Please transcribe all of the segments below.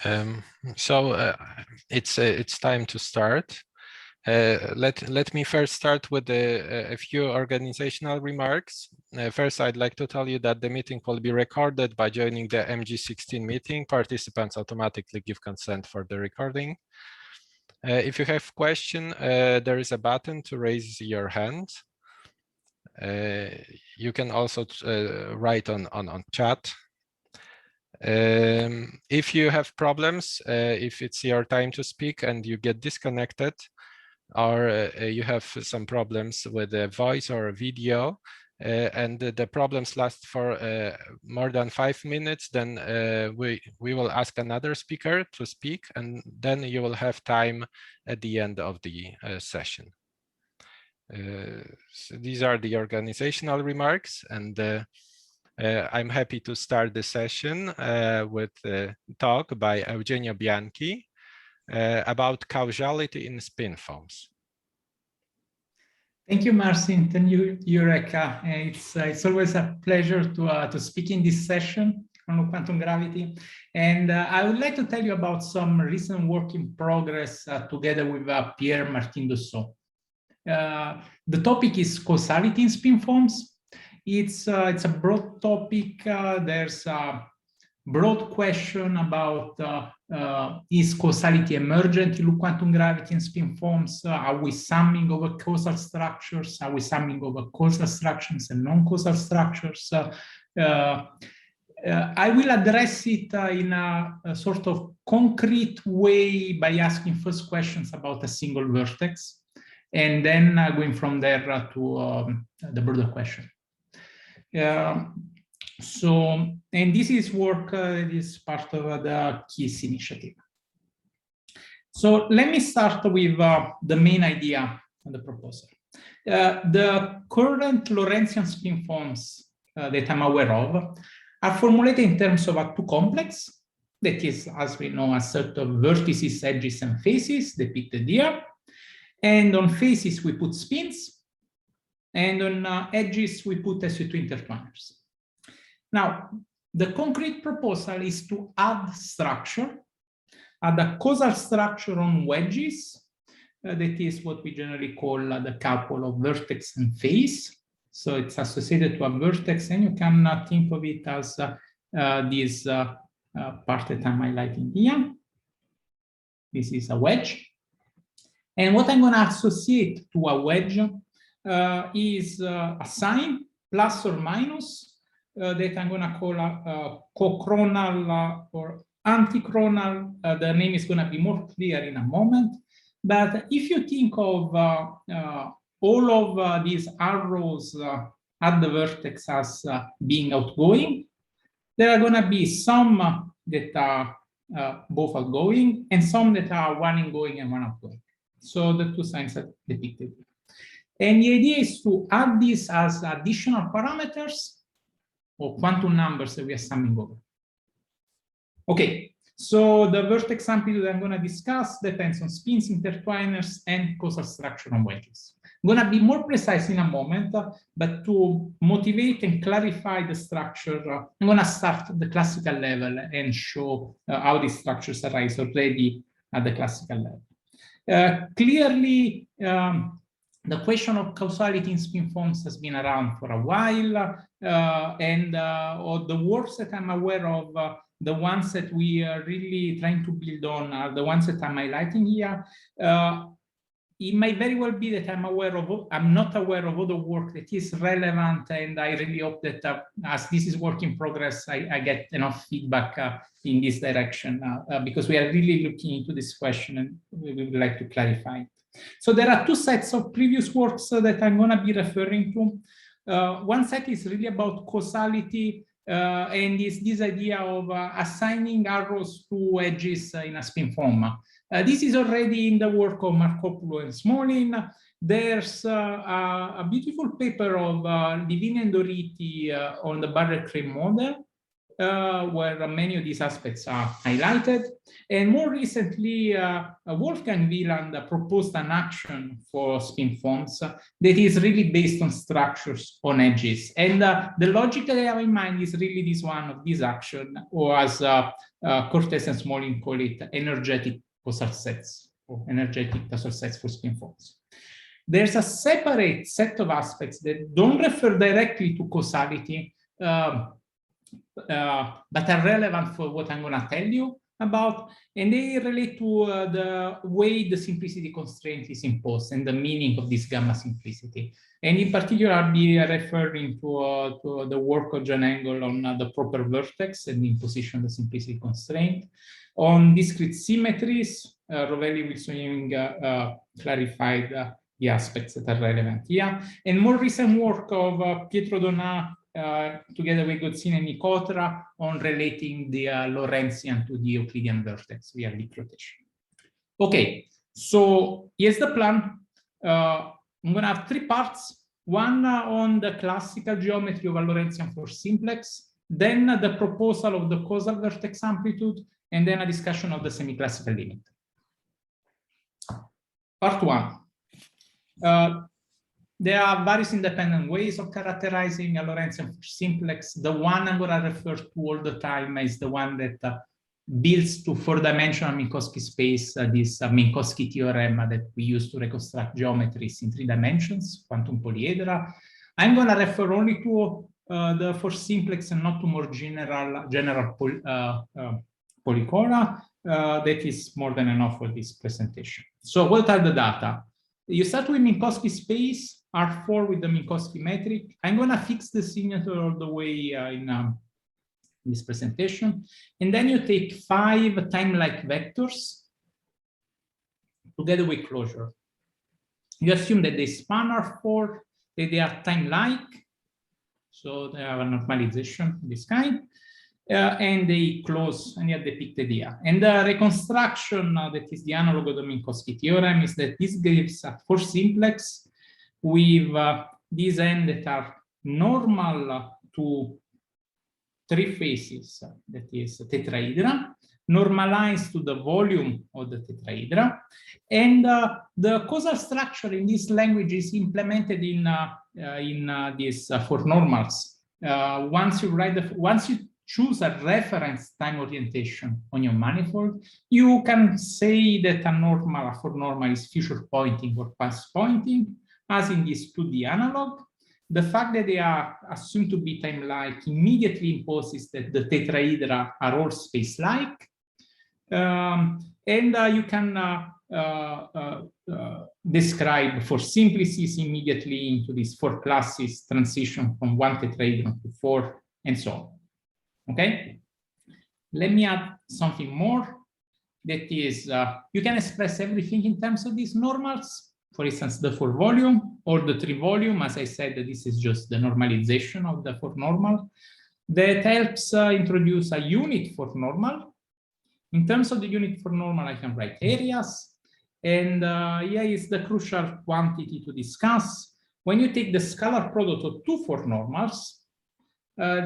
Um, so it's time to start. Let me first start with a few organizational remarks. First, I'd like to tell you that the meeting will be recorded. By joining the MG16 meeting, participants automatically give consent for the recording. If you have question, there is a button to raise your hand. You can also write on chat. If you have problems, if it's your time to speak and you get disconnected, or you have some problems with a voice or a video, and the problems last for more than 5 minutes, then we will ask another speaker to speak, and then you will have time at the end of the session. So these are the organizational remarks, and I'm happy to start the session with a talk by Eugenio Bianchi about causality in spin foams. Thank you, Marcin. Thank you, Eureka. It's always a pleasure to speak in this session on quantum gravity. And I would like to tell you about some recent work in progress together with Pierre-Martin Dessau. The topic is causality in spin foams. It's a broad topic. There's a broad question about is causality emergent in quantum gravity and spin foams? Are we summing over causal structures? Are we summing over causal structures and non-causal structures? I will address it in a sort of concrete way by asking first questions about a single vertex, and then going from there to the broader question. And this is work that is part of the KISS initiative. So let me start with the main idea of the proposal. The current Lorentzian spin foams that I'm aware of are formulated in terms of a two complex, that is, as we know, a set of vertices, edges, and faces depicted here. And on faces, we put spins, and on edges, we put SU2 intertwiners. Now, the concrete proposal is to add structure, add a causal structure on wedges. That is what we generally call the couple of vertex and face. So it's associated to a vertex, and you can think of it as this part that I'm highlighting here. This is a wedge. And what I'm going to associate to a wedge is a sign, plus or minus, that I'm going to call a cochronal or antichronal. The name is going to be more clear in a moment. But if you think of all of these arrows at the vertex as being outgoing, there are going to be some that are both outgoing and some that are one ingoing and one outgoing. So the two signs are depicted. And the idea is to add this as additional parameters or quantum numbers that we are summing over. Okay, so the vertex amplitude I'm going to discuss depends on spins, intertwiners, and causal structure on wedges. I'm going to be more precise in a moment, but to motivate and clarify the structure, I'm going to start at the classical level and show how these structures arise already at the classical level. Clearly, the question of causality in spin foams has been around for a while, and the works that I'm aware of, the ones that we are really trying to build on are the ones that I'm highlighting here. It might very well be that I'm not aware of other work that is relevant, and I really hope that as this is work in progress, I get enough feedback in this direction, because we are really looking into this question and we would like to clarify it. So there are two sets of previous works that I'm going to be referring to. One set is really about causality, and is this idea of assigning arrows to edges in a spin foam. This is already in the work of Markopoulou and Smolin. There's a beautiful paper of Livini and Doriti on the barrel crane model. where many of these aspects are highlighted. And more recently, Wolfgang Wieland proposed an action for spin forms that is really based on structures on edges. And the logic that I have in mind is really this one of this action, or as Cortes and Smolin call it, energetic Poisson sets, or energetic Poisson sets for spin forms. There's a separate set of aspects that don't refer directly to causality, but are relevant for what I'm going to tell you about, and they relate to the way the simplicity constraint is imposed and the meaning of this gamma simplicity. And in particular, I'll be referring to the work of John Engel on the proper vertex and the imposition of the simplicity constraint. On discrete symmetries, Rovelli Wilson clarified the aspects that are relevant here. And more recent work of Pietro Donat together with Godzin and Nicotra on relating the Lorentzian to the Euclidean vertex via Lie rotation. Okay, so here's the plan. I'm going to have three parts. One on the classical geometry of a Lorentzian for simplex, then the proposal of the causal vertex amplitude, and then a discussion of the semi-classical limit. Part one. There are various independent ways of characterizing a Lorentzian for simplex. The one I'm going to refer to all the time is the one that builds to four-dimensional Minkowski space, this Minkowski theorem that we use to reconstruct geometries in 3 dimensions, quantum polyhedra. I'm going to refer only to the for simplex and not to more general polychora. That is more than enough for this presentation. So what are the data? You start with Minkowski space, R4 with the Minkowski metric. I'm going to fix the signature all the way in this presentation. And then you take 5 time-like vectors together with closure. You assume that they span R4, that they are time-like, so they have a normalization of this kind, and they close, and they are depicted here. And the reconstruction that is the analog of the Minkowski theorem is that this gives for simplex with these n that are normal to 3 faces, that is tetrahedra, normalized to the volume of the tetrahedra, and the causal structure in this language is implemented in this for normals. Once you choose a reference time orientation on your manifold, you can say that a normal for normal is future pointing or past pointing, as in this 2D analog. The fact that they are assumed to be time-like immediately imposes that the tetrahedra are all space-like. And you can describe for simplices immediately into these 4 classes, transition from 1 tetrahedron to 4, and so on. Okay? Let me add something more. That is, you can express everything in terms of these normals. For instance, the 4 volume or the 3 volume. As I said, this is just the normalization of the 4 normal. That helps introduce a unit for normal. In terms of the unit for normal, I can write areas. And here is the crucial quantity to discuss. When you take the scalar product of 2 for normals,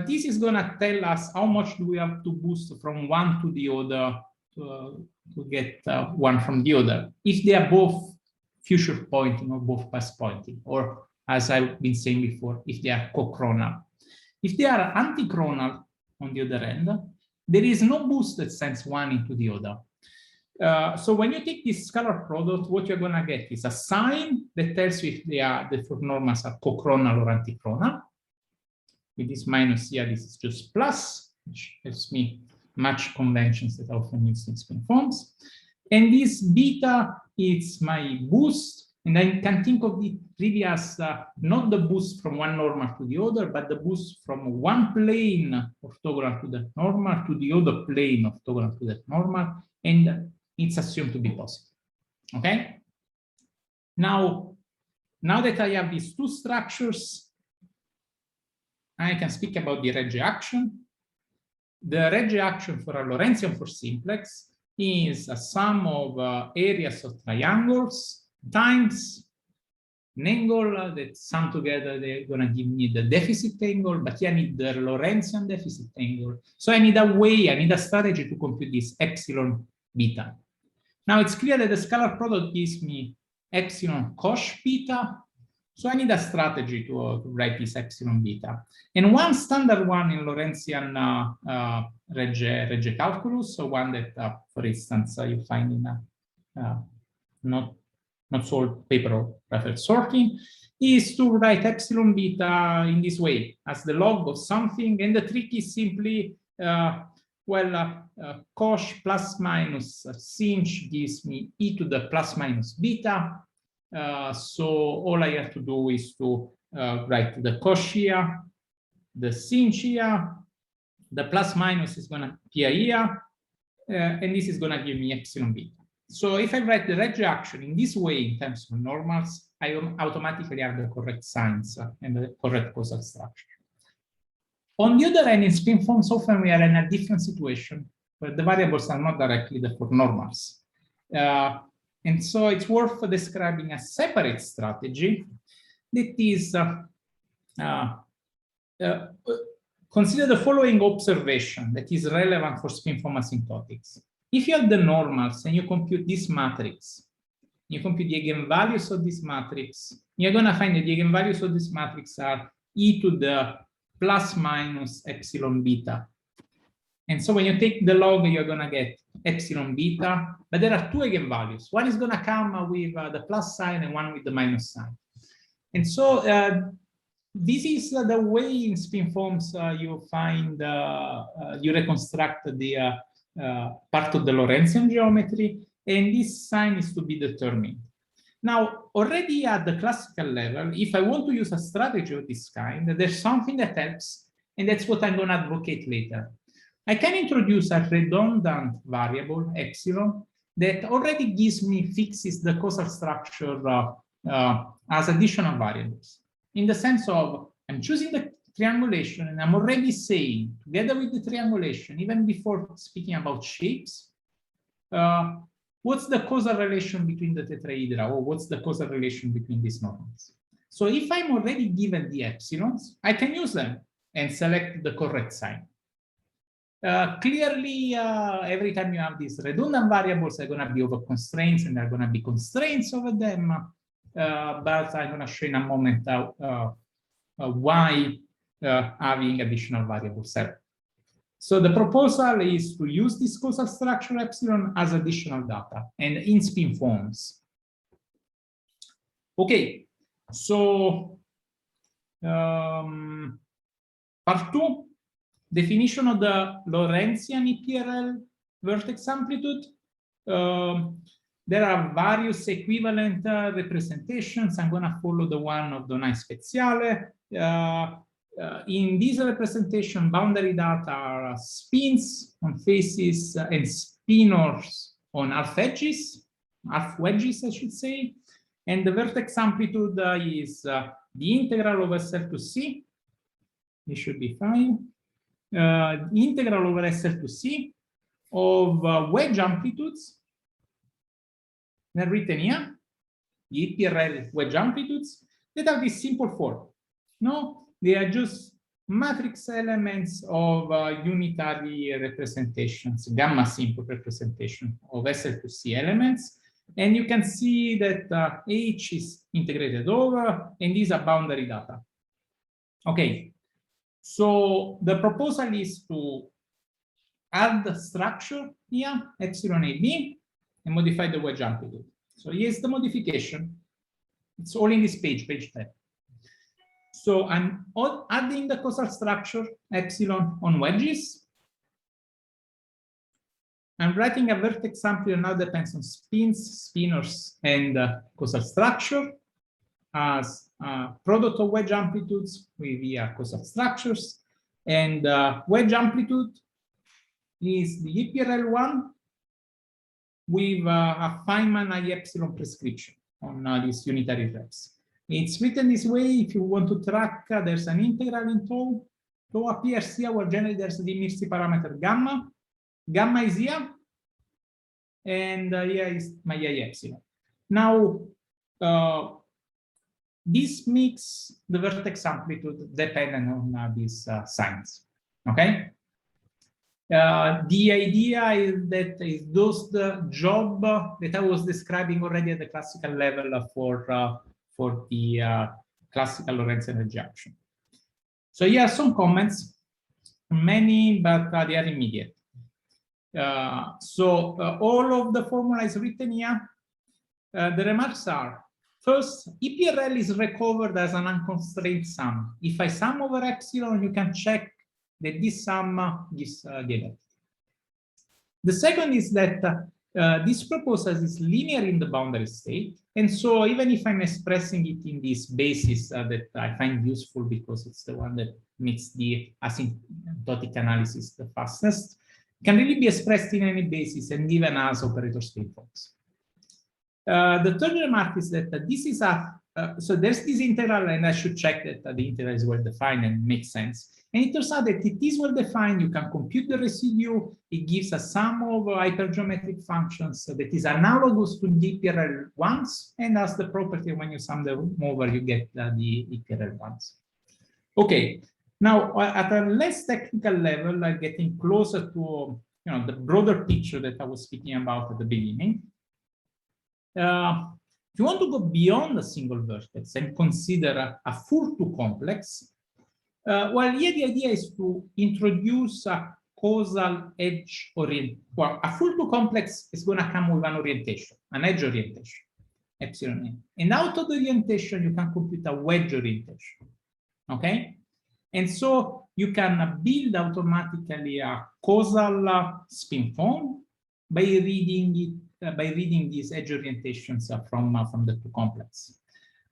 this is going to tell us how much do we have to boost from one to the other to get one from the other. If they are both future pointing or both past pointing, or as I've been saying before, if they are cochronal. If they are antichronal on the other end, there is no boost that sends one into the other. So when you take this scalar product, what you're going to get is a sign that tells you if they are the 4 normals are cochronal or antichronal. With this minus here, this is just plus, which helps me match conventions that are often used in spin forms. And this beta is my boost, and I can think of it really as not the boost from one normal to the other, but the boost from one plane orthogonal to that normal to the other plane orthogonal to that normal, and it's assumed to be positive. Okay? Now that I have these 2 structures, I can speak about the Regge action. The Regge action for a Lorentzian for simplex is a sum of areas of triangles times an angle that sum together, they're gonna give me the deficit angle, but here I need the Lorentzian deficit angle. So I need a way, I need a strategy to compute this epsilon beta. Now it's clear that the scalar product gives me epsilon cosh beta. So I need a strategy to write this epsilon beta. And one standard one in Lorentzian Regge calculus, so one that, for instance, you find in a not solved paper of Raphael sorting, is to write epsilon beta in this way, as the log of something. And the trick is simply, cosh plus minus sinh gives me e to the plus minus beta. So all I have to do is to write the cosh here, the sinh here, the plus minus is going to appear here, and this is going to give me epsilon beta. So if I write the Regge action in this way in terms of normals, I automatically have the correct signs and the correct causal structure. On the other hand, in spin forms, often we are in a different situation where the variables are not directly the four normals. And so it's worth describing a separate strategy that is, consider the following observation that is relevant for spin form asymptotics. If you have the normals and you compute this matrix, you compute the eigenvalues of this matrix, you're going to find that the eigenvalues of this matrix are e to the plus minus epsilon beta. And so when you take the log, you're going to get epsilon beta, but there are two eigenvalues. One is going to come with the plus sign and one with the minus sign. And so this is the way in spin forms you find, you reconstruct the part of the Lorentzian geometry, and this sign is to be determined. Now, already at the classical level, if I want to use a strategy of this kind, there's something that helps, and that's what I'm going to advocate later. I can introduce a redundant variable, epsilon, that already gives me, fixes the causal structure as additional variables. In the sense of, I'm choosing the triangulation, and I'm already saying, together with the triangulation, even before speaking about shapes, what's the causal relation between the tetrahedra, or what's the causal relation between these normals? So if I'm already given the epsilons, I can use them and select the correct sign. Clearly, every time you have these redundant variables, they're going to be over constraints, and there are going to be constraints over them. But I'm going to show in a moment why having additional variables help. So the proposal is to use this causal structure epsilon as additional data and in spin forms. Okay, so part 2, definition of the Lorentzian EPRL vertex amplitude. There are various equivalent representations. I'm going to follow the one of Donai Speziale. In this representation, boundary data are spins on faces and spinors on half edges, half wedges, I should say. And the vertex amplitude is the integral over SL to C. This should be fine. The integral over SL to C of wedge amplitudes. They're written here, the EPRL wedge amplitudes, that have this simple form. No, they are just matrix elements of unitary representations, gamma simple representation of SL to C elements. And you can see that H is integrated over, and these are boundary data. Okay, so the proposal is to add the structure here, epsilon AB, and modify the wedge amplitude. So here's the modification. It's all in this page, page 10. So I'm adding the causal structure epsilon on wedges. I'm writing a vertex amplitude now depends on spins, spinors, and causal structure as product of wedge amplitudes with via causal structures. And wedge amplitude is the EPRL one with a Feynman I epsilon prescription on these unitary reps. It's written this way. If you want to track, there's an integral in tau. Tau appears here where generally there's the Mirci parameter gamma. Gamma is here, and here is my I epsilon. Now, this makes the vertex amplitude dependent on these signs. Okay. The idea is that it does the job that I was describing already at the classical level for the classical Lorentz energy action. So here are some comments, many, but they are immediate. All of the formula is written here. The remarks are, first, EPRL is recovered as an unconstrained sum. If I sum over epsilon, you can check that this sum gives the identity. The second is that this proposal is linear in the boundary state. And so even if I'm expressing it in this basis that I find useful because it's the one that makes the asymptotic analysis the fastest, can really be expressed in any basis and given as operator spin forms. The third remark is that this is so there's this integral, and I should check that the integral is well defined and makes sense. And it turns out that it is well defined. You can compute the residue. It gives a sum of hypergeometric functions that is analogous to the EPRL ones, and has the property when you sum them over, you get the EPRL ones. Okay, now at a less technical level, like getting closer to the broader picture that I was speaking about at the beginning. If you want to go beyond a single vertex and consider a full two complex, well, here the idea is to introduce a causal edge orientation. Well, a full two complex is going to come with an orientation, an edge orientation, epsilon A. And out of the orientation, you can compute a wedge orientation. Okay? And so you can build automatically a causal spin form by reading it. By reading these edge orientations from the two complex.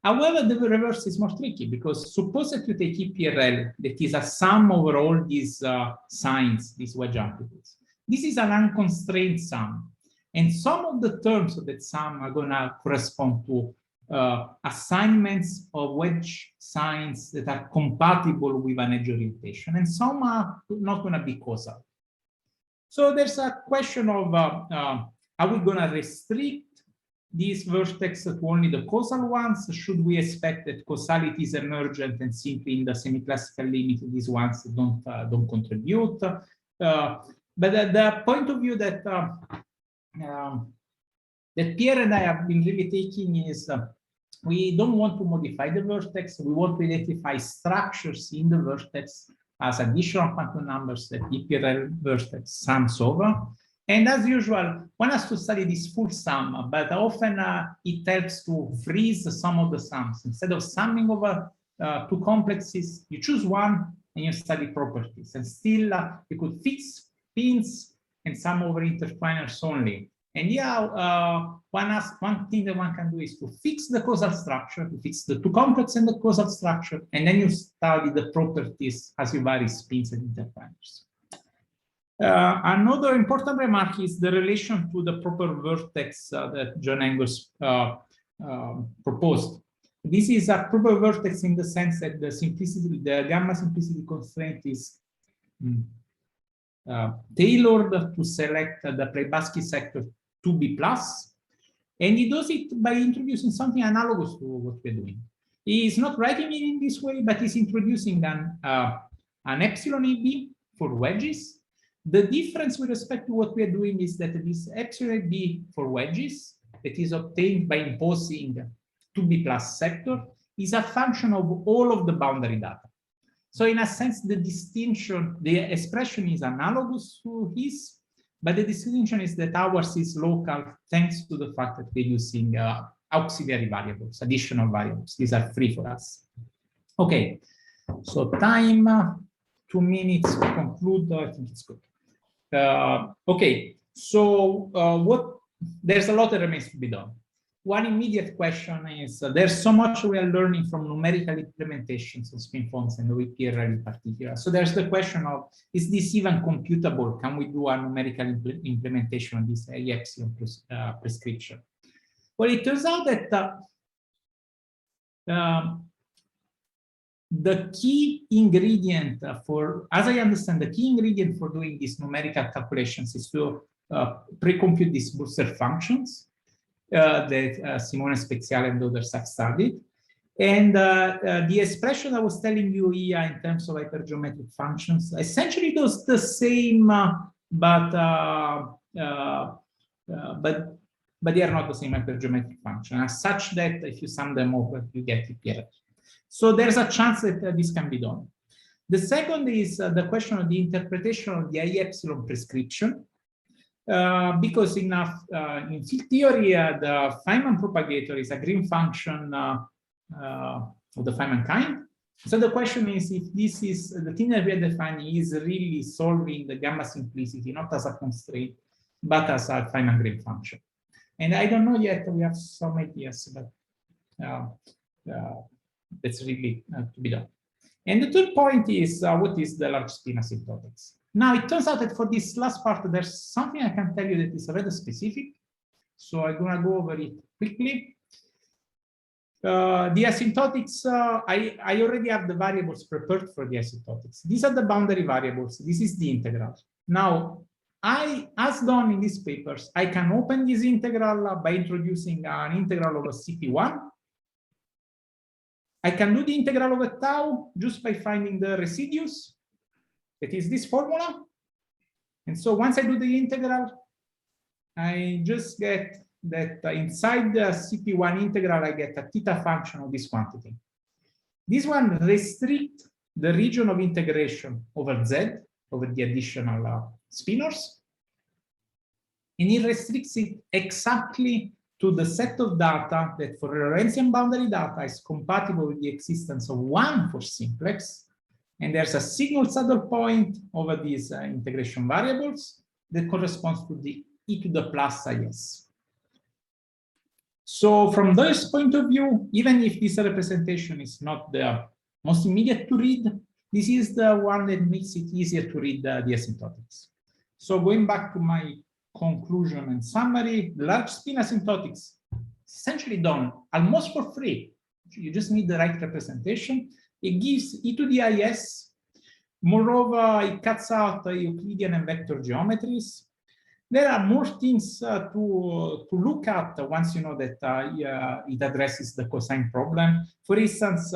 However, the reverse is more tricky because suppose that you take EPRL that is a sum over all these signs, these wedge amplitudes. This is an unconstrained sum. And some of the terms of that sum are going to correspond to assignments of wedge signs that are compatible with an edge orientation. And some are not going to be causal. So there's a question of are we going to restrict these vertex to only the causal ones? Should we expect that causality is emergent and simply in the semi-classical limit these ones don't contribute? But the point of view that that Pierre and I have been really taking is we don't want to modify the vertex. We want to identify structures in the vertex as additional quantum numbers that EPRL vertex sums over. And as usual, one has to study this full sum, but often it helps to freeze some of the sums. Instead of summing over two complexes, you choose one and you study properties. And still, you could fix pins and sum over intertwiners only. And yeah, one thing that one can do is to fix the causal structure, to fix the two complexes and the causal structure, and then you study the properties as you vary spins and intertwiners. Another important remark is the relation to the proper vertex that John Angus proposed. This is a proper vertex in the sense that the simplicity, the gamma simplicity constraint is tailored to select the Prebaski sector 2B+, and he does it by introducing something analogous to what we're doing. He is not writing it in this way, but he's introducing an epsilon AB for wedges. The difference with respect to what we are doing is that this epsilon AB for wedges that is obtained by imposing 2B+ sector is a function of all of the boundary data. So in a sense, the distinction, the expression is analogous to his, but the distinction is that ours is local thanks to the fact that we're using auxiliary variables, additional variables. These are free for us. Okay, so time, 2 minutes to conclude. I think it's good. Okay, so there's a lot that remains to be done. One immediate question is, there's so much we are learning from numerical implementations of spin forms and EPRL in particular. So there's the question of, is this even computable? Can we do a numerical implementation of this epsilon prescription? Well, it turns out that the key ingredient for, as I understand, the key ingredient for doing these numerical calculations is to pre-compute these booster functions that Simone Speziale and others have studied. And the expression I was telling you here in terms of hypergeometric functions essentially does the same, but they are not the same hypergeometric function, as such that if you sum them over, you get it. So there's a chance that this can be done. The second is the question of the interpretation of the I epsilon prescription. Because in field theory, the Feynman propagator is a green function of the Feynman kind. So the question is if this is the thing that we are defining is really solving the gamma simplicity, not as a constraint, but as a Feynman green function. And I don't know yet, we have some ideas, but that's really to be done. And the third point is what is the large spin asymptotics? Now, it turns out that for this last part, there's something I can tell you that is rather specific. So I'm going to go over it quickly. The asymptotics, I already have the variables prepared for the asymptotics. These are the boundary variables. This is the integral. Now, as done in these papers, I can open this integral by introducing an integral over CP1. I can do the integral over tau just by finding the residues. That is this formula. And so once I do the integral, I just get that inside the CP1 integral, I get a theta function of this quantity. This one restricts the region of integration over Z, over the additional spinors. And it restricts it exactly to the set of data that for Lorentzian boundary data is compatible with the existence of one for simplex. And there's a signal saddle point over these integration variables that corresponds to the e to the plus is. So from this point of view, even if this representation is not the most immediate to read, this is the one that makes it easier to read the asymptotics. So going back to my conclusion and summary, large spin asymptotics essentially done almost for free. You just need the right representation. It gives e to the is. Moreover, it cuts out Euclidean and vector geometries. There are more things to look at once you know that it addresses the cosine problem. For instance,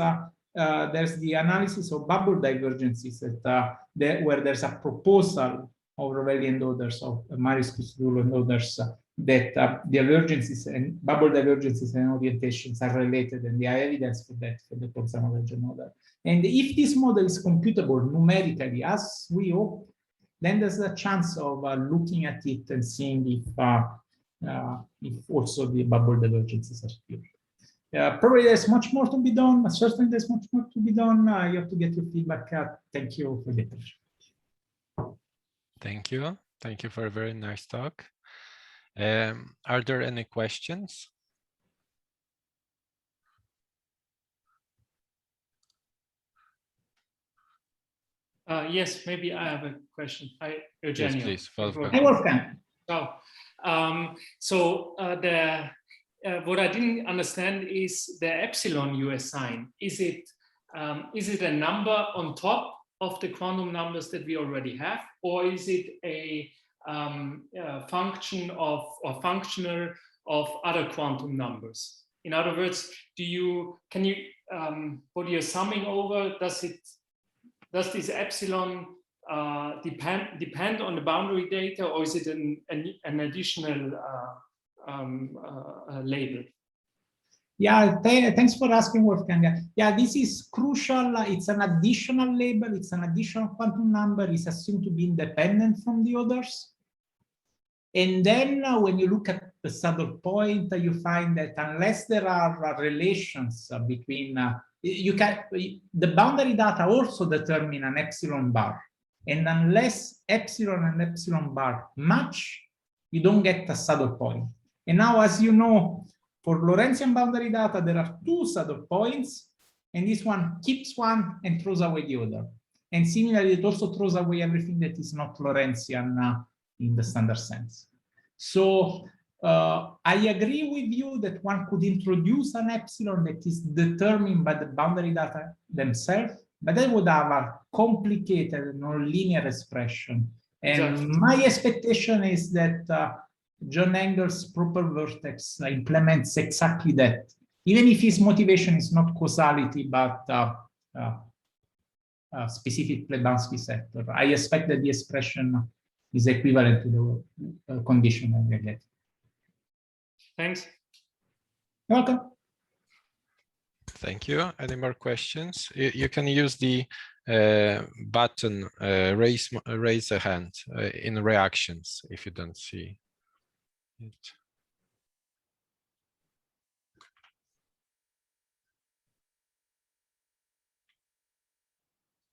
there's the analysis of bubble divergences where there's a proposal of Rovelli and others, of Marius Kustulo and others, that the divergences and bubble divergences and orientations are related, and there are evidence for that for the Poisson-Roger model. And if this model is computable numerically, as we hope, then there's a chance of looking at it and seeing if also the bubble divergences are clear. Probably there's much more to be done. Certainly there's much more to be done. You have to get your feedback. Thank you for the attention. Thank you. Thank you for a very nice talk. Are there any questions? Yes, maybe I have a question. Hi, Eugenio. Yes, please. Hey, Wolfgang. So what I didn't understand is the epsilon you assign. Is it a number on top of the quantum numbers that we already have, or is it a function of or functional of other quantum numbers? In other words, what you're summing over, does this epsilon depend on the boundary data, or is it an additional label? Yeah, thanks for asking, Wolfgang. Yeah, this is crucial. It's an additional label. It's an additional quantum number. It's assumed to be independent from the others. And then when you look at the saddle point, you find that unless there are relations between, the boundary data also determine an epsilon bar. And unless epsilon and epsilon bar match, you don't get a saddle point. And now, as you know, for Lorentzian boundary data, there are two saddle points, and this one keeps one and throws away the other. And similarly, it also throws away everything that is not Lorentzian in the standard sense. So I agree with you that one could introduce an epsilon that is determined by the boundary data themselves, but that would have a complicated nonlinear expression. And exactly. My expectation is that John Engel's proper vertex implements exactly that. even if his motivation is not causality, but specific Plebanski sector. I expect that the expression is equivalent to the condition that we get. Thanks. You're welcome. Thank you. Any more questions? You can use the button raise a hand in reactions if you don't see it.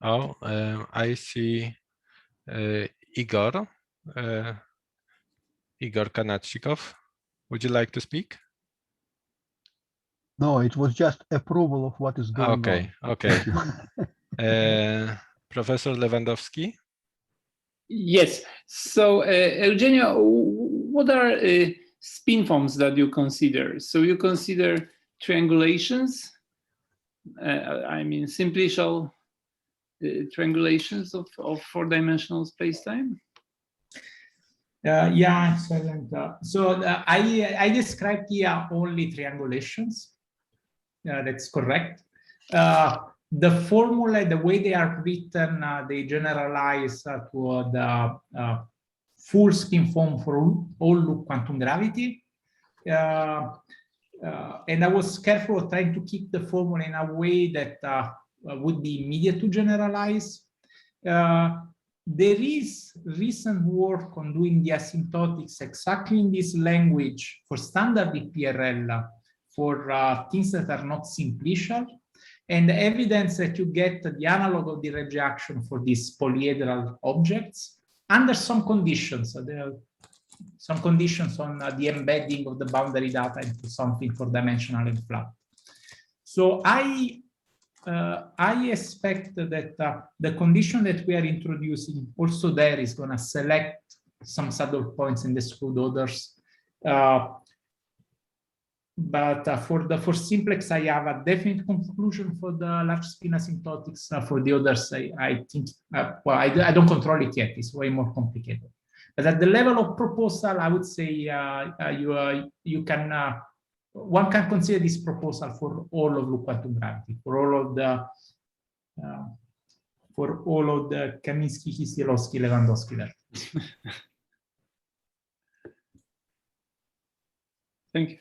Oh, I see Igor. Igor Kanatchikov. Would you like to speak? No, it was just approval of what is going on. Okay. Professor Lewandowski? Yes. So, Eugenio, what are spin forms that you consider? So you consider triangulations, I mean simplicial triangulations of four-dimensional space-time? Yeah, excellent. I described here only triangulations. That's correct. The formula, the way they are written, they generalize to the full spin form for all loop quantum gravity. And I was careful of trying to keep the formula in a way that would be immediate to generalize. There is recent work on doing the asymptotics exactly in this language for standard EPRL for things that are not simplicial, and the evidence that you get the analog of the rejection for these polyhedral objects under some conditions. So there are some conditions on the embedding of the boundary data into something four-dimensional and flat. So I expect that the condition that we are introducing also there is going to select some saddle points in the screwed orders. But for simplex, I have a definite conclusion for the large spin asymptotics. For the others, I think, well, I don't control it yet. It's way more complicated. But at the level of proposal, I would say you can. One can consider this proposal for all of loop quantum gravity, for all of the Kaminsky, Kisielowski, Lewandowski vectors. Thank you.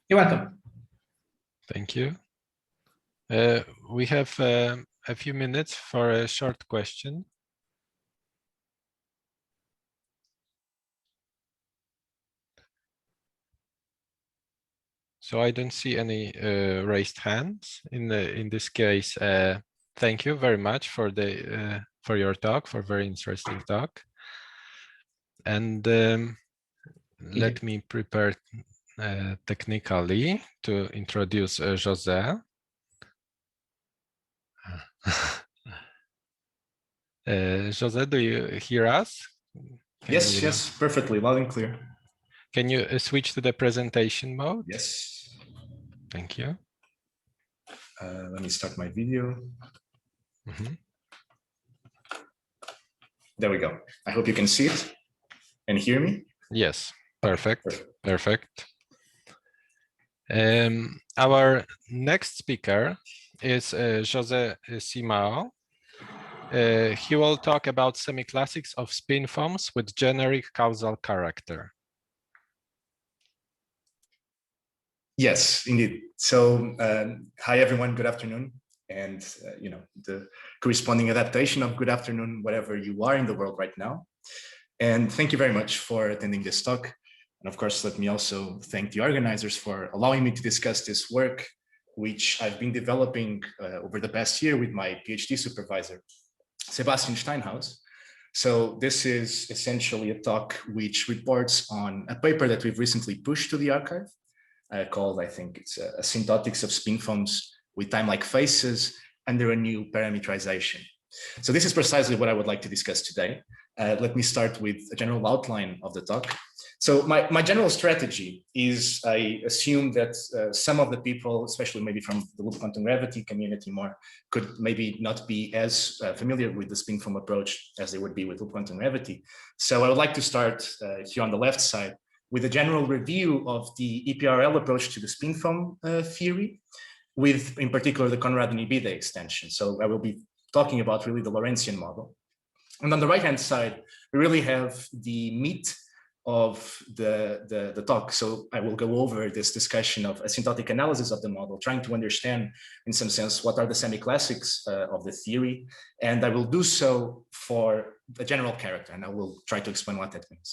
You're welcome. Thank you. We have a few minutes for a short question. So I don't see any raised hands. In this case, thank you very much for your talk, for a very interesting talk. And let me prepare technically to introduce José. José, do you hear us? Yes, perfectly, loud and clear. Can you switch to the presentation mode? Yes. Thank you. Let me start my video. Mm-hmm. There we go. I hope you can see it and hear me. Yes, perfect. Perfect. Our next speaker is José Simão. He will talk about semi-classics of spin forms with generic causal character. Yes, indeed. So, hi everyone, good afternoon. And, the corresponding adaptation of good afternoon, wherever you are in the world right now. And thank you very much for attending this talk. And of course, let me also thank the organizers for allowing me to discuss this work, which I've been developing over the past year with my PhD supervisor, Sebastian Steinhaus. So this is essentially a talk which reports on a paper that we've recently pushed to the archive, called, I think it's Asymptotics of Spin Forms with Time-like Faces under a new parameterization. So this is precisely what I would like to discuss today. Let me start with a general outline of the talk. So my general strategy is I assume that some of the people, especially maybe from the loop quantum gravity community more, could maybe not be as familiar with the spin form approach as they would be with loop quantum gravity. So I would like to start here on the left side with a general review of the EPRL approach to the spin foam theory, with in particular the Conrad and Ibida extension. So I will be talking about really the Lorentzian model. And on the right-hand side, we really have the meat of the talk. So I will go over this discussion of asymptotic analysis of the model, trying to understand, in some sense, what are the semi-classics of the theory. And I will do so for a general character, and I will try to explain what that means.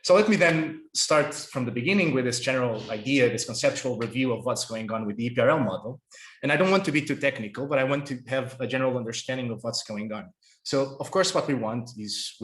So let me then start from the beginning with this general idea, this conceptual review of what's going on with the EPRL model. And I don't want to be too technical, but I want to have a general understanding of what's going on. So of course, what we want is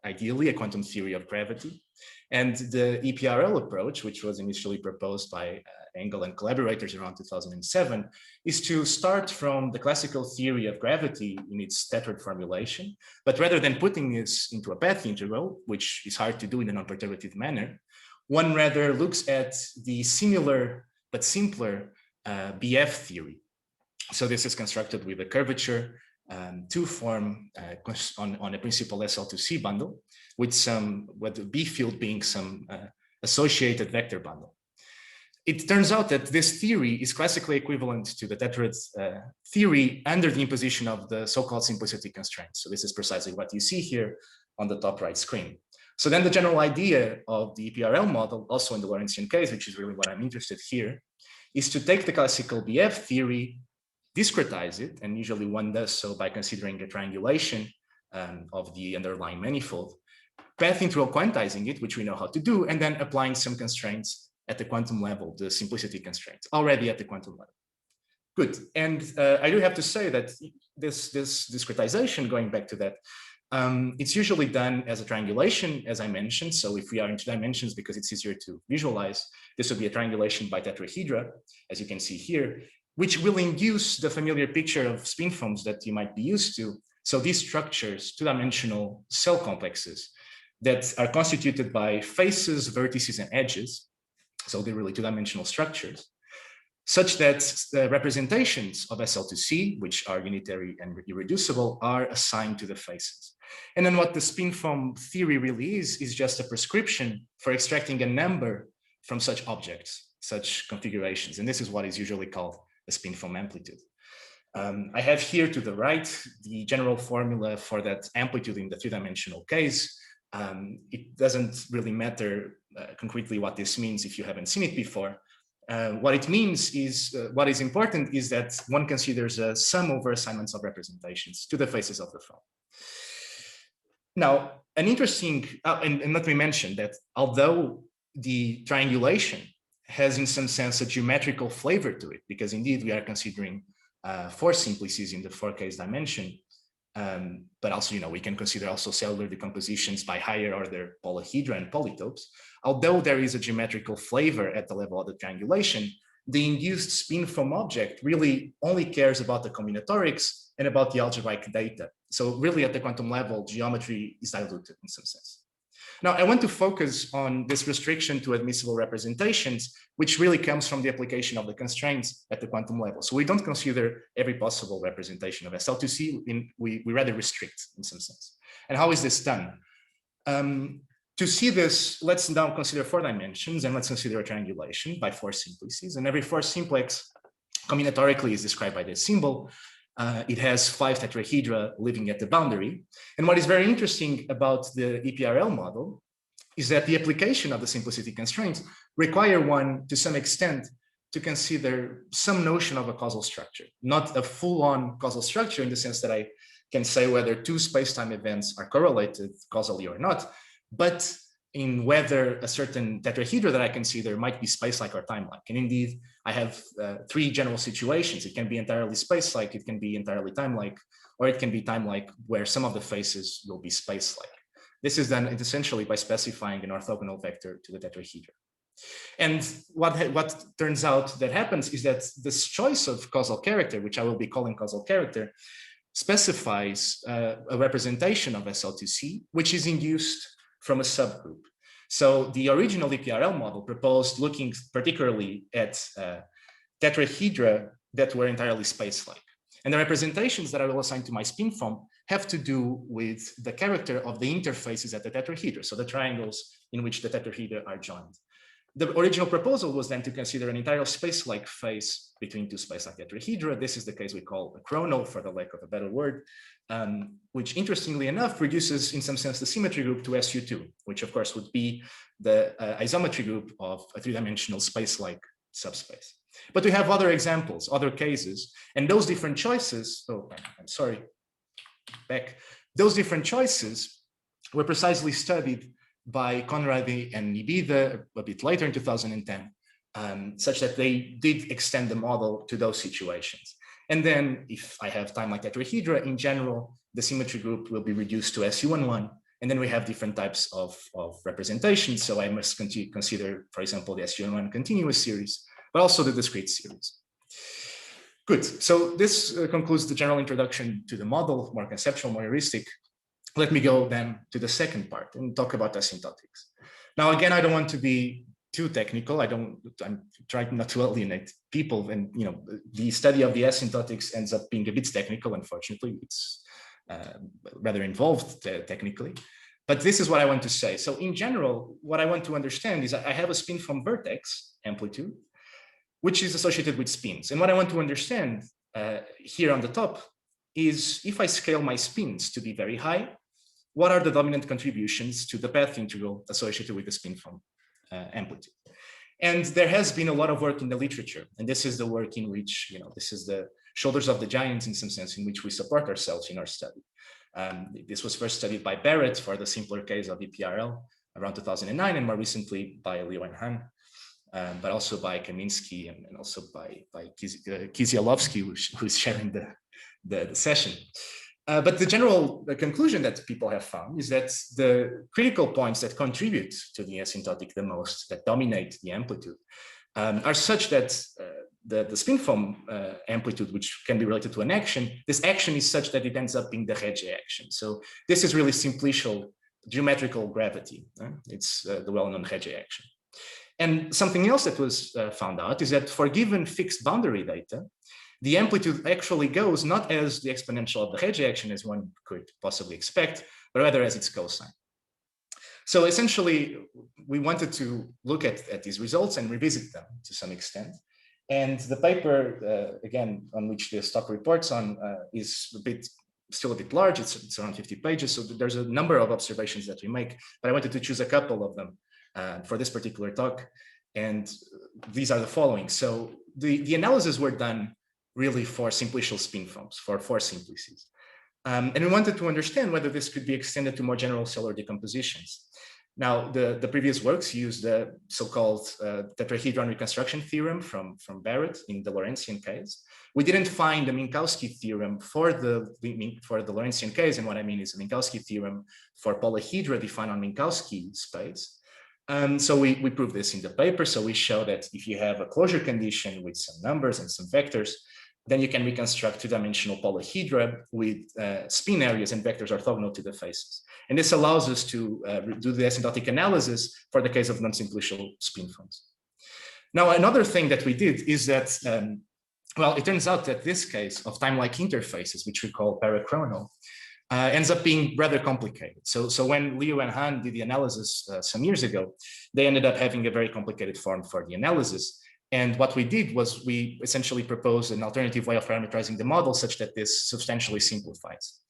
ideally a quantum theory of gravity. And the EPRL approach, which was initially proposed by Engel and collaborators around 2007, is to start from the classical theory of gravity in its tetrad formulation. But rather than putting this into a path integral, which is hard to do in a non-perturbative manner, one rather looks at the similar but simpler BF theory. So this is constructed with a curvature to form on a principal SL2C bundle with the B field being some associated vector bundle. It turns out that this theory is classically equivalent to the tetrad theory under the imposition of the so-called simplicity constraints. So this is precisely what you see here on the top right screen. So then the general idea of the EPRL model, also in the Lorentzian case, which is really what I'm interested here, is to take the classical BF theory, discretize it, and usually one does so by considering a triangulation of the underlying manifold, path integral quantizing it, which we know how to do, and then applying some constraints at the quantum level, the simplicity constraints, already at the quantum level. Good, and I do have to say that this discretization, going back to that, it's usually done as a triangulation, as I mentioned. So if we are in 2 dimensions, because it's easier to visualize, this would be a triangulation by tetrahedra, as you can see here, which will induce the familiar picture of spin foams that you might be used to. So these structures, 2-dimensional cell complexes that are constituted by faces, vertices, and edges. So they're really 2-dimensional structures, such that the representations of SL2C, which are unitary and irreducible, are assigned to the faces. And then what the spin foam theory really is just a prescription for extracting a number from such objects, such configurations. And this is what is usually called a spin foam amplitude. I have here to the right the general formula for that amplitude in the 3-dimensional case. It doesn't really matter concretely what this means if you haven't seen it before. What it means is, what is important is that one considers a sum over assignments of representations to the faces of the foam. Now, an interesting, and let me mention that although the triangulation has in some sense a geometrical flavor to it, because indeed we are considering 4 simplices in the 4-case dimension, but also, we can consider also cellular decompositions by higher order polyhedra and polytopes. Although there is a geometrical flavor at the level of the triangulation, the induced spin foam object really only cares about the combinatorics and about the algebraic data. So really at the quantum level, geometry is diluted in some sense. Now, I want to focus on this restriction to admissible representations, which really comes from the application of the constraints at the quantum level. So we don't consider every possible representation of SL2C, we rather restrict in some sense. And how is this done? To see this, let's now consider 4 dimensions, and let's consider a triangulation by 4 simplices. And every 4 simplex combinatorically is described by this symbol. It has 5 tetrahedra living at the boundary. And what is very interesting about the EPRL model is that the application of the simplicity constraints require one, to some extent, to consider some notion of a causal structure, not a full-on causal structure in the sense that I can say whether 2 space-time events are correlated causally or not, but in whether a certain tetrahedra that I consider might be space-like or time-like. And indeed, I have 3 general situations. It can be entirely space-like, it can be entirely time-like, or it can be time-like where some of the faces will be space-like. This is done essentially by specifying an orthogonal vector to the tetrahedra. And what turns out that happens is that this choice of causal character, which I will be calling causal character, specifies a representation of SL2C, which is induced from a subgroup. So the original EPRL model proposed looking particularly at tetrahedra that were entirely space-like. And the representations that I will assign to my spin foam have to do with the character of the interfaces at the tetrahedra, so the triangles in which the tetrahedra are joined. The original proposal was then to consider an entire space-like phase between two space-like tetrahedra. This is the case we call a chronal, for the lack of a better word, which interestingly enough reduces in some sense the symmetry group to SU2, which of course would be the isometry group of a three-dimensional space-like subspace. But we have other examples, other cases, and those different choices, oh, I'm sorry, back, those different choices were precisely studied by Conradi and Nibida a bit later in 2010, such that they did extend the model to those situations. And then if I have time like tetrahedra, in general, the symmetry group will be reduced to SU11. And then we have different types of representations. So I must consider, for example, the SU11 continuous series, but also the discrete series. Good, so this concludes the general introduction to the model, more conceptual, more heuristic. Let me go then to the second part and talk about asymptotics. Now, again, I don't want to be too technical. I'm trying not to alienate people, and the study of the asymptotics ends up being a bit technical. Unfortunately, it's rather involved technically. But this is what I want to say. So in general, what I want to understand is I have a spin from vertex amplitude, which is associated with spins. And what I want to understand here on the top is if I scale my spins to be very high, what are the dominant contributions to the path integral associated with the spin from amplitude? And there has been a lot of work in the literature, and this is the work in which, this is the shoulders of the giants in some sense in which we support ourselves in our study. This was first studied by Barrett for the simpler case of EPRL around 2009, and more recently by Liu and Han, but also by Kaminsky and also by Kisielowski, who's sharing the session. But the general conclusion that people have found is that the critical points that contribute to the asymptotic the most, that dominate the amplitude, are such that the spin foam amplitude, which can be related to an action, this action is such that it ends up being the Regge action. So this is really simplicial geometrical gravity. It's the well-known Regge action. And something else that was found out is that for given fixed boundary data, the amplitude actually goes not as the exponential of the Regge action as one could possibly expect, but rather as its cosine. So essentially, we wanted to look at these results and revisit them to some extent. And the paper, again, on which the stock reports on is still a bit large. It's around 50 pages. So there's a number of observations that we make, but I wanted to choose a couple of them for this particular talk. And these are the following. So the analyses were done really for simplicial spin foams, for four simplices. And we wanted to understand whether this could be extended to more general cellular decompositions. Now, the previous works used the so-called tetrahedron reconstruction theorem from Barrett in the Lorentzian case. We didn't find a Minkowski theorem for the Lorentzian case, and what I mean is a Minkowski theorem for polyhedra defined on Minkowski space. So we proved this in the paper. So we show that if you have a closure condition with some numbers and some vectors, then you can reconstruct two-dimensional polyhedra with spin areas and vectors orthogonal to the faces. And this allows us to do the asymptotic analysis for the case of non-simplicial spin foams. Now, another thing that we did is that, well, it turns out that this case of time-like interfaces, which we call parachronal, ends up being rather complicated. So when Liu and Han did the analysis some years ago, they ended up having a very complicated form for the analysis. And what we did was we essentially proposed an alternative way of parameterizing the model such that this substantially simplifies.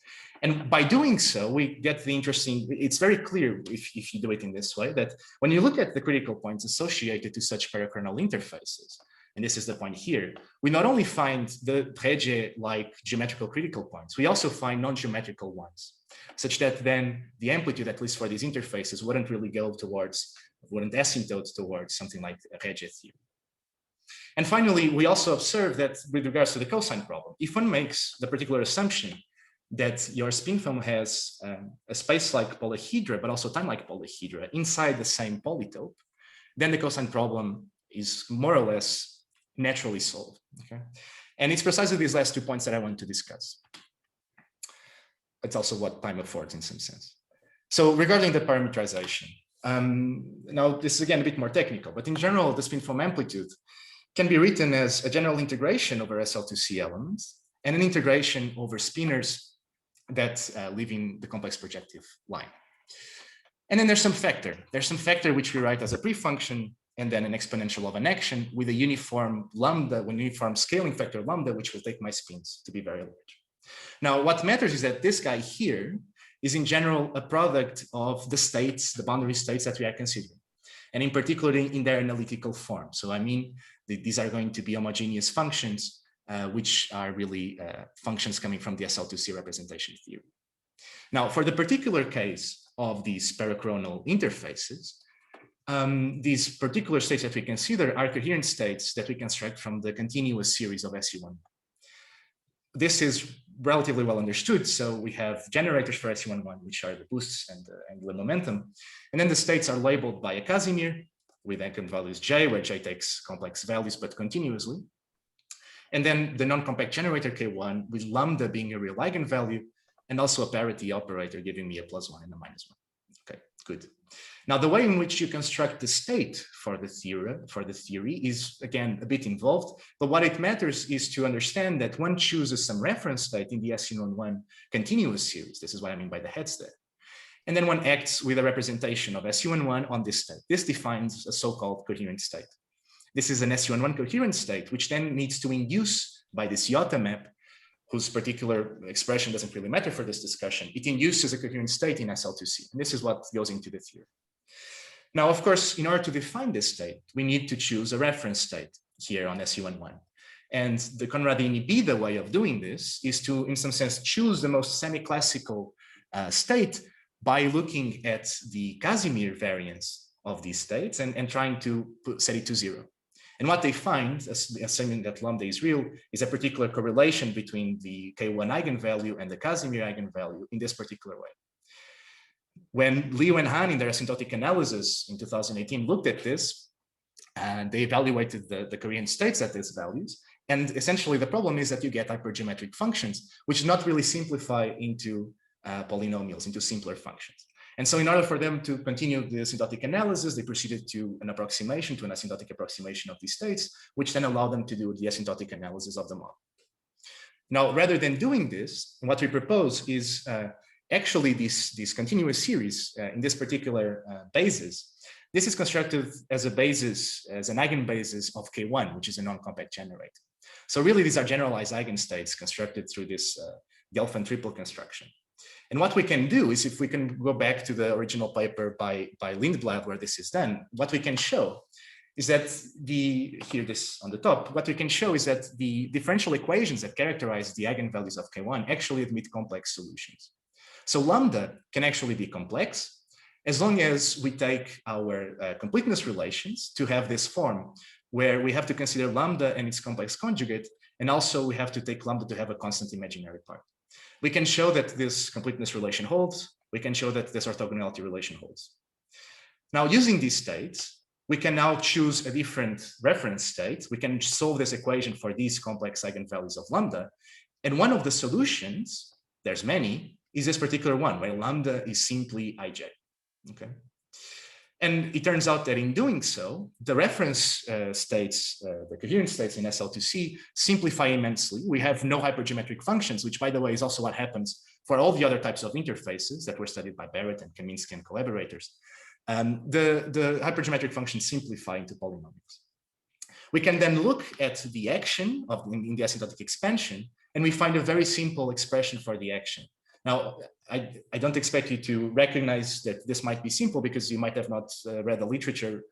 And by doing so, we get the interesting, it's very clear if you do it in this way, that when you look at the critical points associated to such parachronal interfaces, and this is the point here, we not only find the Regge-like geometrical critical points, we also find non-geometrical ones, such that then the amplitude, at least for these interfaces, wouldn't really go towards, wouldn't asymptote towards something like a Regge theory. And finally, we also observe that with regards to the cosine problem, if one makes the particular assumption that your spin foam has a space-like polyhedra, but also time-like polyhedra inside the same polytope, then the cosine problem is more or less naturally solved. Okay? And it's precisely these last 2 points that I want to discuss. It's also what time affords in some sense. So regarding the parameterization, now this is again a bit more technical, but in general, the spin foam amplitude can be written as a general integration over SL2C elements and an integration over spinors that live in the complex projective line. And then there's some factor. There's some factor which we write as a pre-function and then an exponential of an action with a uniform lambda, one uniform scaling factor lambda, which will take my spins to be very large. Now, what matters is that this guy here is in general a product of the states, the boundary states that we are considering, and in particular in their analytical form. So I mean, these are going to be homogeneous functions, which are really functions coming from the SL2C representation theory. Now, for the particular case of these paracoronal interfaces, these particular states that we consider are coherent states that we construct from the continuous series of SU1. This is relatively well understood. So we have generators for SU11, which are the boosts and the angular momentum. And then the states are labeled by a Casimir with eigenvalues J, where J takes complex values, but continuously. And then the non-compact generator K1 with lambda being a real eigenvalue, and also a parity operator giving me a +1 and a -1. Okay, good. Now, the way in which you construct the state for the theory is, again, a bit involved, but what it matters is to understand that one chooses some reference state in the SU11 continuous series. This is what I mean by the head state. And then one acts with a representation of SU11 on this state. This defines a so-called coherent state. This is an SU11 coherent state, which then needs to induce by this iota map, whose particular expression doesn't really matter for this discussion. It induces a coherent state in SL2C. And this is what goes into the theory. Now, of course, in order to define this state, we need to choose a reference state here on SU11. And the Conradini-Bida way of doing this is to, in some sense, choose the most semi-classical state by looking at the Casimir variance of these states and trying to set it to 0. And what they find, assuming that lambda is real, is a particular correlation between the K1 eigenvalue and the Casimir eigenvalue in this particular way. When Liu and Han in their asymptotic analysis in 2018 looked at this, and they evaluated the coherent states at these values, and essentially the problem is that you get hypergeometric functions, which not really simplify into polynomials, into simpler functions. And so in order for them to continue the asymptotic analysis, they proceeded to an approximation, to an asymptotic approximation of these states, which then allowed them to do the asymptotic analysis of the model. Now, rather than doing this, what we propose is actually this continuous series in this particular basis. This is constructed as a basis, as an eigenbasis of K1, which is a non-compact generator. So really, these are generalized eigenstates constructed through this Gelfand triple construction. And what we can do is, if we can go back to the original paper by Lindblad, where this is done, what we can show is that here this on the top, what we can show is that the differential equations that characterize the eigenvalues of K1 actually admit complex solutions. So lambda can actually be complex as long as we take our completeness relations to have this form where we have to consider lambda and its complex conjugate, and also we have to take lambda to have a constant imaginary part. We can show that this completeness relation holds. We can show that this orthogonality relation holds. Now, using these states, we can now choose a different reference state. We can solve this equation for these complex eigenvalues of lambda. And one of the solutions, there's many, is this particular one, where lambda is simply ij. Okay. And it turns out that in doing so, the reference states, the coherent states in SL2C simplify immensely. We have no hypergeometric functions, which, by the way, is also what happens for all the other types of interfaces that were studied by Barrett and Kaminsky and collaborators. The hypergeometric functions simplify into polynomials. We can then look at the action in the asymptotic expansion, and we find a very simple expression for the action. Now, I don't expect you to recognize that this might be simple because you might have not read the literature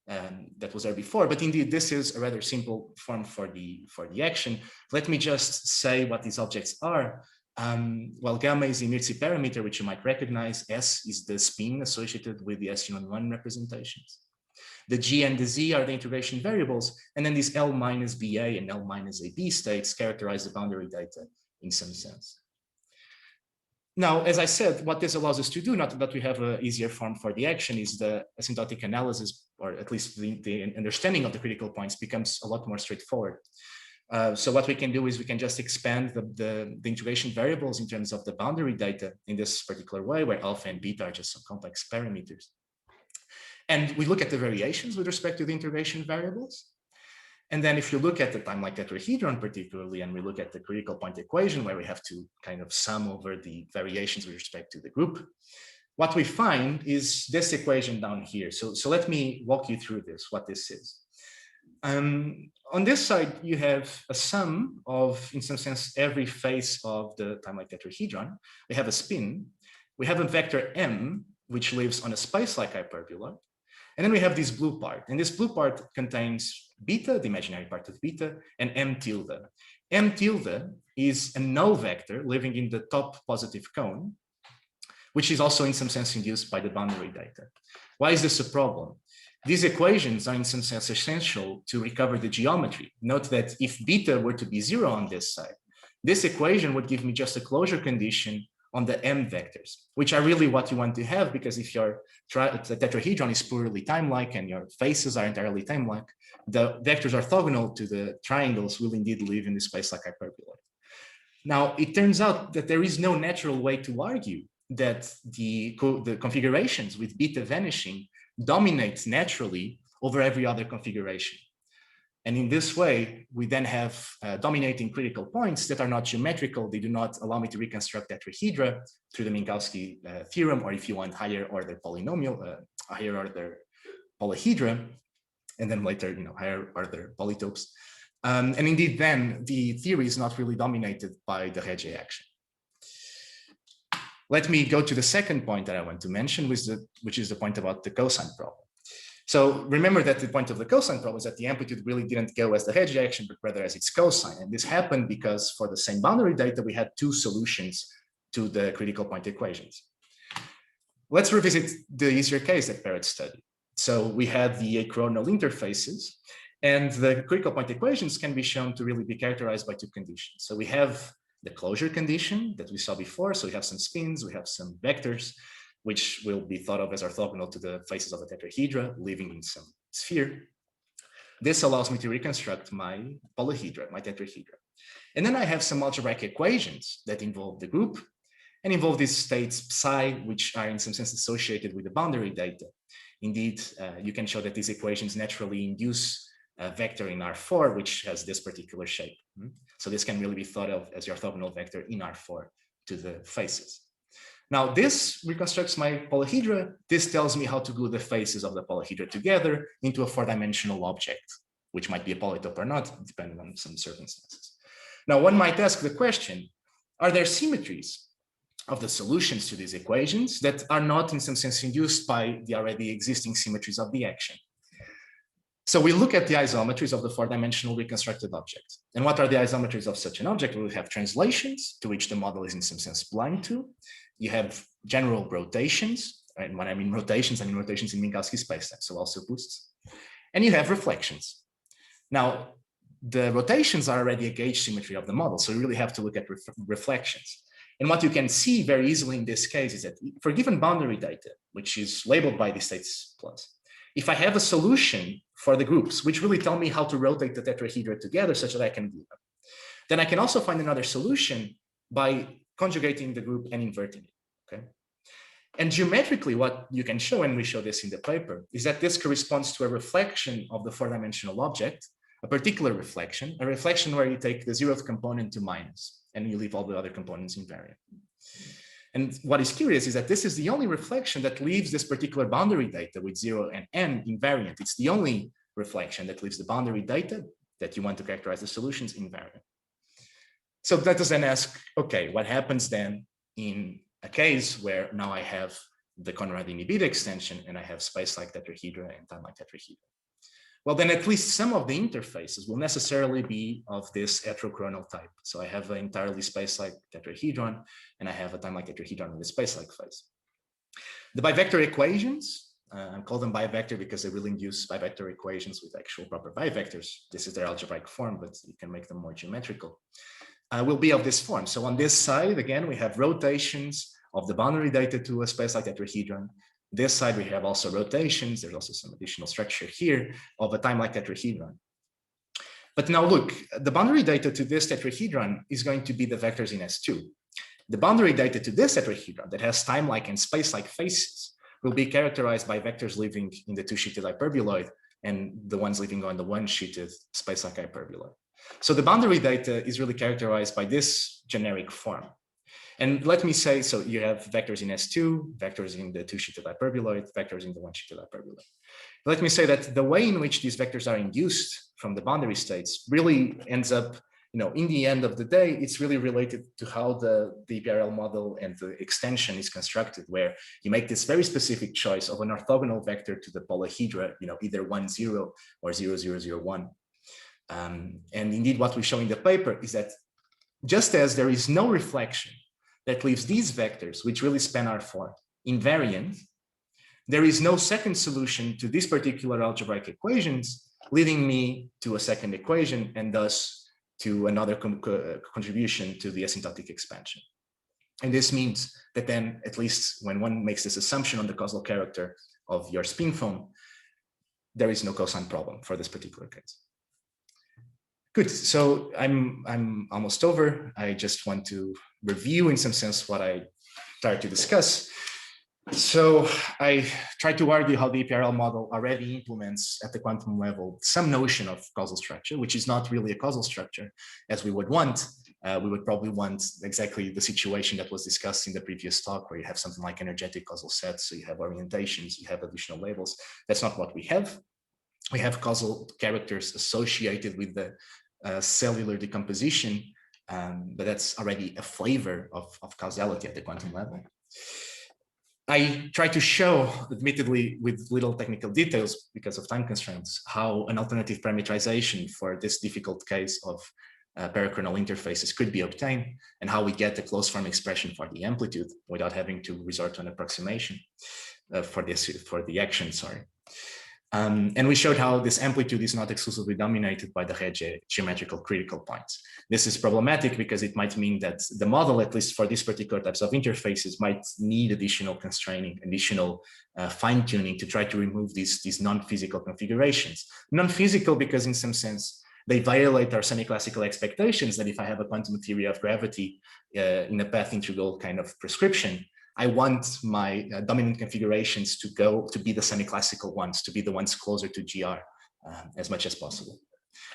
that was there before, but indeed this is a rather simple form for the action. Let me just say what these objects are. Well, gamma is the inertia parameter, which you might recognize. S is the spin associated with the SU11 representations. The G and the Z are the integration variables, and then these L minus BA and L minus AB states characterize the boundary data in some sense. Now, as I said, what this allows us to do, not that we have an easier form for the action, is the asymptotic analysis, or at least the understanding of the critical points becomes a lot more straightforward. So what we can do is we can just expand the integration variables in terms of the boundary data in this particular way, where alpha and beta are just some complex parameters. And we look at the variations with respect to the integration variables. And then if you look at the time-like tetrahedron particularly, and we look at the critical point equation where we have to kind of sum over the variations with respect to the group, what we find is this equation down here. So let me walk you through this, what this is. On this side, you have a sum of, in some sense, every face of the time-like tetrahedron. We have a spin. We have a vector m, which lives on a space-like hyperbola. And then we have this blue part. And this blue part contains beta, the imaginary part of beta, and m tilde. M tilde is a null vector living in the top positive cone, which is also in some sense induced by the boundary data. Why is this a problem? These equations are in some sense essential to recover the geometry. Note that if beta were to be 0 on this side, this equation would give me just a closure condition on the m vectors, which are really what you want to have, because if your tetrahedron is purely time-like and your faces are entirely time-like, the vectors orthogonal to the triangles will indeed live in the space like hyperbola. Now, it turns out that there is no natural way to argue that the configurations with beta vanishing dominate naturally over every other configuration. And in this way, we then have dominating critical points that are not geometrical. They do not allow me to reconstruct tetrahedra through the Minkowski theorem, or if you want higher order polynomial, higher order polyhedra, and then later, higher order polytopes. And indeed, then the theory is not really dominated by the Regge action. Let me go to the second point that I want to mention, which is the point about the cosine problem. So remember that the point of the cosine problem is that the amplitude really didn't go as the Regge action, but rather as its cosine. And this happened because for the same boundary data, we had two solutions to the critical point equations. Let's revisit the easier case that Parrott studied. So we had the achronal interfaces, and the critical point equations can be shown to really be characterized by two conditions. So we have the closure condition that we saw before. So we have some spins, we have some vectors, which will be thought of as orthogonal to the faces of the tetrahedra living in some sphere. This allows me to reconstruct my polyhedra, my tetrahedra. And then I have some algebraic equations that involve the group and involve these states psi, which are in some sense associated with the boundary data. Indeed, you can show that these equations naturally induce a vector in R4, which has this particular shape. So this can really be thought of as the orthogonal vector in R4 to the faces. Now this reconstructs my polyhedra. This tells me how to glue the faces of the polyhedra together into a 4-dimensional object, which might be a polytope or not, depending on some circumstances. Now one might ask the question, are there symmetries of the solutions to these equations that are not in some sense induced by the already existing symmetries of the action? So we look at the isometries of the 4-dimensional reconstructed object. And what are the isometries of such an object? We have translations to which the model is in some sense blind to. You have general rotations, and when I mean rotations in Minkowski spacetime, so also boosts. And you have reflections. Now, the rotations are already a gauge symmetry of the model, so you really have to look at reflections. And what you can see very easily in this case is that for given boundary data, which is labeled by the states plus, if I have a solution for the groups, which really tell me how to rotate the tetrahedra together such that I can glue them, then I can also find another solution by conjugating the group and inverting it, okay? And geometrically, what you can show, and we show this in the paper, is that this corresponds to a reflection of the 4-dimensional object, a particular reflection, a reflection where you take the 0th component to minus, and you leave all the other components invariant. And what is curious is that this is the only reflection that leaves this particular boundary data with 0 and n invariant. It's the only reflection that leaves the boundary data that you want to characterize the solutions invariant. So let us then ask, okay, what happens then in a case where now I have the Conradini beta extension and I have space-like tetrahedra and time-like tetrahedra? Well, then at least some of the interfaces will necessarily be of this heterochronal type. So I have an entirely space-like tetrahedron and I have a time-like tetrahedron with a space-like face. The bivector equations, I call them bivector because they will induce bivector equations with actual proper bivectors. This is their algebraic form, but you can make them more geometrical. Will be of this form. So on this side, again, we have rotations of the boundary data to a space-like tetrahedron. This side, we have also rotations. There's also some additional structure here of a time-like tetrahedron. But now look, the boundary data to this tetrahedron is going to be the vectors in S2. The boundary data to this tetrahedron that has time-like and space-like faces will be characterized by vectors living in the two-shifted hyperboloid and the ones living on the one-sheeted space like hyperboloid. So the boundary data is really characterized by this generic form. And let me say, so you have vectors in S2, vectors in the two-sheeted hyperboloid, vectors in the one-sheeted hyperboloid. Let me say that the way in which these vectors are induced from the boundary states really ends up, in the end of the day, it's really related to how the EPRL model and the extension is constructed, where you make this very specific choice of an orthogonal vector to the polyhedra, either 1, 0 or 0, 0, 0, 1. And indeed, what we show in the paper is that just as there is no reflection that leaves these vectors, which really span R4, invariant, there is no second solution to these particular algebraic equations, leading me to a second equation and thus to another contribution to the asymptotic expansion. And this means that then, at least when one makes this assumption on the causal character of your spin foam, there is no cosine problem for this particular case. Good, so I'm almost over. I just want to review in some sense what I started to discuss. So I tried to argue how the EPRL model already implements at the quantum level some notion of causal structure, which is not really a causal structure as we would want. We would probably want exactly the situation that was discussed in the previous talk, where you have something like energetic causal sets, so you have orientations, you have additional labels. That's not what we have. We have causal characters associated with the cellular decomposition, but that's already a flavor of causality at the quantum level. I try to show, admittedly with little technical details because of time constraints, how an alternative parameterization for this difficult case of parachronal interfaces could be obtained, and how we get a closed form expression for the amplitude without having to resort to an approximation for the action, sorry. And we showed how this amplitude is not exclusively dominated by the geometrical critical points. This is problematic because it might mean that the model, at least for these particular types of interfaces, might need additional constraining, additional fine-tuning to try to remove these non-physical configurations. Non-physical because in some sense, they violate our semi-classical expectations that if I have a quantum theory of gravity in a path integral kind of prescription, I want my dominant configurations to be the semi-classical ones, to be the ones closer to GR as much as possible.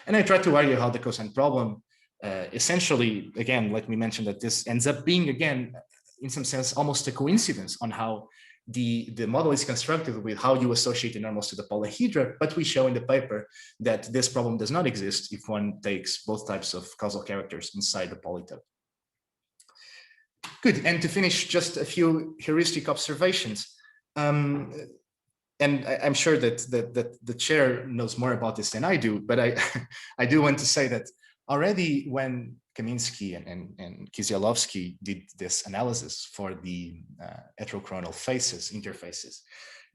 And I try to argue how the cosine problem essentially, again, let me mention that this ends up being, again, in some sense, almost a coincidence on how the model is constructed with how you associate the normals to the polyhedra, but we show in the paper that this problem does not exist if one takes both types of causal characters inside the polytope. Good, and to finish, just a few heuristic observations. And I'm sure that the chair knows more about this than I do, but I do want to say that already when Kaminsky and Kisielowski did this analysis for the heterochronal interfaces,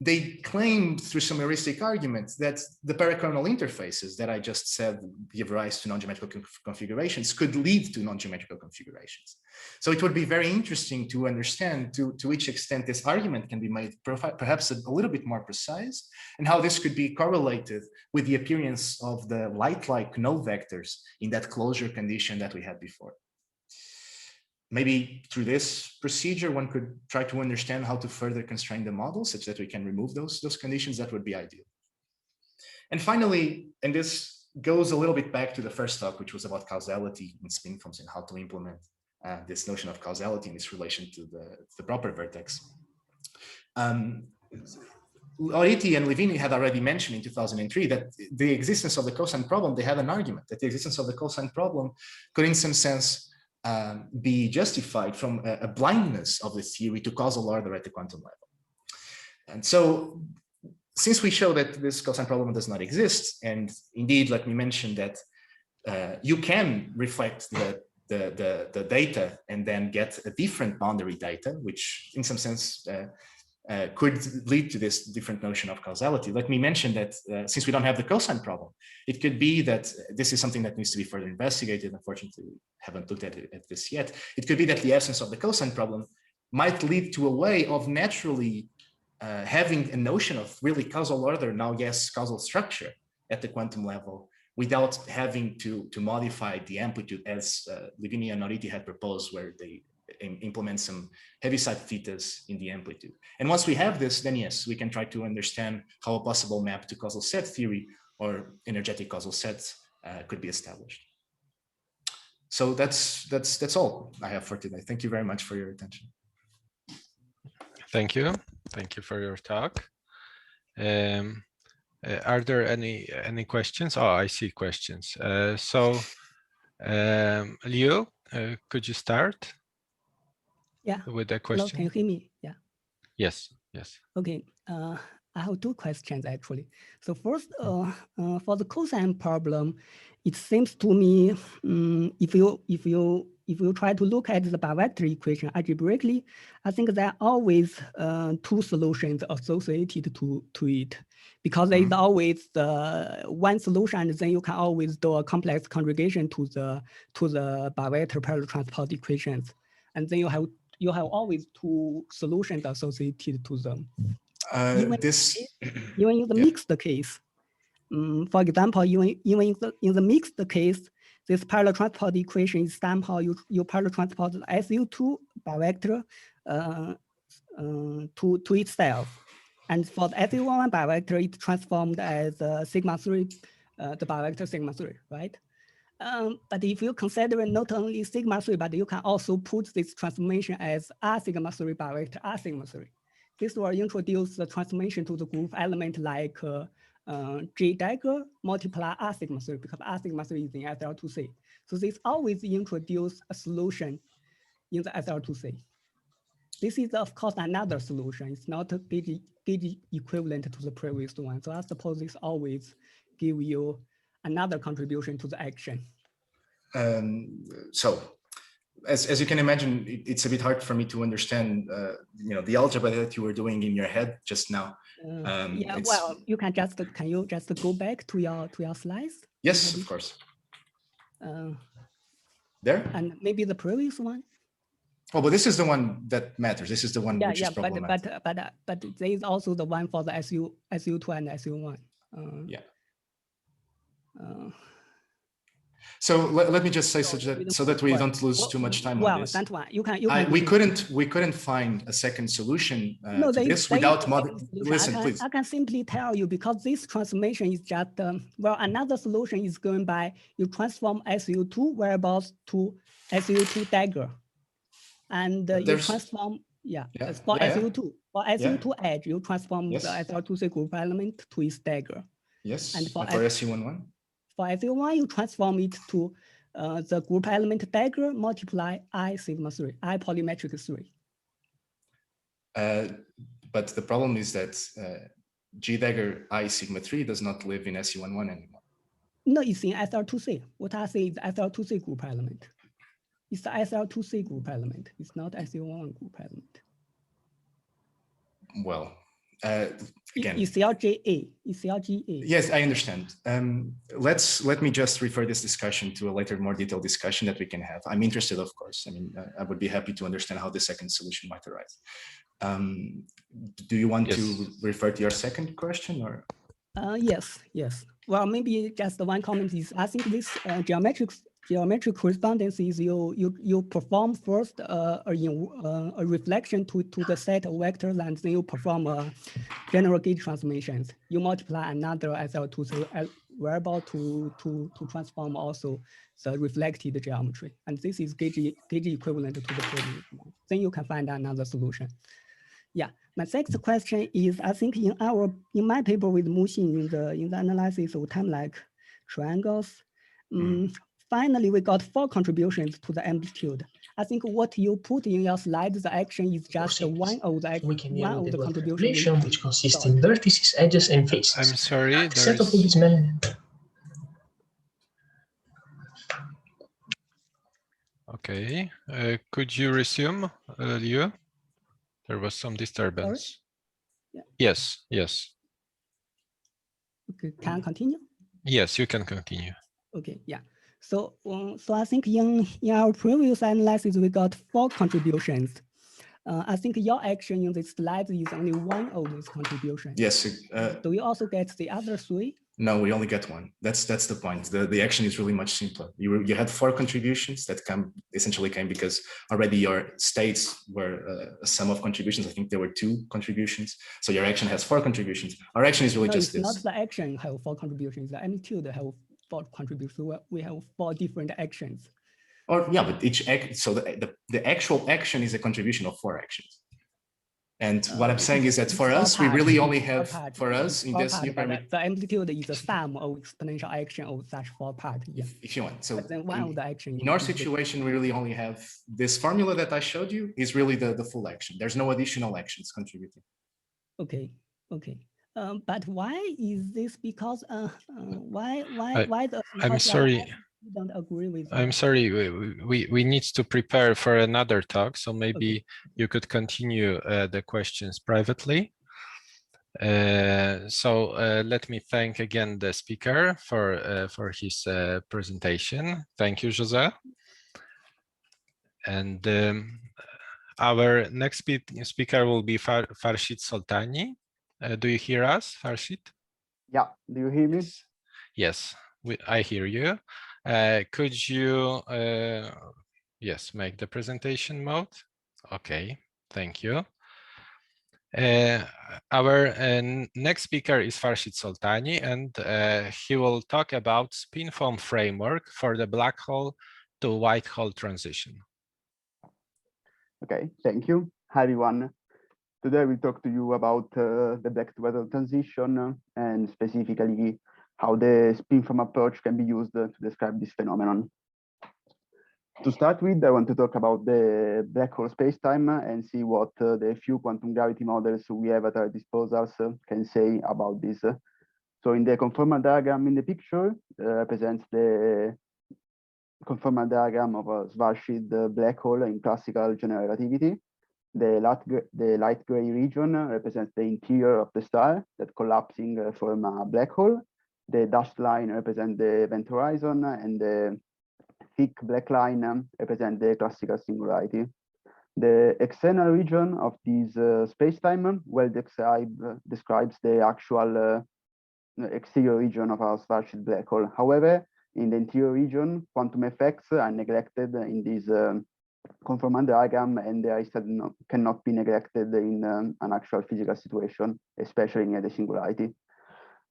they claimed through some heuristic arguments that the parachronal interfaces that I just said give rise to non-geometrical configurations could lead to non-geometrical configurations. So it would be very interesting to understand to which extent this argument can be made perhaps a little bit more precise, and how this could be correlated with the appearance of the light-like null vectors in that closure condition that we had before. Maybe through this procedure, one could try to understand how to further constrain the model such that we can remove those conditions. That would be ideal. And finally, and this goes a little bit back to the first talk, which was about causality in spin foams and how to implement this notion of causality in its relation to the proper vertex. Oriti and Livini had already mentioned in 2003 that the existence of the cosine problem, they had an argument that the existence of the cosine problem could in some sense be justified from a blindness of the theory to causal order at the quantum level. And so since we show that this cosine problem does not exist, and indeed, let me mention that you can reflect the data and then get a different boundary data, which in some sense could lead to this different notion of causality. Let me mention that since we don't have the cosine problem, it could be that this is something that needs to be further investigated. Unfortunately, we haven't looked at this yet. It could be that the absence of the cosine problem might lead to a way of naturally having a notion of really causal order, now yes, causal structure at the quantum level, without having to modify the amplitude as Livini and Oriti had proposed, where they implement some heaviside thetas in the amplitude. And once we have this, then yes, we can try to understand how a possible map to causal set theory or energetic causal sets could be established. So that's all I have for today. Thank you very much for your attention. Thank you. Thank you for your talk. Are there any questions? Oh, I see questions. Leo, could you start? Yeah. With a question? Hello, can you hear me? Yeah. Yes. Yes. Okay. I have two questions actually. So first, for the cosine problem, it seems to me if you try to look at the bivector equation algebraically, I think there are always two solutions associated to it, because there is always one solution, and then you can always do a complex conjugation to the bivector parallel transport equations, and then you have always two solutions associated to them. Even in the mixed case, for example, even in the mixed case, this parallel transport equation is somehow you parallel transport the SU2 bivector to itself, and for the SU1 bivector, it's transformed as sigma 3, the bivector sigma 3, right? But if you consider not only sigma 3, but you can also put this transformation as R sigma 3 bivector R sigma 3. This will introduce the transformation to the group element like J dagger multiply R sigma 3, because R sigma 3 is in SL2C. So this always introduce a solution in the SL2C. This is of course another solution. It's not a gauge equivalent to the previous one. So I suppose this always give you another contribution to the action. So as you can imagine, it's a bit hard for me to understand, the algebra that you were doing in your head just now. Yeah, well, can you just go back to your slides? Yes, of course. There? And maybe the previous one? Oh, but this is the one that matters. This is the one which is problematic. But there is also the one for the SU2 and SU1. Yeah. So let me just say so that we don't lose too much time on this. That one we couldn't find a second solution to this without listen, please. I can simply tell you, because this transformation is just another solution is going by you transform SU2 variables to SU2 dagger, and you transform for SU2 edge you transform the SL2C group element to its dagger. Yes, and for SU11. For SU1, you transform it to the group element dagger multiply I sigma 3, I polymetric 3. But the problem is that G dagger I sigma 3 does not live in SU11 anymore. No, it's in SL2C. What I say is SL2C group element. It's the SL2C group element. It's not SU1 group element. Well, again, ECLGA. Yes, I understand. Let me just refer this discussion to a later, more detailed discussion that we can have. I'm interested, of course. I mean, I would be happy to understand how the second solution might arise. Do you want to refer to your second question, or? Yes. Well, maybe just one comment is, I think this geometric correspondence is you perform first a reflection to the set of vectors, and then you perform a general gauge transformations. You multiply another SL2 variable to transform also the reflected geometry, and this is gauge equivalent to the previous one. Then you can find another solution. Yeah, my second question is, I think in my paper with Muxin in the analysis of time-like triangles, finally we got 4 contributions to the amplitude. I think what you put in your slide, the action is just one of the contributions, which consists in vertices, edges, and faces. I'm sorry. Set of all these men. Okay. Could you resume, Liu? There was some disturbance. Yeah. Yes. Okay, can I continue? Yes, you can continue. Okay, yeah. So I think in our previous analysis, we got 4 contributions. I think your action in this slide is only one of these contributions. Yes. Do you also get the other three? No, we only get one. That's the point. The action is really much simpler. You had 4 contributions that essentially came because already your states were a sum of contributions. I think there were 2 contributions. So your action has 4 contributions. Our action is really No, just it's this. not the action have 4 contributions. The attitude have 4 contributions. We have 4 different actions. Or yeah, but each act. So the actual action is a contribution of 4 actions. And what I'm saying is that for us, we really only have, for us in this new parameter. The amplitude is the sum of exponential action of such 4 parts. Yeah. If you want. So but then one of the action in our situation, we really only have this formula that I showed you is really the full action. There's no additional actions contributing. Okay. Okay. But why is this? Because why the? I'm sorry. Don't agree with. I'm sorry. We need to prepare for another talk, so maybe Okay. you could continue the questions privately. Let me thank again the speaker for his presentation. Thank you, Jose. And our next speaker will be Farshid Soltani. Do you hear us, Farshid? Yeah, do you hear me? Yes, I hear you. Could you, yes, make the presentation mode? Okay, thank you. Our next speaker is Farshid Soltani, and he will talk about spinform framework for the black hole to white hole transition. Okay, thank you. Hi, everyone. Today we'll talk to you about the black to white hole transition and specifically how the spinform approach can be used to describe this phenomenon. To start with, I want to talk about the black hole spacetime and see what the few quantum gravity models we have at our disposal can say about this. So in the conformal diagram in the picture represents the conformal diagram of a Schwarzschild black hole in classical general relativity. The light gray region represents the interior of the star that collapsing form a black hole. The dashed line represents the event horizon, and the thick black line represents the classical singularity. The external region of this spacetime well describes the actual exterior region of our Schwarzschild black hole. However, in the interior region, quantum effects are neglected in this conformal diagram, and they cannot be neglected in an actual physical situation, especially near the singularity.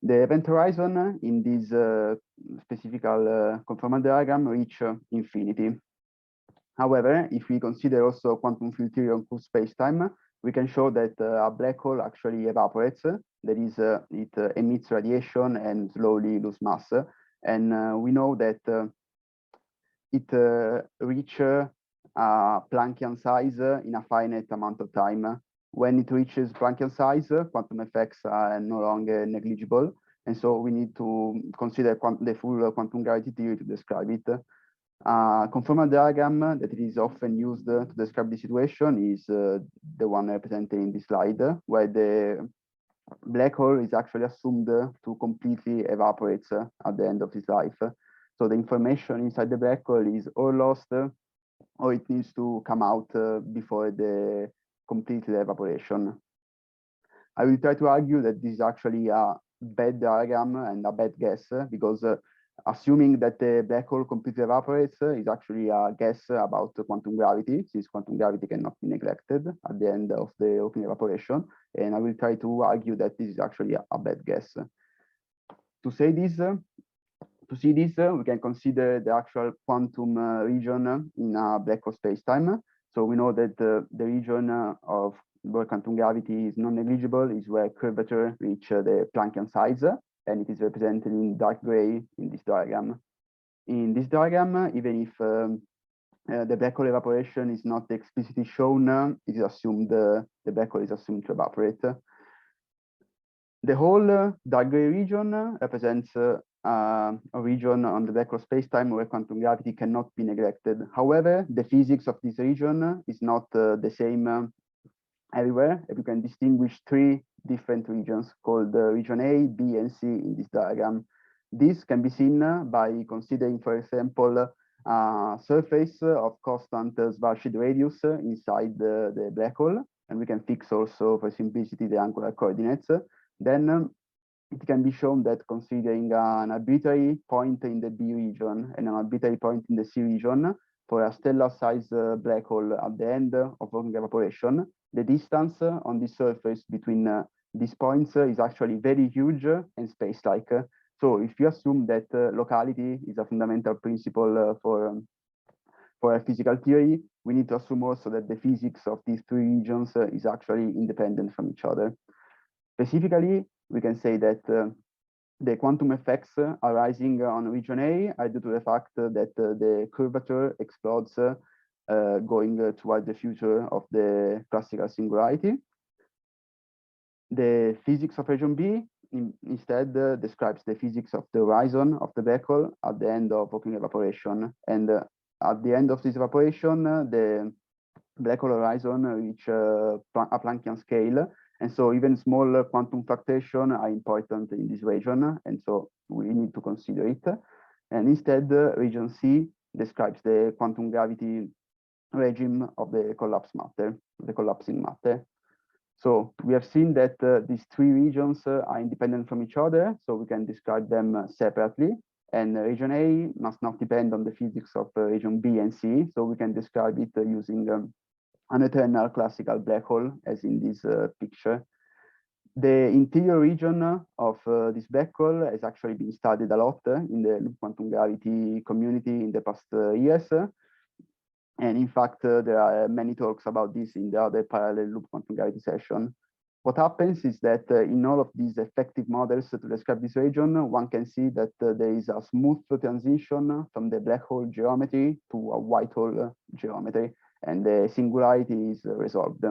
The event horizon in this specific conformal diagram reach infinity. However, if we consider also quantum field theory on cool spacetime, we can show that a black hole actually evaporates. That is, it emits radiation and slowly loses mass. And we know that it reaches a Planckian size in a finite amount of time. When it reaches Planckian size, quantum effects are no longer negligible. And so we need to consider the full quantum gravity theory to describe it. Conformal diagram that is often used to describe the situation is the one represented in this slide, where the black hole is actually assumed to completely evaporate at the end of its life. So the information inside the black hole is or lost or it needs to come out before the complete evaporation. I will try to argue that this is actually a bad diagram and a bad guess because assuming that the black hole completely evaporates is actually a guess about quantum gravity, since quantum gravity cannot be neglected at the end of the open evaporation. And I will try to argue that this is actually a bad guess. To see this, we can consider the actual quantum region in a black hole spacetime. So we know that the region of where quantum gravity is non-negligible is where curvature reach the Planckian size, and it is represented in dark gray in this diagram. In this diagram, even if the black hole evaporation is not explicitly shown, it is assumed the black hole is assumed to evaporate. The whole dark gray region represents a region on the black hole spacetime where quantum gravity cannot be neglected. However, the physics of this region is not the same everywhere. You can distinguish 3 different regions called region A, B, and C in this diagram. This can be seen by considering, for example, surface of constant Schwarzschild radius inside the black hole, and we can fix also for simplicity the angular coordinates. Then it can be shown that considering an arbitrary point in the B region and an arbitrary point in the C region for a stellar-sized black hole at the end of working evaporation, the distance on the surface between these points is actually very huge and space-like. So if you assume that locality is a fundamental principle for a physical theory, we need to assume also that the physics of these three regions is actually independent from each other. Specifically, we can say that the quantum effects arising on region A are due to the fact that the curvature explodes going toward the future of the classical singularity. The physics of region B instead describes the physics of the horizon of the black hole at the end of working evaporation. And at the end of this evaporation, the black hole horizon reach a Planckian scale. And so even small quantum fluctuation are important in this region. And so we need to consider it. And instead, region C describes the quantum gravity regime of the collapse matter, the collapsing matter. So we have seen that these three regions are independent from each other, so we can describe them separately. And region A must not depend on the physics of region B and C, so we can describe it using an eternal classical black hole, as in this picture. The interior region of this black hole has actually been studied a lot in the loop quantum gravity community in the past years. And in fact, there are many talks about this in the other parallel loop quantum gravity session. What happens is that in all of these effective models to describe this region, one can see that there is a smooth transition from the black hole geometry to a white hole geometry, and the singularity is resolved.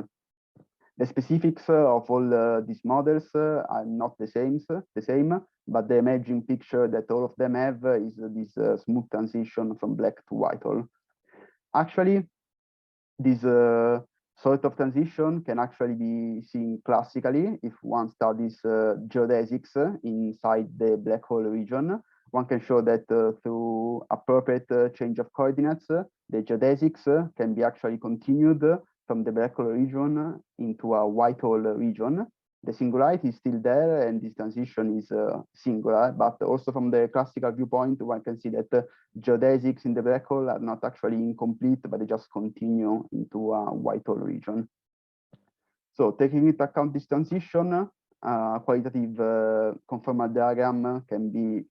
The specifics of all these models are not the same, but the emerging picture that all of them have is this smooth transition from black to white hole. Actually, this sort of transition can actually be seen classically if one studies geodesics inside the black hole region. One can show that through appropriate change of coordinates, the geodesics can be actually continued from the black hole region into a white hole region. The singularity is still there, and this transition is singular, but also from the classical viewpoint, one can see that geodesics in the black hole are not actually incomplete, but they just continue into a white hole region. So taking into account this transition, qualitative conformal diagram can be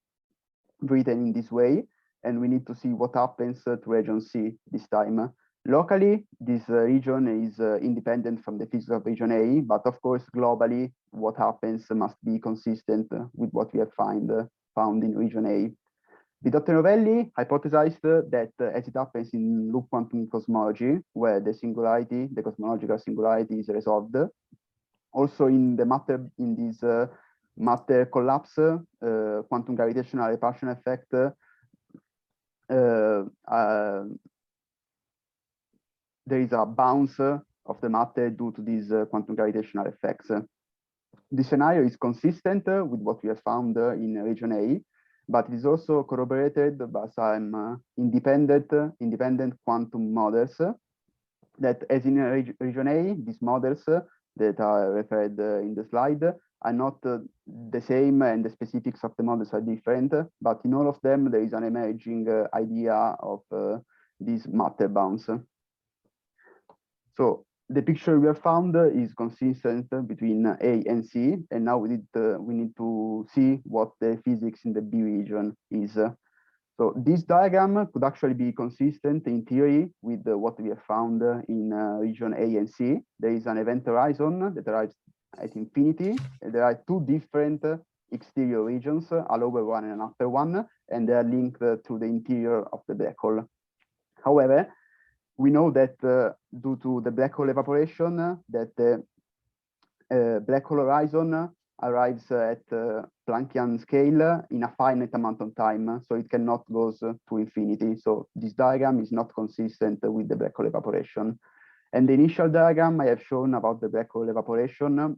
written in this way, and we need to see what happens to region C this time. Locally, this region is independent from the physics of region A, but of course, globally, what happens must be consistent with what we have found in region A. Vidotto Novelli hypothesized that as it happens in loop quantum cosmology, where the singularity, the cosmological singularity is resolved, also in the matter, in this matter collapse, quantum gravitational repulsion effect there is a bounce of the matter due to these quantum gravitational effects. This scenario is consistent with what we have found in region A, but it is also corroborated by some independent quantum models that, as in region A, these models that are referred in the slide are not the same, and the specifics of the models are different, but in all of them, there is an emerging idea of this matter bounce. So the picture we have found is consistent between A and C, and now we need to see what the physics in the B region is. So this diagram could actually be consistent in theory with what we have found in region A and C. There is an event horizon that arrives at infinity. There are two different exterior regions, a lower one and an upper one, and they are linked to the interior of the black hole. However, we know that due to the black hole evaporation, that the black hole horizon arrives at Planckian scale in a finite amount of time, so it cannot go to infinity. So this diagram is not consistent with the black hole evaporation. And the initial diagram I have shown about the black hole evaporation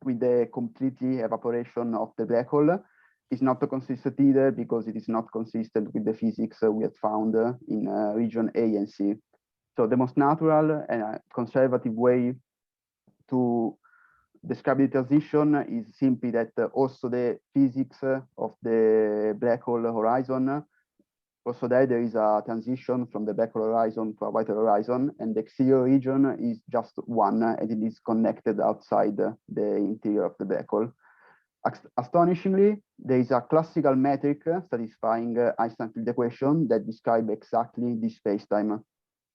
with the completely evaporation of the black hole is not consistent either because it is not consistent with the physics we had found in region A and C. So the most natural and conservative way to describe the transition is simply that also the physics of the black hole horizon, also there is a transition from the black hole horizon to a white hole horizon, and the exterior region is just one, and it is connected outside the interior of the black hole. Astonishingly, there is a classical metric satisfying Einstein field equation that describes exactly this spacetime.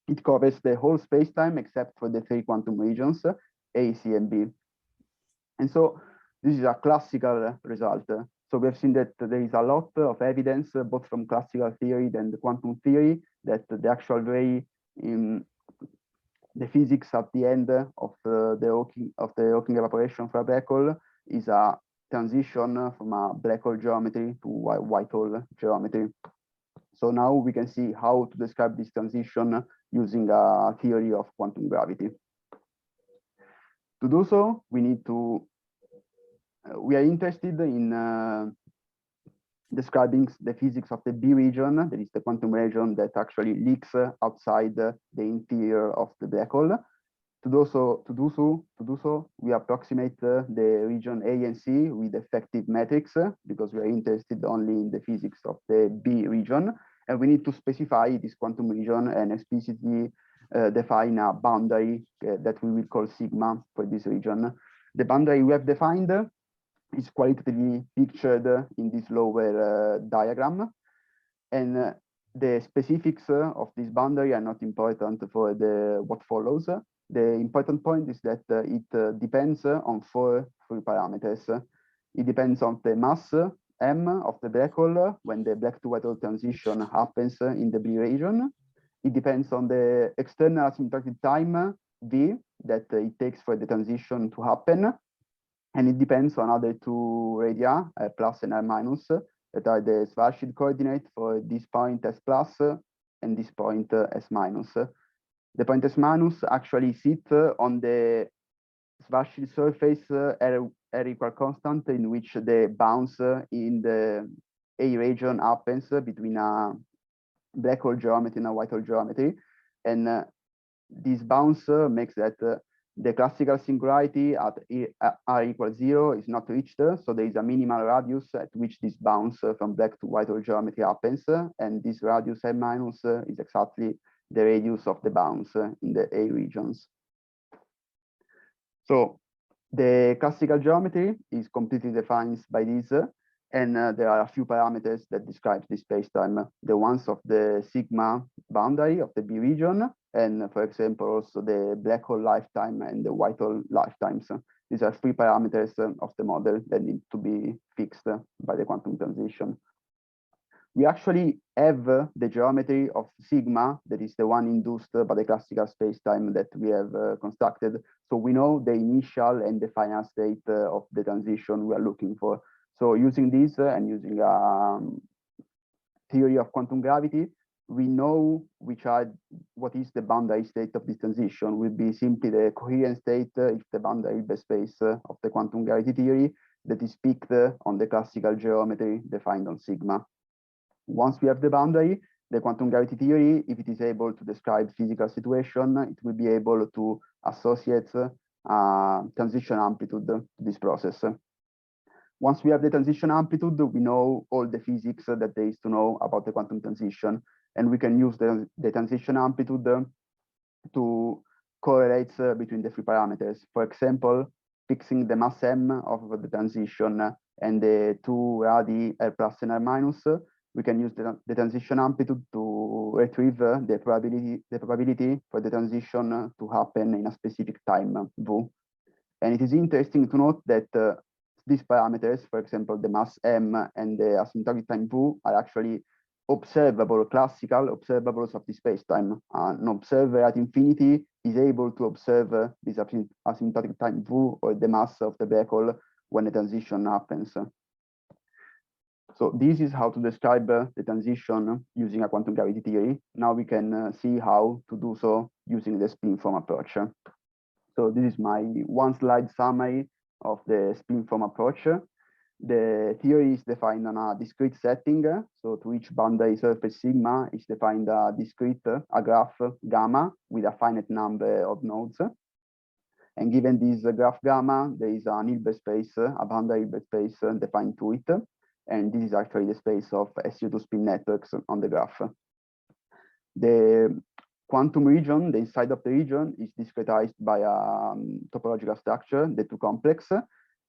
It covers the whole spacetime except for the three quantum regions, A, C, and B. And so this is a classical result. So we have seen that there is a lot of evidence, both from classical theory and quantum theory, that the actual way in the physics at the end of the Hawking evaporation for a black hole is a transition from a black hole geometry to white hole geometry. So now we can see how to describe this transition using a theory of quantum gravity. To do so, we need to, we are interested in describing the physics of the B region, that is the quantum region that actually leaks outside the interior of the black hole. To do so, we approximate the region A and C with effective metrics because we are interested only in the physics of the B region, and we need to specify this quantum region and explicitly define a boundary that we will call sigma for this region. The boundary we have defined is qualitatively pictured in this lower diagram, and the specifics of this boundary are not important for what follows. The important point is that it depends on four free parameters. It depends on the mass m of the black hole when the black to white hole transition happens in the B region. It depends on the external asymptotic time v that it takes for the transition to happen. And it depends on other two radii, plus and r minus, that are the Schwarzschild coordinate for this point s plus and this point s minus. The point s minus actually sits on the Schwarzschild surface R equal constant, in which the bounce in the A region happens between a black hole geometry and a white hole geometry. And this bounce makes that the classical singularity at r equals 0 is not reached, so there is a minimal radius at which this bounce from black to white hole geometry happens, and this radius m minus is exactly the radius of the bounce in the A regions. So the classical geometry is completely defined by this, and there are a few parameters that describe this spacetime, the ones of the sigma boundary of the B region, and for example, also the black hole lifetime and the white hole lifetimes. These are three parameters of the model that need to be fixed by the quantum transition. We actually have the geometry of sigma, that is the one induced by the classical spacetime that we have constructed. So we know the initial and the final state of the transition we are looking for. So using this and using a theory of quantum gravity, we know what is the boundary state of this transition. Will be simply the coherent state if the boundary space of the quantum gravity theory that is picked on the classical geometry defined on sigma. Once we have the boundary, the quantum gravity theory, if it is able to describe physical situation, it will be able to associate transition amplitude to this process. Once we have the transition amplitude, we know all the physics that there is to know about the quantum transition, and we can use the transition amplitude to correlate between the three parameters. For example, fixing the mass m of the transition and the two radii r plus and r minus, we can use the transition amplitude to retrieve the probability for the transition to happen in a specific time v. And it is interesting to note that these parameters, for example, the mass m and the asymptotic time v, are actually observable, classical observables of the spacetime. An observer at infinity is able to observe this asymptotic time v, or the mass of the black hole, when the transition happens. So this is how to describe the transition using a quantum gravity theory. Now we can see how to do so using the spin-foam approach. So this is my one slide summary of the spin-foam approach. The theory is defined on a discrete setting. So to each boundary surface sigma is defined a discrete, a graph gamma with a finite number of nodes. And given this graph gamma, there is an Hilbert space, a boundary Hilbert space defined to it. And this is actually the space of SU2 spin networks on the graph. The quantum region, the inside of the region, is discretized by a topological structure, the two complex.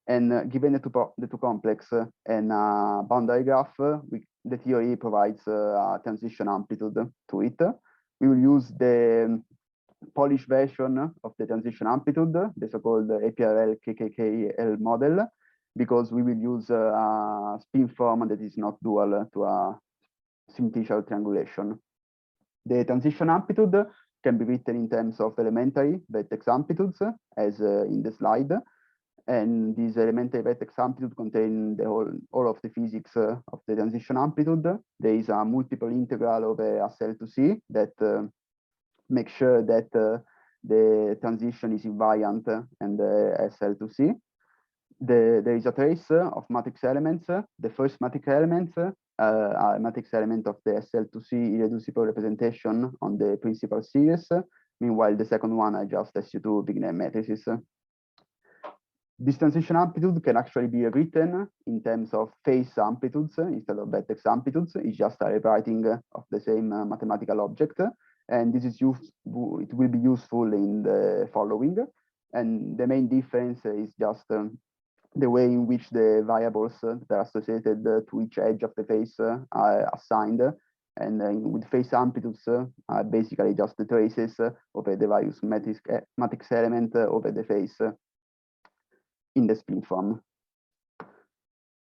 And given the two complex and a boundary graph, the theory provides a transition amplitude to it. We will use the Polish version of the transition amplitude, the so-called APRL KKKL model, because we will use a spin form that is not dual to a simplicial triangulation. The transition amplitude can be written in terms of elementary vertex amplitudes, as in the slide. And these elementary vertex amplitude contain all of the physics of the transition amplitude. There is a multiple integral over SL to C that makes sure that the transition is invariant and SL to C. There is a trace of matrix elements. The first matrix elements are a matrix element of the SL to C irreducible representation on the principal series. Meanwhile, the second one are just SU2 big-name matrices. This transition amplitude can actually be written in terms of phase amplitudes instead of vertex amplitudes. It's just a rewriting of the same mathematical object. And this is useful, it will be useful in the following. And the main difference is just the way in which the variables that are associated to each edge of the phase are assigned. And with phase amplitudes are basically just the traces over the various matrix element over the phase in the spin form.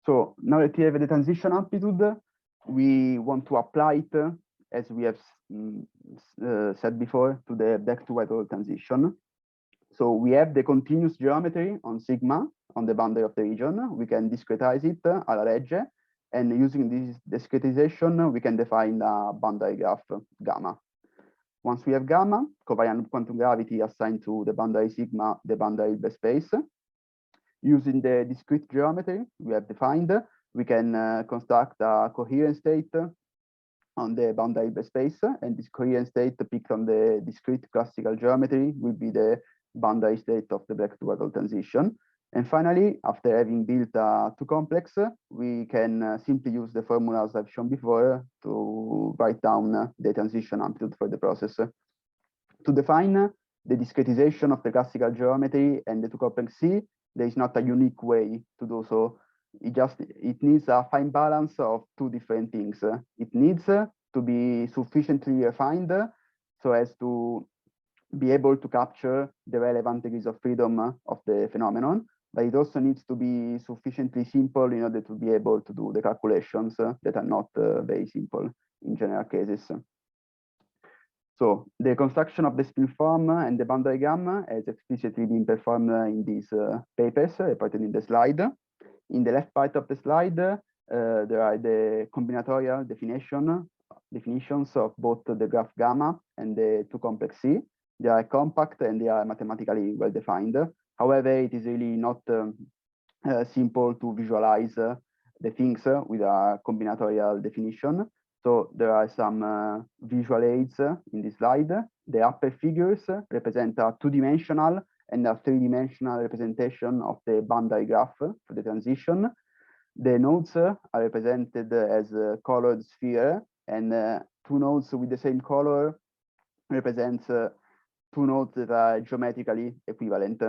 So now that we have the transition amplitude, we want to apply it, as we have said before, to the back to white hole transition. So we have the continuous geometry on sigma on the boundary of the region. We can discretize it a la legge, and using this discretization, we can define a boundary graph gamma. Once we have gamma, covariant quantum gravity assigned to the boundary sigma, the boundary Hilbert space. Using the discrete geometry we have defined, we can construct a coherent state on the boundary Hilbert space, and this coherent state picked on the discrete classical geometry will be the boundary state of the black to white hole transition. And finally, after having built a two complex, we can simply use the formulas I've shown before to write down the transition amplitude for the process. To define the discretization of the classical geometry and the two complex C, there is not a unique way to do so. It needs a fine balance of two different things. It needs to be sufficiently refined so as to be able to capture the relevant degrees of freedom of the phenomenon, but it also needs to be sufficiently simple in order to be able to do the calculations that are not very simple in general cases. So the construction of the spin form and the boundary gamma has explicitly been performed in these papers reported in the slide. In the left part of the slide, there are the combinatorial definitions of both the graph gamma and the two complex C. They are compact and they are mathematically well defined. However, it is really not simple to visualize the things with a combinatorial definition. So there are some visual aids in this slide. The upper figures represent a two-dimensional and a three-dimensional representation of the boundary graph for the transition. The nodes are represented as a colored sphere, and two nodes with the same color represents two nodes that are geometrically equivalent.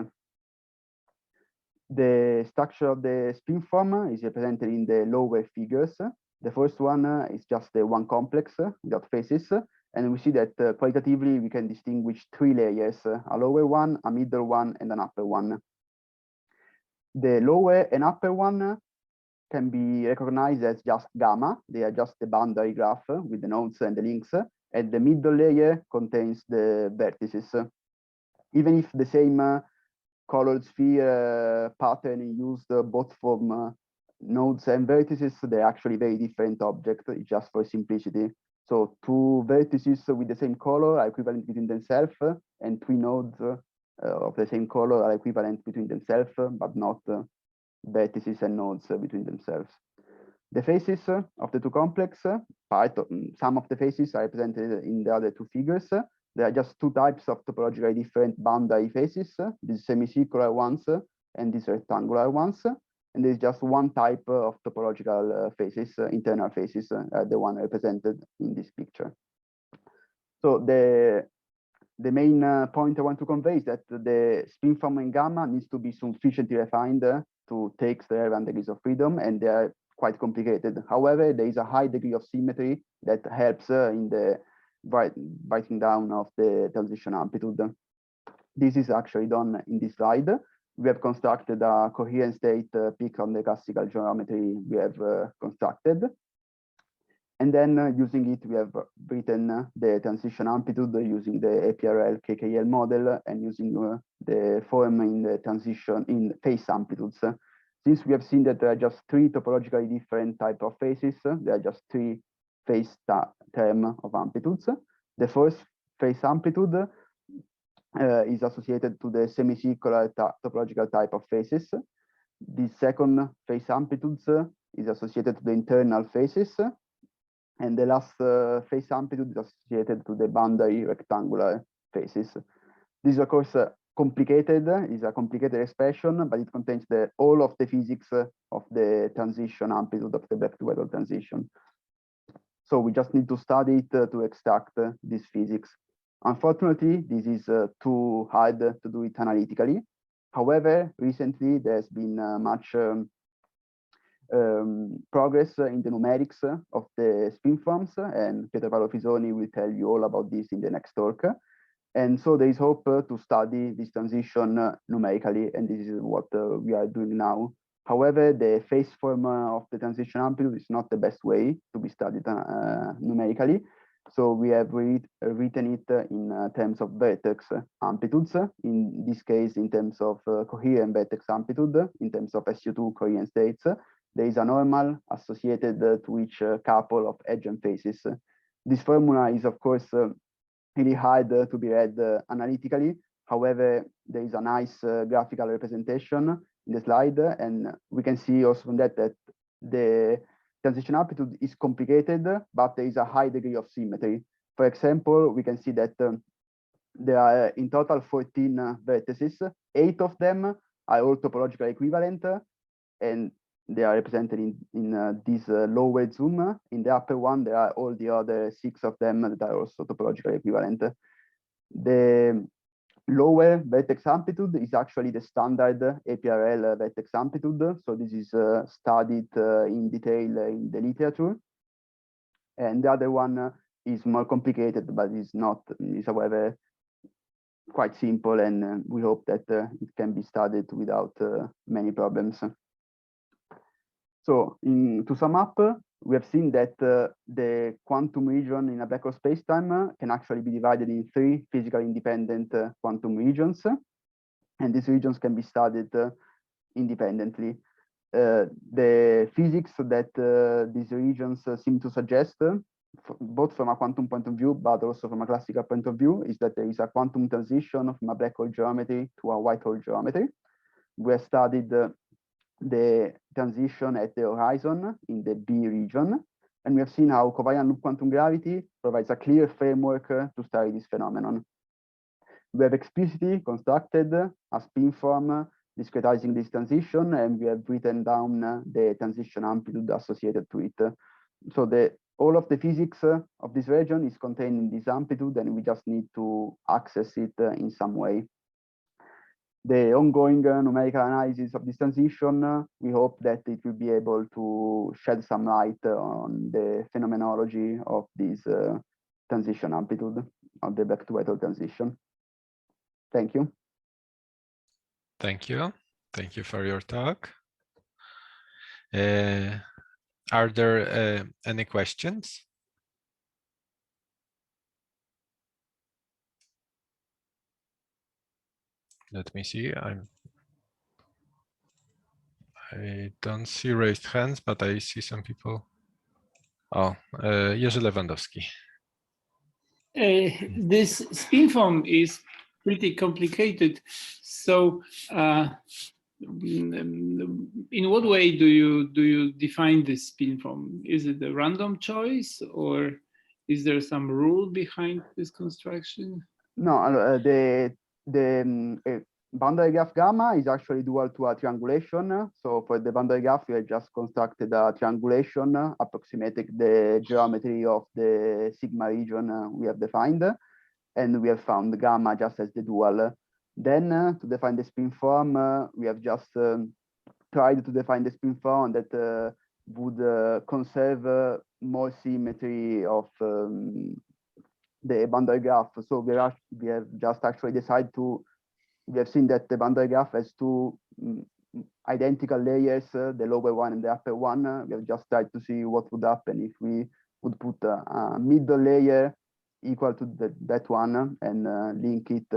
The structure of the spin form is represented in the lower figures. The first one is just the one complex without faces, and we see that qualitatively we can distinguish three layers, a lower one, a middle one, and an upper one. The lower and upper one can be recognized as just gamma. They are just the boundary graph with the nodes and the links, and the middle layer contains the vertices. Even if the same colored sphere pattern is used both from nodes and vertices, they're actually very different objects, just for simplicity. So two vertices with the same color are equivalent between themselves, and three nodes of the same color are equivalent between themselves, but not vertices and nodes between themselves. The faces of the two complex, some of the faces are represented in the other two figures. There are just two types of topologically different boundary faces, these semicircular ones and these rectangular ones. And there's just one type of topological faces, internal faces, the one represented in this picture. So the main point I want to convey is that the spin form in gamma needs to be sufficiently refined to take the relevant degrees of freedom, and they are quite complicated. However, there is a high degree of symmetry that helps in the writing down of the transition amplitude. This is actually done in this slide. We have constructed a coherent state peak on the classical geometry we have constructed. And then using it, we have written the transition amplitude using the APRL KKL model and using the form in the transition in phase amplitudes. Since we have seen that there are just three topologically different type of phases, there are just three phase term of amplitudes. The first phase amplitude is associated to the semicircular topological type of phases. The second phase amplitude is associated to the internal phases. And the last phase amplitude is associated to the boundary rectangular phases. This is, of course, complicated, is a complicated expression, but it contains all of the physics of the transition amplitude of the back-to-Weddell transition. So we just need to study it to extract this physics. Unfortunately, this is too hard to do it analytically. However, recently there's been much progress in the numerics of the spin forms, and Pietro Paolo Fisoni will tell you all about this in the next talk. And so there is hope to study this transition numerically, and this is what we are doing now. However, the phase form of the transition amplitude is not the best way to be studied numerically. So we have written it in terms of vertex amplitudes, in this case in terms of coherent vertex amplitude, in terms of SU2 coherent states. There is a normal associated to each couple of adjacent faces. This formula is, of course, really hard to be read analytically. However, there is a nice graphical representation in the slide, and we can see also from that the transition amplitude is complicated, but there is a high degree of symmetry. For example, we can see that there are in total 14 vertices. 8 of them are all topologically equivalent, and they are represented in this lower zoom. In the upper one, there are all the other 6 of them that are also topologically equivalent. The lower vertex amplitude is actually the standard APRL vertex amplitude. So this is studied in detail in the literature. And the other one is more complicated, but is however quite simple, and we hope that it can be studied without many problems. So to sum up, we have seen that the quantum region in a black hole spacetime can actually be divided in 3 physically independent quantum regions, and these regions can be studied independently. The physics that these regions seem to suggest, both from a quantum point of view, but also from a classical point of view, is that there is a quantum transition from a black hole geometry to a white hole geometry. We have studied the transition at the horizon in the B region, and we have seen how covariant loop quantum gravity provides a clear framework to study this phenomenon. We have explicitly constructed a spin form discretizing this transition, and we have written down the transition amplitude associated to it. So all of the physics of this region is contained in this amplitude, and we just need to access it in some way. The ongoing numerical analysis of this transition, we hope that it will be able to shed some light on the phenomenology of this transition amplitude of the back-to-Weddell transition. Thank you. Thank you. Thank you for your talk. Are there any questions? Let me see. I don't see raised hands, but I see some people. Oh, Jerzy Lewandowski. This spin form is pretty complicated. So in what way do you define the spin form? Is it a random choice, or is there some rule behind this construction? No, the boundary graph gamma is actually dual to a triangulation. So for the boundary graph, we have just constructed a triangulation approximating the geometry of the sigma region we have defined, and we have found gamma just as the dual. Then to define the spin form, we have just tried to define the spin form that would conserve more symmetry of the boundary graph. So we have just actually decided to, we have seen that the boundary graph has two identical layers, the lower one and the upper one. We have just tried to see what would happen if we would put a middle layer equal to that one and link it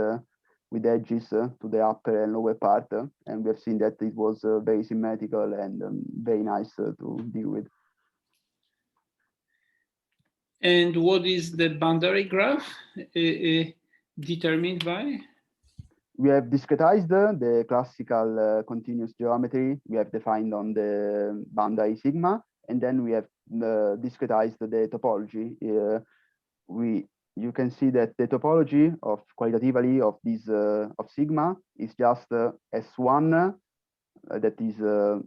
with edges to the upper and lower part. And we have seen that it was very symmetrical and very nice to deal with. And what is the boundary graph determined by? We have discretized the classical continuous geometry we have defined on the boundary sigma, and then we have discretized the topology. You can see that the topology of qualitatively of this of sigma is just S1, that is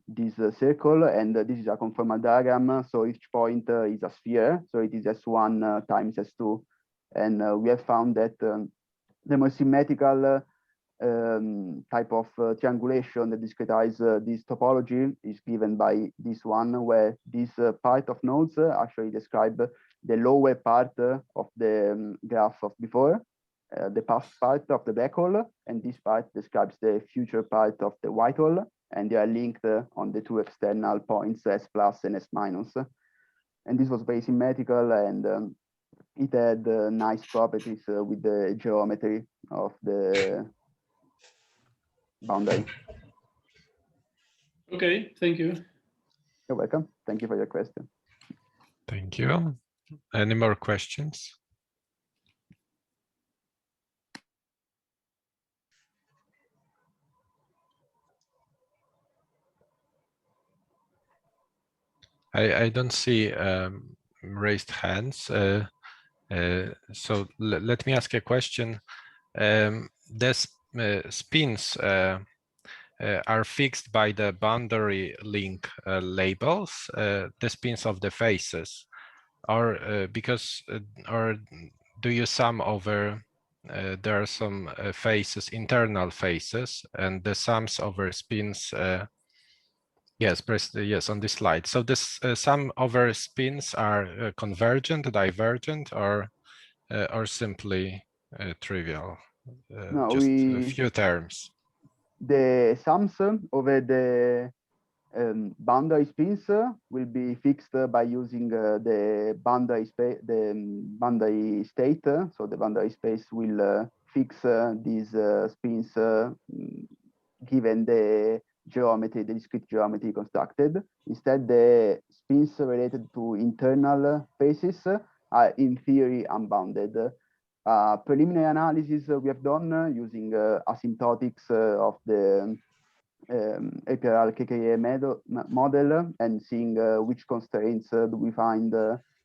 this circle, and this is a conformal diagram. So each point is a sphere, so it is S1 times S2, and we have found that the more symmetrical type of triangulation that discretize this topology is given by this one, where this part of nodes actually describe the lower part of the graph of before, the past part of the black hole, and this part describes the future part of the white hole, and they are linked on the two external points, S plus and S minus. And this was very symmetrical, and it had nice properties with the geometry of the boundary. Okay, thank you. You're welcome. Thank you for your question. Thank you. Any more questions? I don't see raised hands. So let me ask a question. The spins are fixed by the boundary link labels, the spins of the faces, or or do you sum over? There are some faces, internal faces, and the sums over spins. Yes, press yes on this slide. So this sum over spins are convergent, divergent, or simply trivial. No, just a few terms. The sums over the boundary spins will be fixed by using the boundary space, the boundary state. So the boundary space will fix these spins given the geometry, the discrete geometry constructed. Instead, the spins related to internal faces are in theory unbounded. Preliminary analysis we have done using asymptotics of the APRL KKA model and seeing which constraints do we find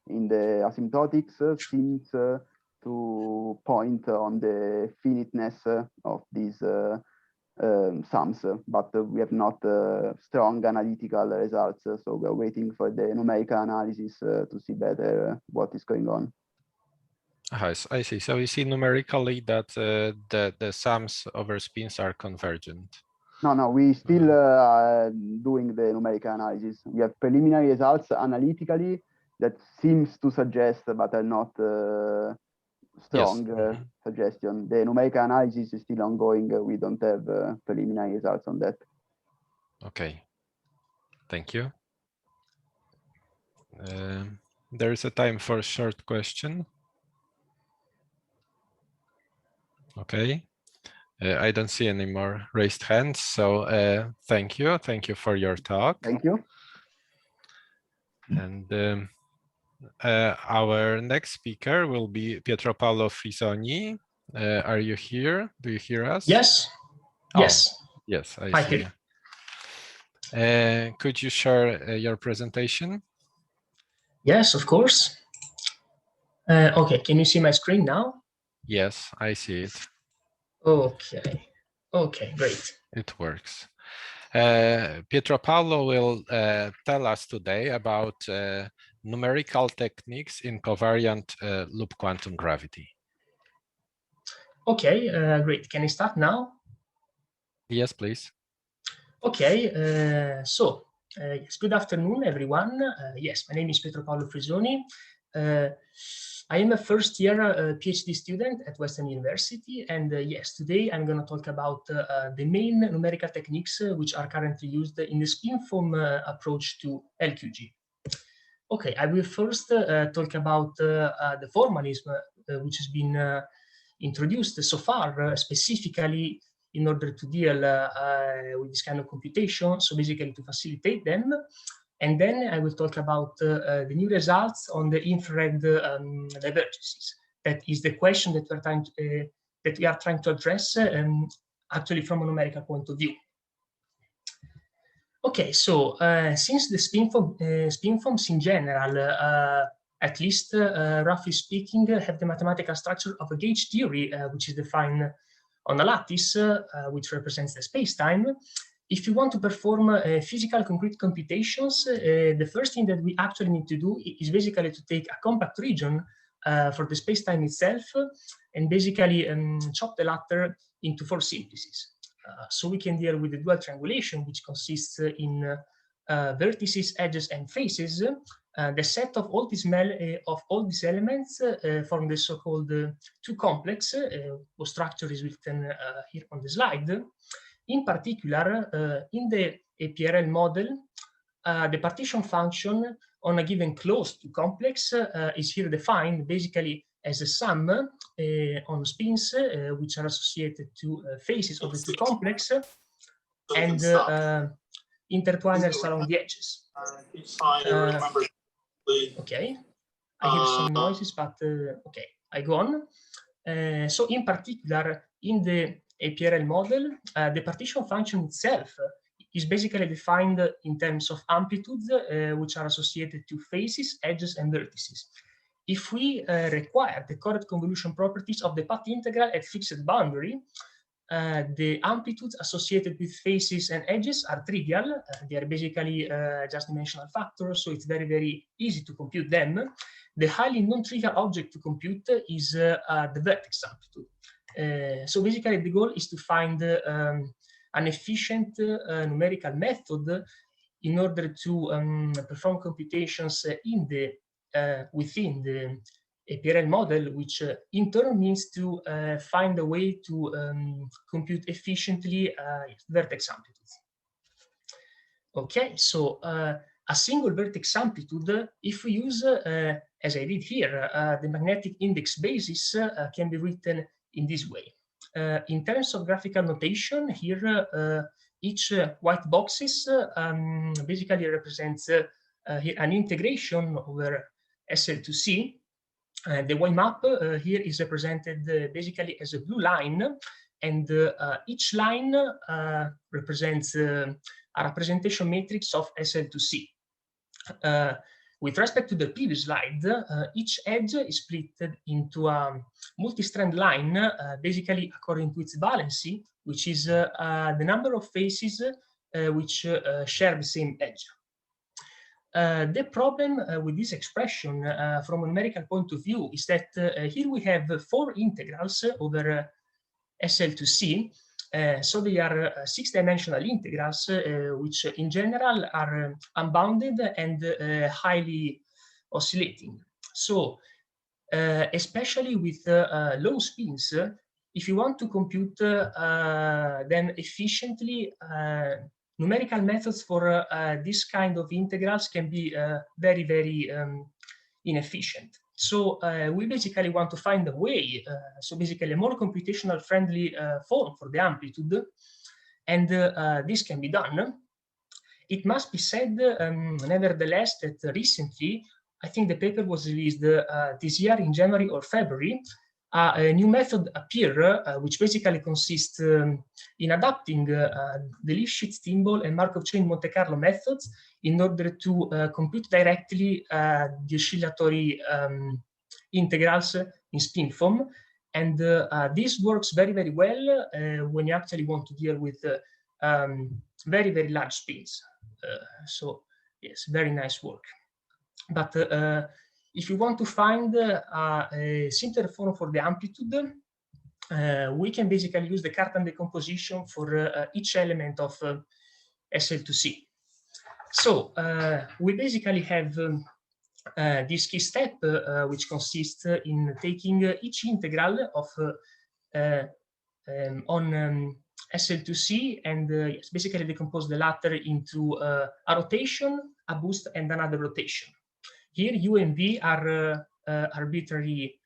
in the asymptotics seems to point on the finiteness of these sums, but we have not strong analytical results, so we are waiting for the numerical analysis to see better what is going on. I see. So you see numerically that the sums over spins are convergent. No, we still doing the numerical analysis. We have preliminary results analytically that seems to suggest, but are not strong suggestion. The numerical analysis is still ongoing. We don't have preliminary results on that. Okay, thank you. There is a time for a short question. Okay, I don't see any more raised hands, so thank you for your talk. Thank you. And our next speaker will be Pietro Paolo Frisoni. Are you here? Do you hear us? Yes. Oh, Yes. yes, I Hi, see. here. Could you share your presentation? Yes, of course. Okay, can you see my screen now? Yes, I see it. Okay. Okay, great. It works. Pietro Paolo will tell us today about numerical techniques in covariant loop quantum gravity. Okay, great. Can I start now? Yes, please. Okay, yes, good afternoon, everyone. Yes, my name is Pietro Paolo Frisoni. I am a first-year PhD student at Western University, and yes, today I'm going to talk about the main numerical techniques which are currently used in the spin-foam approach to LQG. Okay, I will first talk about the formalism which has been introduced so far, specifically in order to deal with this kind of computation, so basically to facilitate them. And then I will talk about the new results on the infrared divergences. That is the question that we are trying to address actually from a numerical point of view. Okay, so since the spin foams in general, at least roughly speaking, have the mathematical structure of a gauge theory, which is defined on a lattice, which represents the space-time. If you want to perform physical concrete computations, the first thing that we actually need to do is basically to take a compact region for the space-time itself and basically chop the latter into 4 simplices. So we can deal with the dual triangulation, which consists in vertices, edges, and faces. The set of all these elements form the so-called 2 complex, whose structure is written here on the slide. In particular, in the APRL model, the partition function on a given closed complex is here defined basically as a sum on spins which are associated to faces of the 2 complex and intertwiners along the edges. Okay, I hear some noises, but okay, I go on. So in particular, in the APRL model, the partition function itself is basically defined in terms of amplitudes, which are associated to faces, edges, and vertices. If we require the correct convolution properties of the path integral at fixed boundary, the amplitudes associated with faces and edges are trivial. They are basically just dimensional factors, so it's very, very easy to compute them. The highly non-trivial object to compute is the vertex amplitude. So basically, the goal is to find an efficient numerical method in order to perform computations in the within the APRL model, which in turn means to find a way to compute efficiently vertex amplitudes. Okay, so a single vertex amplitude, if we use, as I did here, the magnetic index basis can be written in this way. In terms of graphical notation, here each white boxes basically represents here an integration over SL to C. The Y map here is represented basically as a blue line, and each line represents a representation matrix of SL to C. With respect to the previous slide, each edge is split into a multi-strand line, basically according to its valency, which is the number of faces which share the same edge. The problem with this expression from a numerical point of view is that here we have 4 integrals over SL to C. So they are 6-dimensional integrals, which in general are unbounded and highly oscillating. So especially with low spins, if you want to compute them efficiently, numerical methods for this kind of integrals can be very, very inefficient. So we basically want to find a way, so basically a more computational friendly form for the amplitude, and this can be done. It must be said, nevertheless, that recently, I think the paper was released this year in January or February, a new method appear, which basically consists in adapting the Lifshitz, Timbal, and Markov chain Monte Carlo methods in order to compute directly the oscillatory integrals in spin form. And this works very, very well when you actually want to deal with very, very large spins. So yes, very nice work. But if you want to find a simpler form for the amplitude, we can basically use the Cartan decomposition for each element of SL2C. So we basically have this key step, which consists in taking each integral of on SL2C and yes, basically decompose the latter into a rotation, a boost, and another rotation. Here, U and V are arbitrary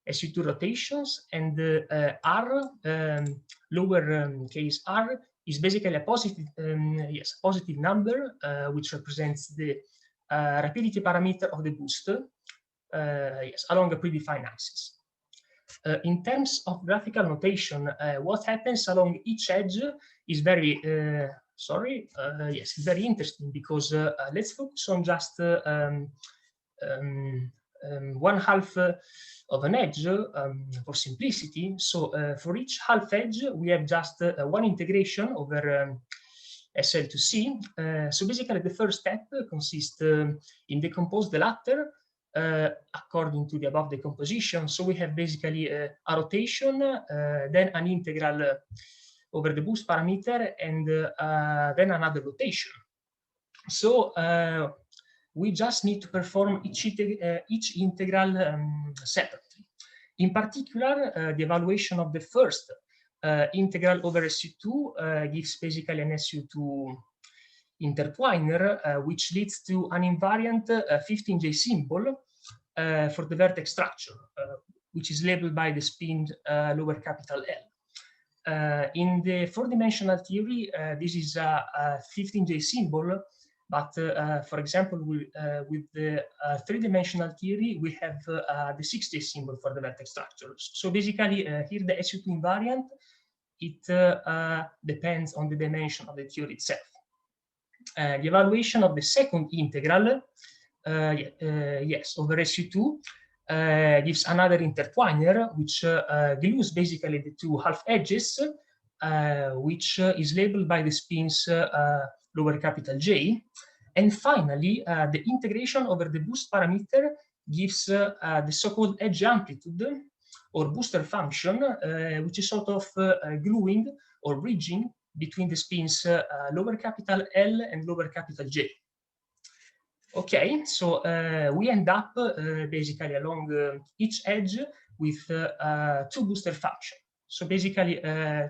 SU2 rotations, and R, lower case R, is basically a positive, positive number, which represents the rapidity parameter of the boost, along a predefined axis. In terms of graphical notation, what happens along each edge is very, very interesting, because let's focus on just 1/2 of an edge for simplicity. So for each half edge, we have just one integration over SL2C. So basically, the first step consists in decompose the latter according to the above decomposition. So we have basically a rotation, then an integral over the boost parameter, and then another rotation. So we just need to perform each integral separately. In particular, the evaluation of the first integral over SU2 gives basically an SU2 intertwiner, which leads to an invariant 15J symbol for the vertex structure, which is labeled by the spin lower capital L. In the 4-dimensional theory, this is a 15J symbol, but for example, with the 3-dimensional theory, we have the 6J symbol for the vertex structures. So basically, here the SU2 invariant, it depends on the dimension of the theory itself. The evaluation of the second integral, over SU2, gives another intertwiner, which glues basically the two half edges, which is labeled by the spins lower capital J. And finally, the integration over the boost parameter gives the so-called edge amplitude or booster function, which is sort of gluing or bridging between the spins lower capital L and lower capital J. Okay, so we end up basically along each edge with two booster functions. So basically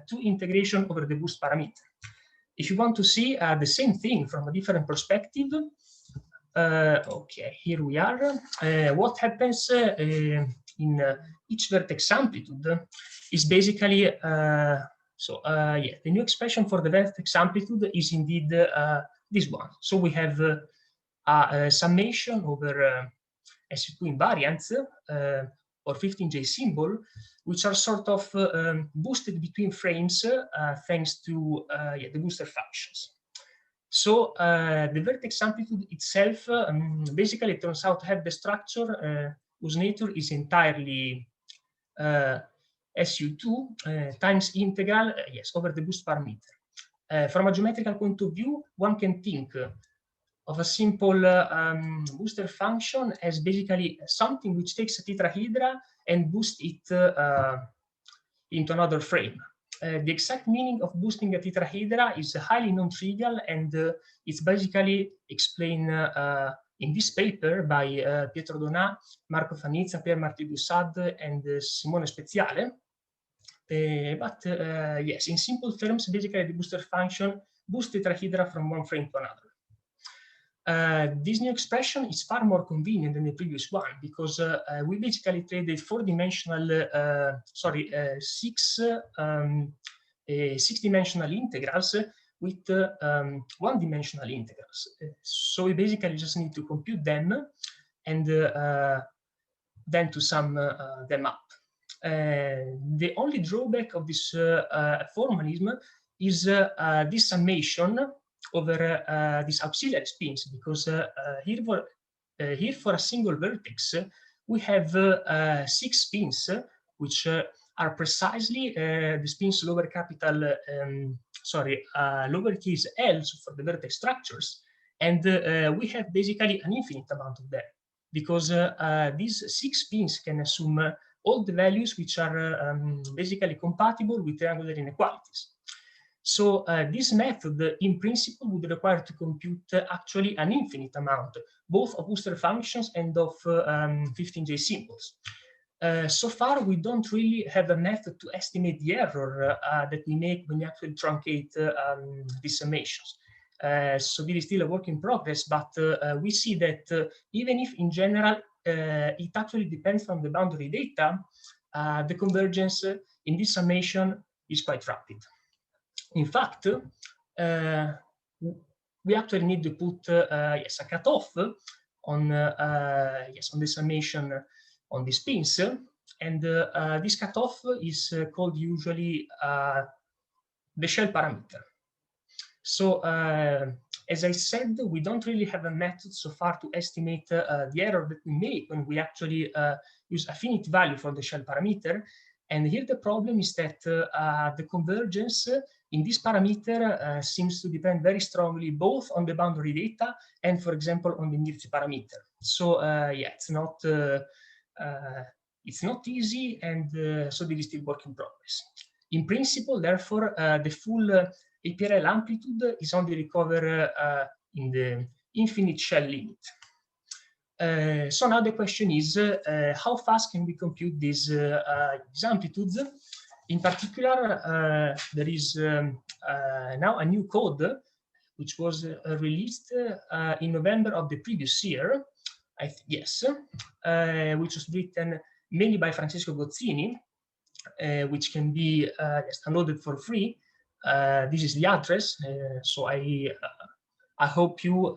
two integration over the boost parameter. If you want to see the same thing from a different perspective, okay, here we are. What happens in each vertex amplitude is basically, the new expression for the vertex amplitude is indeed this one. So we have a summation over SU2 invariants or 15J symbol, which are sort of boosted between frames thanks to the booster functions. So the vertex amplitude itself basically turns out to have the structure whose nature is entirely SU2 times integral over the boost parameter. From a geometrical point of view, one can think of a simple booster function as basically something which takes a tetrahedra and boosts it into another frame. The exact meaning of boosting a tetrahedra is highly non-trivial, and it's basically explained in this paper by Pietro Donà, Marco Fanizza, Pierre Marti-Bussard, and Simone Speziale. But yes, in simple terms, basically the booster function boosts tetrahedra from one frame to another. This new expression is far more convenient than the previous one, because we basically traded 4-dimensional, six-dimensional integrals with 1-dimensional integrals. So we basically just need to compute them and then to sum them up. The only drawback of this formalism is this summation over these auxiliary spins, because here for a single vertex, we have 6 spins, which are precisely the spins lowercase L for the vertex structures, and we have basically an infinite amount of them, because these 6 spins can assume all the values which are basically compatible with triangular inequalities. So this method, in principle, would require to compute actually an infinite amount, both of Husserl functions and of 15J symbols. So far, we don't really have a method to estimate the error that we make when we actually truncate these summations. So this is still a work in progress, but we see that even if in general it actually depends on the boundary data, the convergence in this summation is quite rapid. In fact, we actually need to put a cutoff on on the summation on the spins, and this cutoff is called usually the shell parameter. So as I said, we don't really have a method so far to estimate the error that we make when we actually use a finite value for the shell parameter. And here the problem is that the convergence in this parameter seems to depend very strongly both on the boundary data and, for example, on the immediacy parameter. So yeah, it's not easy, and so this is still work in progress. In principle, therefore, the full APRL amplitude is only recovered in the infinite shell limit. So now the question is, how fast can we compute these amplitudes? In particular, there is now a new code which was released in November of the previous year, which was written mainly by Francesco Gozzini, which can be downloaded for free. This is the address, so I hope you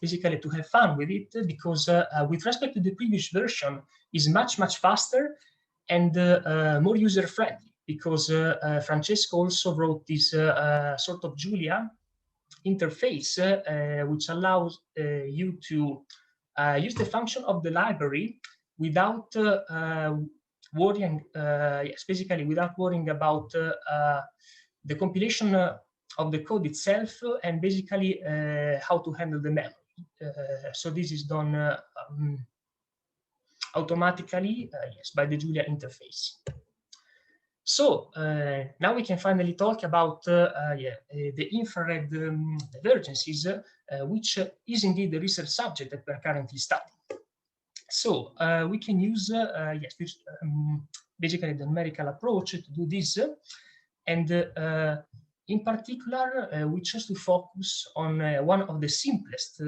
basically to have fun with it, because with respect to the previous version is much faster and more user friendly, because Francesco also wrote this sort of Julia interface which allows you to use the function of the library without worrying, basically without worrying about the compilation of the code itself, and basically how to handle the memory. So this is done automatically, by the Julia interface. So now we can finally talk about the infrared divergences, which is indeed the research subject that we're currently studying. So we can use basically the numerical approach to do this, and in particular, we chose to focus on one of the simplest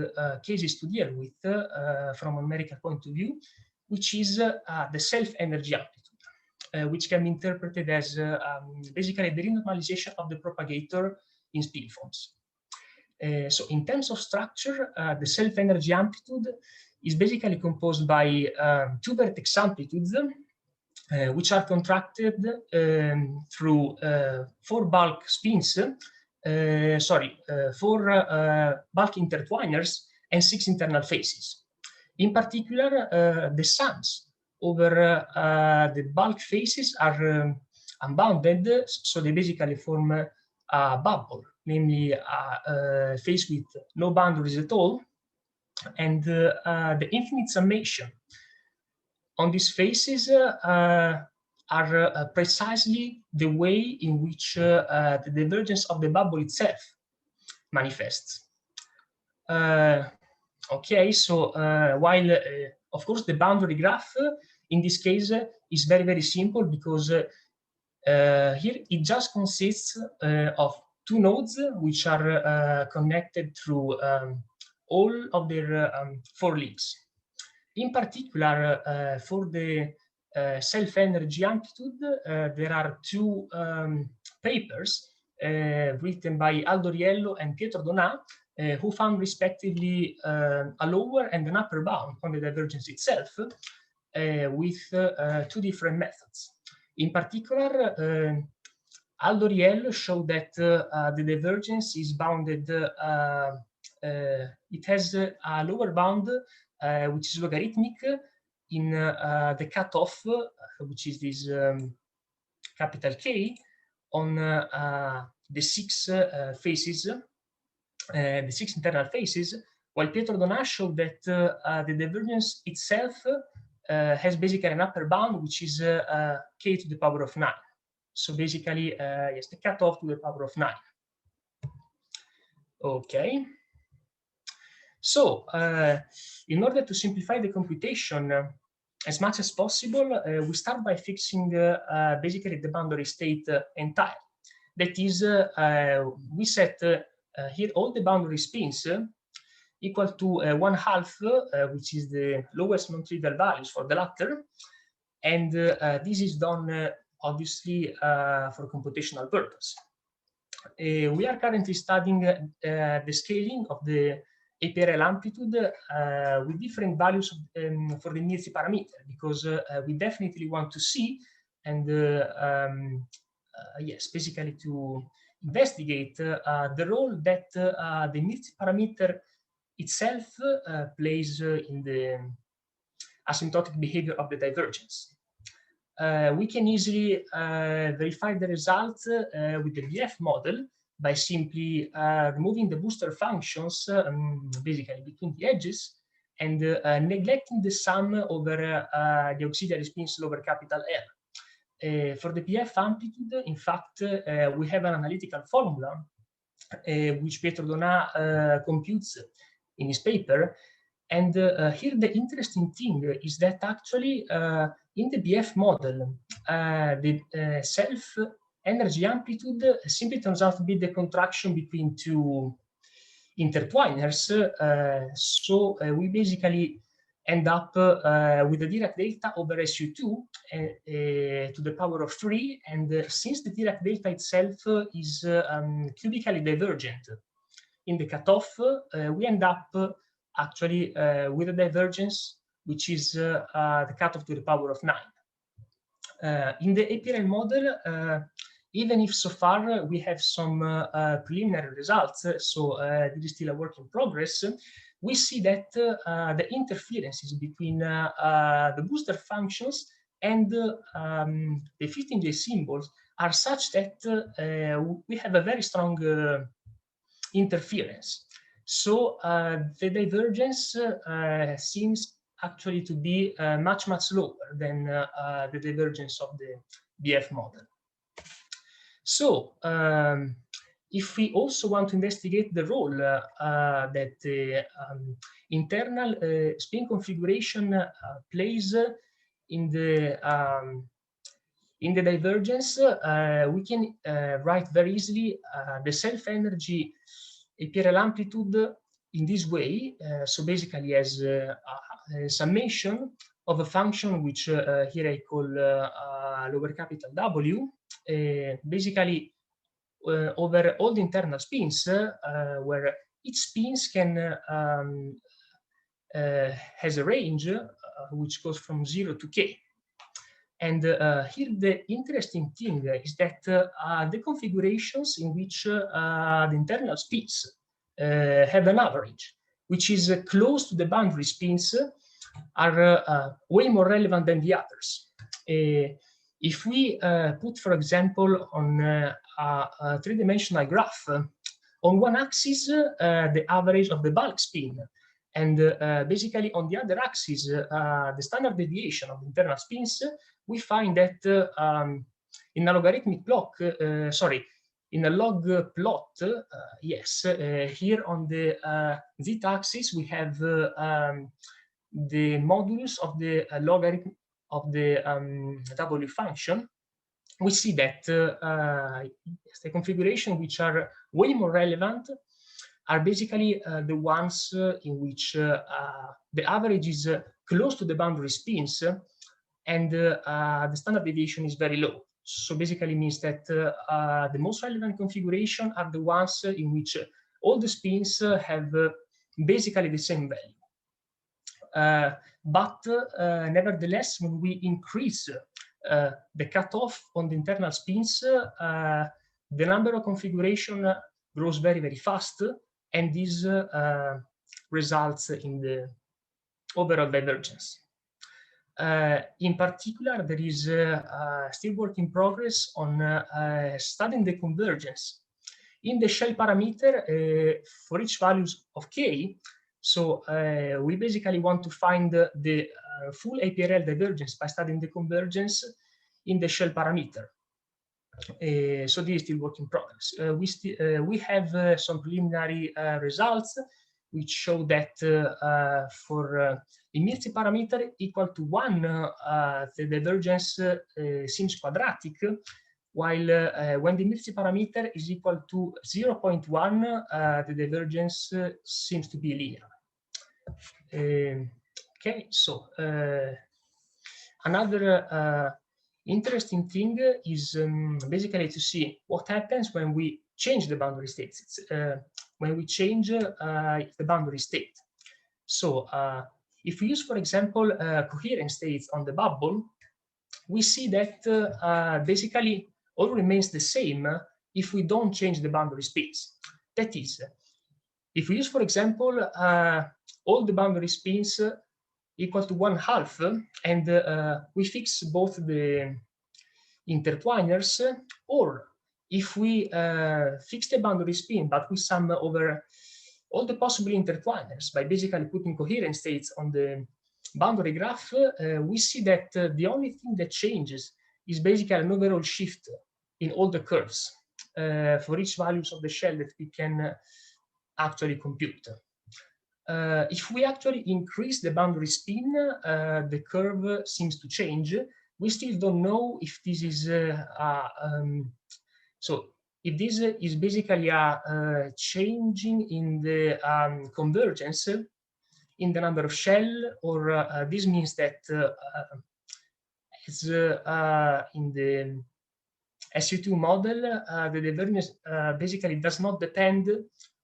cases to deal with from a numerical point of view, which is the self-energy amplitude, which can be interpreted as basically the renormalization of the propagator in spin forms. So in terms of structure, the self-energy amplitude is basically composed by 2 vertex amplitudes, which are contracted through 4 bulk spins, 4 bulk intertwiners and 6 internal faces. In particular, the sums over the bulk faces are unbounded, so they basically form a bubble, namely a face with no boundaries at all, and the infinite summation on these faces are precisely the way in which the divergence of the bubble itself manifests. Okay, so while of course the boundary graph in this case is very simple, because here it just consists of 2 nodes which are connected through all of their 4 links. In particular, for the self-energy amplitude, there are 2 papers written by Aldo Riello and Pietro Donà, who found respectively a lower and an upper bound on the divergence itself with 2 different methods. In particular, Aldo Riel showed that the divergence is bounded, it has a lower bound, which is logarithmic in the cutoff, which is this capital K, on the 6 faces, the 6 internal faces, while Pietro Donat showed that the divergence itself has basically an upper bound, which is K to the power of 9. So basically, yes, the cutoff to the power of 9. Okay. So in order to simplify the computation as much as possible, we start by fixing basically the boundary state entire. That is, we set here all the boundary spins equal to 1/2, which is the lowest non-trivial values for the latter. And this is done obviously for computational purpose. We are currently studying the scaling of the APRL amplitude with different values for the Mirzi parameter, because we definitely want to see and yes, basically to investigate the role that the Mirzi parameter itself plays in the asymptotic behavior of the divergence. We can easily verify the results with the BF model by simply removing the booster functions basically between the edges and neglecting the sum over the auxiliary spins over capital L. For the BF amplitude, in fact, we have an analytical formula which Pietro Donat computes in his paper. And here the interesting thing is that actually in the BF model, the self-energy amplitude simply turns out to be the contraction between two intertwiners. So we basically end up with the Dirac delta over SU2 to the power of 3. And since the Dirac delta itself is cubically divergent in the cutoff, we end up actually with a divergence which is the cutoff to the power of 9. In the APRL model, even if so far we have some preliminary results, so this is still a work in progress, we see that the interferences between the booster functions and the 15J symbols are such that we have a very strong interference. So the divergence seems actually to be much lower than the divergence of the BF model. So if we also want to investigate the role that the internal spin configuration plays in the divergence, we can write very easily the self-energy APRL amplitude in this way. So basically as a summation of a function which here I call lower capital W, basically over all the internal spins, where each spins can has a range which goes from 0 to k. And here the interesting thing is that the configurations in which the internal spins have an average, which is close to the boundary spins, are way more relevant than the others. If we put, for example, on a three-dimensional graph, on one axis, the average of the bulk spin, and basically on the other axis, the standard deviation of the internal spins, we find that in a logarithmic block, in a log plot, yes, here on the z-axis, we have the modulus of the logarithm of the W function. We see that the configuration which are way more relevant are basically the ones in which the average is close to the boundary spins and the standard deviation is very low. So basically means that the most relevant configuration are the ones in which all the spins have basically the same value. But nevertheless, when we increase the cutoff on the internal spins, the number of configuration grows very, very fast, and this results in the overall divergence. In particular, there is still work in progress on studying the convergence in the shell parameter for each values of k. So we basically want to find the full APRL divergence by studying the convergence in the shell parameter. So this is still work in progress. We have some preliminary results which show that for a Mirzi parameter equal to 1, the divergence seems quadratic, while when the Mirzi parameter is equal to 0.1, the divergence seems to be linear. Okay, so another interesting thing is basically to see what happens when we change the boundary states. When we change the boundary state. So if we use, for example, coherent states on the bubble, we see that basically all remains the same if we don't change the boundary spins. That is, if we use, for example, all the boundary spins equal to 1/2, and we fix both the intertwiners, or if we fix the boundary spin, but we sum over all the possible intertwiners by basically putting coherent states on the boundary graph, we see that the only thing that changes is basically an overall shift in all the curves for each values of the shell that we can actually compute. If we actually increase the boundary spin, the curve seems to change. We still don't know if this is so if this is basically a changing in the convergence in the number of shell, or this means that as in the SU2 model, the divergence basically does not depend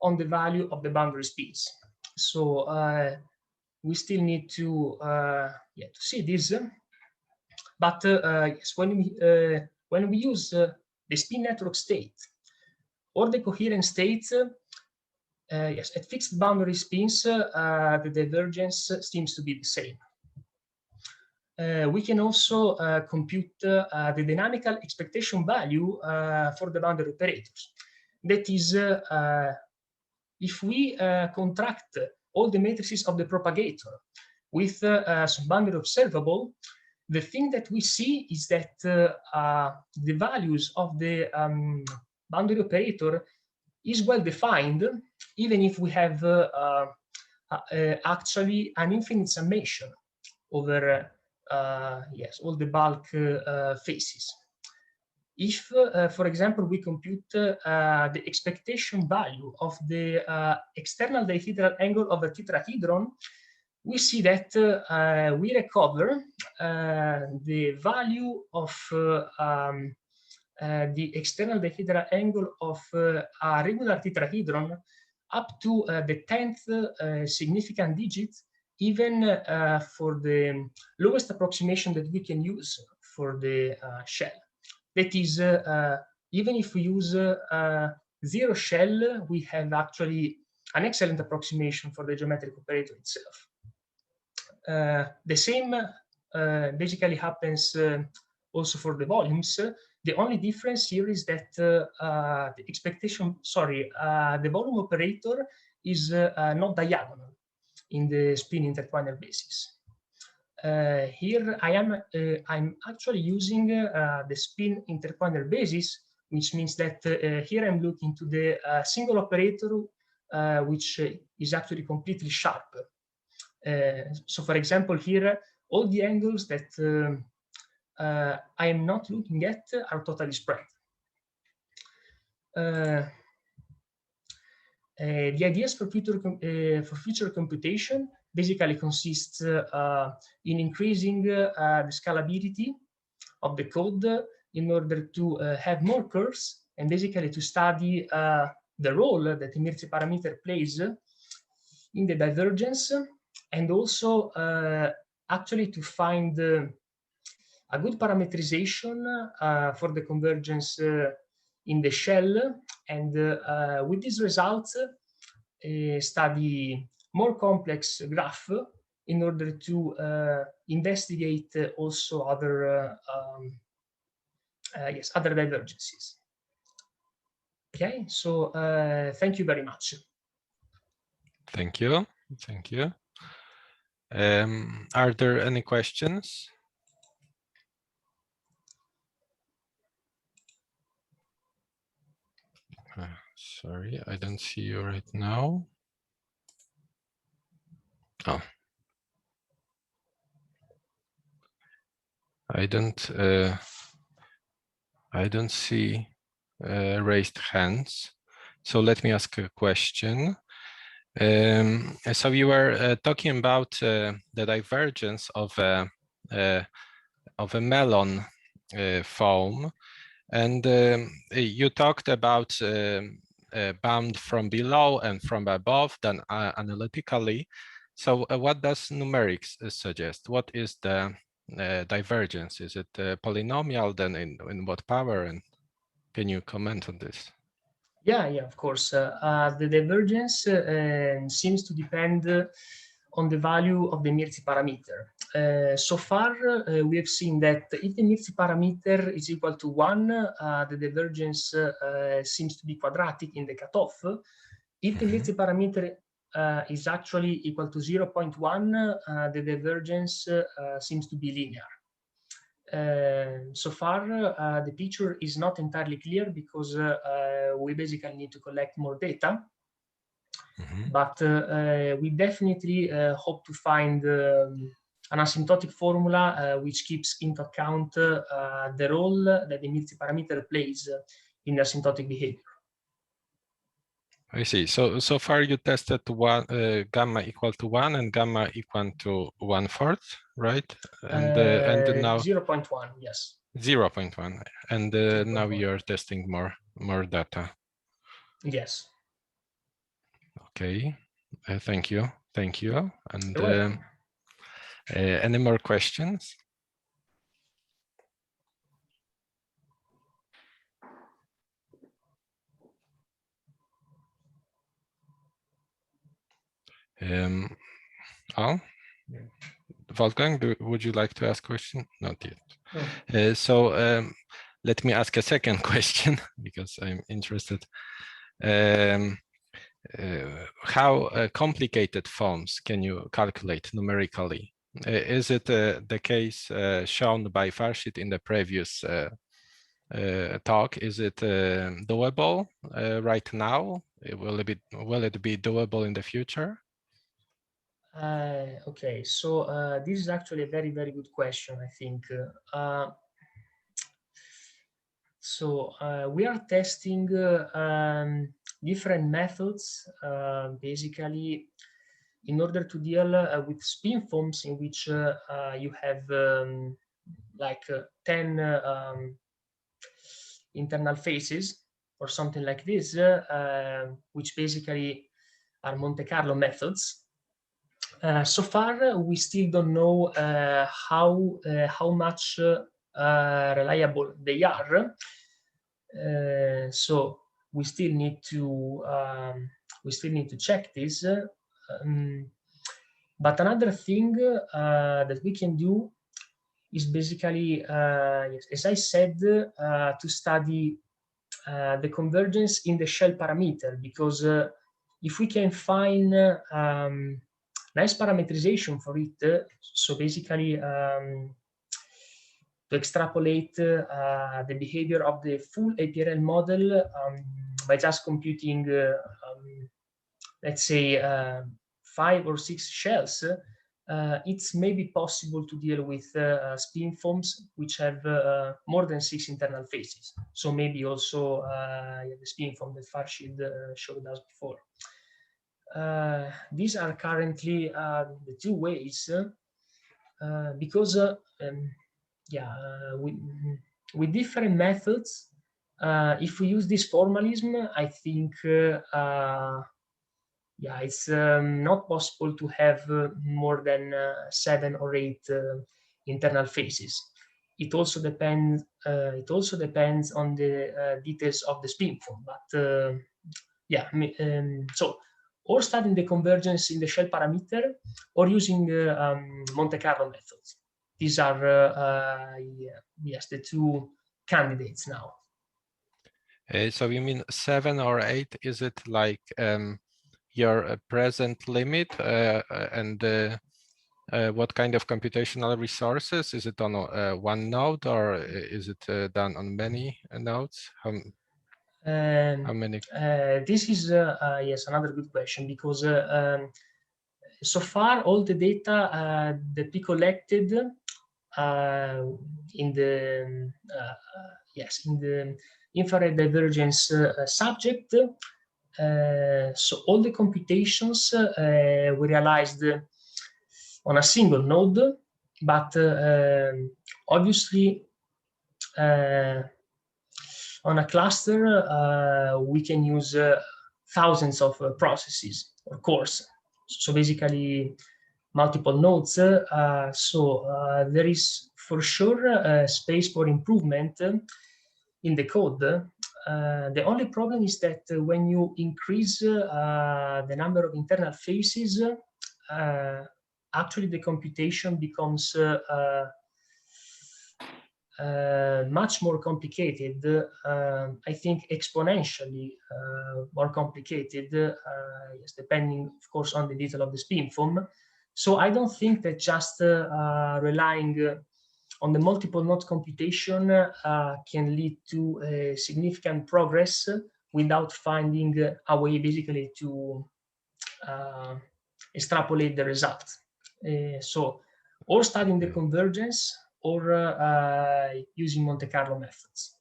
on the value of the boundary spins. So we still need to see this. But yes, when we use the spin network state or the coherent state, yes, at fixed boundary spins, the divergence seems to be the same. We can also compute the dynamical expectation value for the boundary operators. That is, if we contract all the matrices of the propagator with some boundary observable, the thing that we see is that the values of the boundary operator is well defined, even if we have actually an infinite summation over yes, all the bulk phases. If, for example, we compute the expectation value of the external dihedral angle of a tetrahedron, we see that we recover the value of the external dihedral angle of a regular tetrahedron up to the 10th significant digit, even for the lowest approximation that we can use for the shell. That is, even if we use 0 shell, we have actually an excellent approximation for the geometric operator itself. The same basically happens also for the volumes. The only difference here is that the expectation, sorry, the volume operator is not diagonal in the spin intertwiner basis. Here I'm actually using the spin intertwiner basis, which means that here I'm looking to the single operator, which is actually completely sharp. So for example, here, all the angles that I am not looking at are totally spread. The ideas for future computation basically consists in increasing the scalability of the code in order to have more curves and basically to study the role that the Mirzi parameter plays in the divergence, and also actually to find a good parameterization for the convergence in the shell, and with these results, study more complex graph in order to investigate also other other divergences. Okay, so thank you very much. Thank you. Thank you. Are there any questions? Sorry, I don't see you right now. Oh. I don't see raised hands. So let me ask a question. So you were talking about the divergence of a melon foam, and you talked about bound from below and from above, then analytically. So what does numerics suggest? What is the divergence? Is it polynomial? Then in what power? And can you comment on this? Yeah, of course. The divergence seems to depend on the value of the Mirzi parameter. So far, we have seen that if the Mirzi parameter is equal to 1, the divergence seems to be quadratic in the cutoff. If the Mirzi parameter is actually equal to 0.1, the divergence seems to be linear. So far, the picture is not entirely clear because we basically need to collect more data. But we definitely hope to find an asymptotic formula which keeps into account the role that the Mirzi parameter plays in asymptotic behavior. I see. So far you tested gamma equal to 1 and gamma equal to 1/4, right? And now 0.1, yes. 0.1, and now you're testing more data. Yes. Okay. Thank you. And any more questions? Wolfgang, would you like to ask a question? Not yet. No. So let me ask a second question because I'm interested. How complicated forms can you calculate numerically? Is it the case shown by Farshid in the previous talk? Is it doable right now? Will it be doable in the future? Okay, so this is actually a very, very good question, I think. So we are testing different methods, basically, in order to deal with spin forms in which you have like 10 internal phases or something like this, which basically are Monte Carlo methods. So far, we still don't know how much reliable they are. So we still need to check this. But another thing that we can do is basically, as I said, to study the convergence in the shell parameter, because if we can find nice parameterization for it, so basically to extrapolate the behavior of the full APRL model by just computing, let's say, 5 or 6 shells, it's maybe possible to deal with spin forms which have more than 6 internal phases. So maybe also the spin form that Farshid showed us before. These are currently the 2 ways, because with different methods, if we use this formalism, I think it's not possible to have more than 7 or 8 internal phases. it also depends. On the details of the spin form. But yeah, so or studying the convergence in the shell parameter, or using Monte Carlo methods. These are yes, the two candidates now. So you mean 7 or 8? Is it like your present limit and what kind of computational resources? Is it on one node, or is it done on many nodes? How many? This is yes, another good question, because so far all the data that we collected in the yes, in the infrared divergence subject. So all the computations we realized on a single node, but obviously on a cluster we can use thousands of processes, of course. So basically multiple nodes. So there is for sure space for improvement in the code. The only problem is that when you increase the number of internal phases, actually the computation becomes much more complicated. I think exponentially more complicated, yes, depending, of course, on the detail of the spin form. So I don't think that just relying on the multiple node computation can lead to a significant progress without finding a way basically to extrapolate the result. So or studying the convergence or using Monte Carlo methods.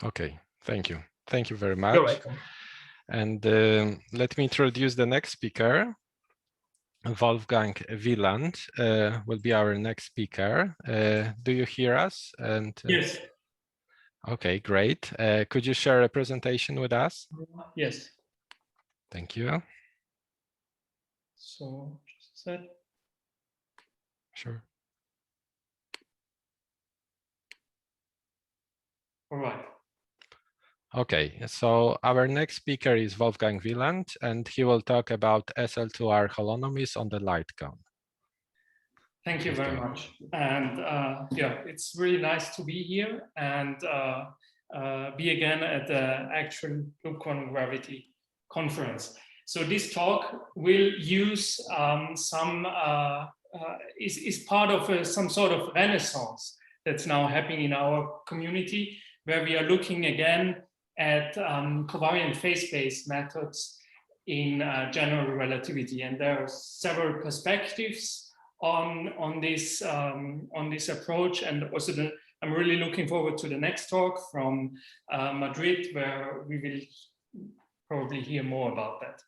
Okay, thank you. Thank you very much. You're welcome. And let me introduce the next speaker. Wolfgang Wieland will be our next speaker. Do you hear us? And yes. Okay, great. Could you share a presentation with us? Yes. Thank you. So just a sec. Sure. All right. Okay, so our next speaker is Wolfgang Wieland, and he will talk about SL2R holonomies on the light cone. Thank you very much. And yeah, it's really nice to be here and be again at the actual loop quantum gravity conference. So this talk will use is part of some sort of renaissance that's now happening in our community, where we are looking again at covariant phase-space methods in general relativity. And there are several perspectives on this approach, and also I'm really looking forward to the next talk from Madrid, where we will probably hear more about that.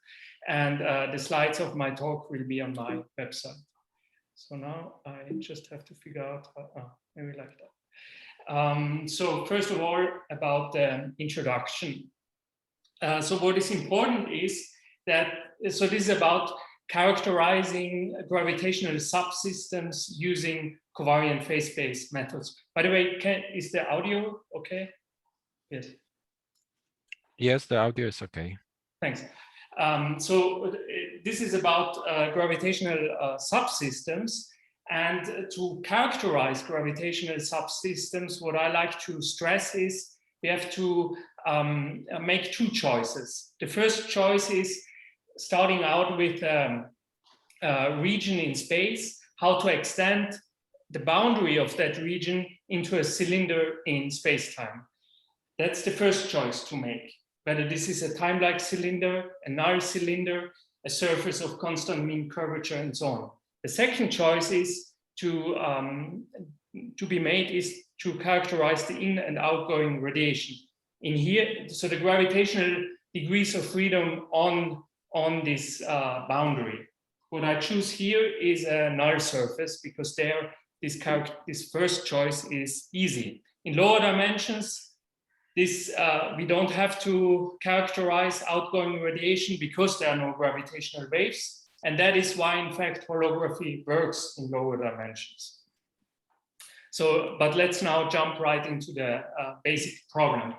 And the slides of my talk will be on my website. So now I just have to figure out maybe like that. So first of all, about the introduction. So what is important is that, so this is about characterizing gravitational subsystems using covariant phase-space methods. By the way, is the audio okay? Yes. Yes, the audio is okay. Thanks. So this is about gravitational subsystems. And to characterize gravitational subsystems, what I like to stress is we have to make two choices. The first choice is starting out with a region in space, how to extend the boundary of that region into a cylinder in space-time. That's the first choice to make, whether this is a time-like cylinder, a null cylinder, a surface of constant mean curvature, and so on. The second choice is to be made is to characterize the in and outgoing radiation. In here, so the gravitational degrees of freedom on this boundary. What I choose here is a null surface, because there this first choice is easy. In lower dimensions, this we don't have to characterize outgoing radiation because there are no gravitational waves. And that is why, in fact, holography works in lower dimensions. So, but let's now jump right into the basic problem.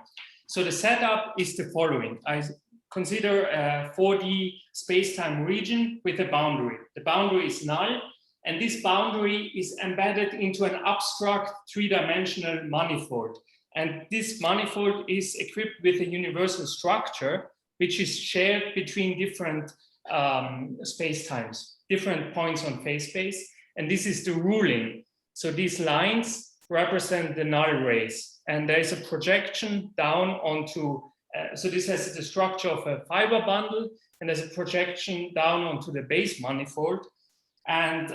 So the setup is the following. I consider a 4D space-time region with a boundary. The boundary is null, and this boundary is embedded into an abstract three-dimensional manifold. And this manifold is equipped with a universal structure, which is shared between different space-times, different points on phase space. And this is the ruling. So these lines represent the null rays. And there is a projection down onto, so this has the structure of a fiber bundle, and there's a projection down onto the base manifold, and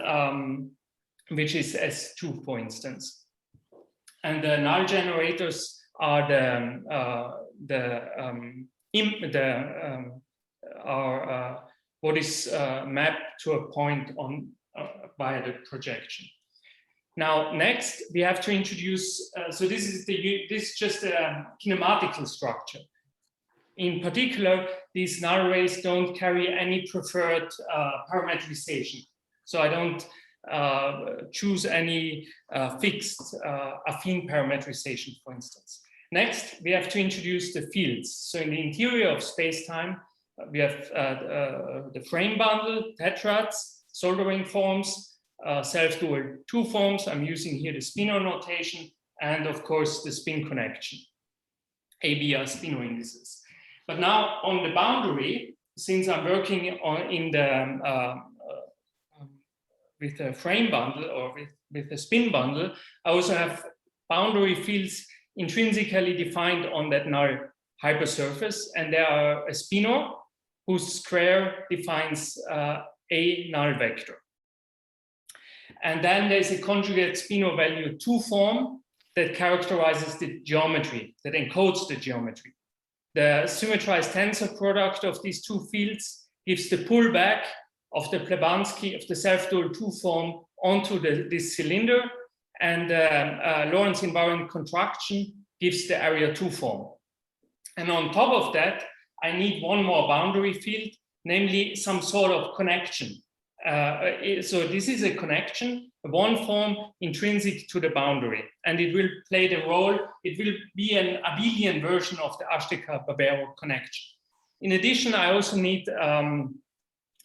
which is S2, for instance. And the null generators are what is mapped to a point on by the projection. Now, next we have to introduce. So this is just a kinematical structure. In particular, these null rays don't carry any preferred parametrization. So I don't choose any fixed affine parametrization, for instance. Next, we have to introduce the fields. So in the interior of space-time, we have the frame bundle, tetrads, soldering forms, self-dual two forms. I'm using here the spinor notation, and of course the spin connection. AB are spinor indices. But now on the boundary, since I'm working on in the with the frame bundle or with the spin bundle, I also have boundary fields intrinsically defined on that null hypersurface, and there are a spinor whose square defines a null vector. And then there's a conjugate spinor value 2 form that characterizes the geometry, that encodes the geometry. The symmetrized tensor product of these two fields gives the pullback of the Plebanski, of the self-dual 2 form onto this cylinder, and Lorentz invariant contraction gives the area 2 form. And on top of that, I need one more boundary field, namely some sort of connection. So this is a connection, one form intrinsic to the boundary, and it will play the role, it will be an abelian version of the Ashtekar-Barbero connection. In addition, I also need,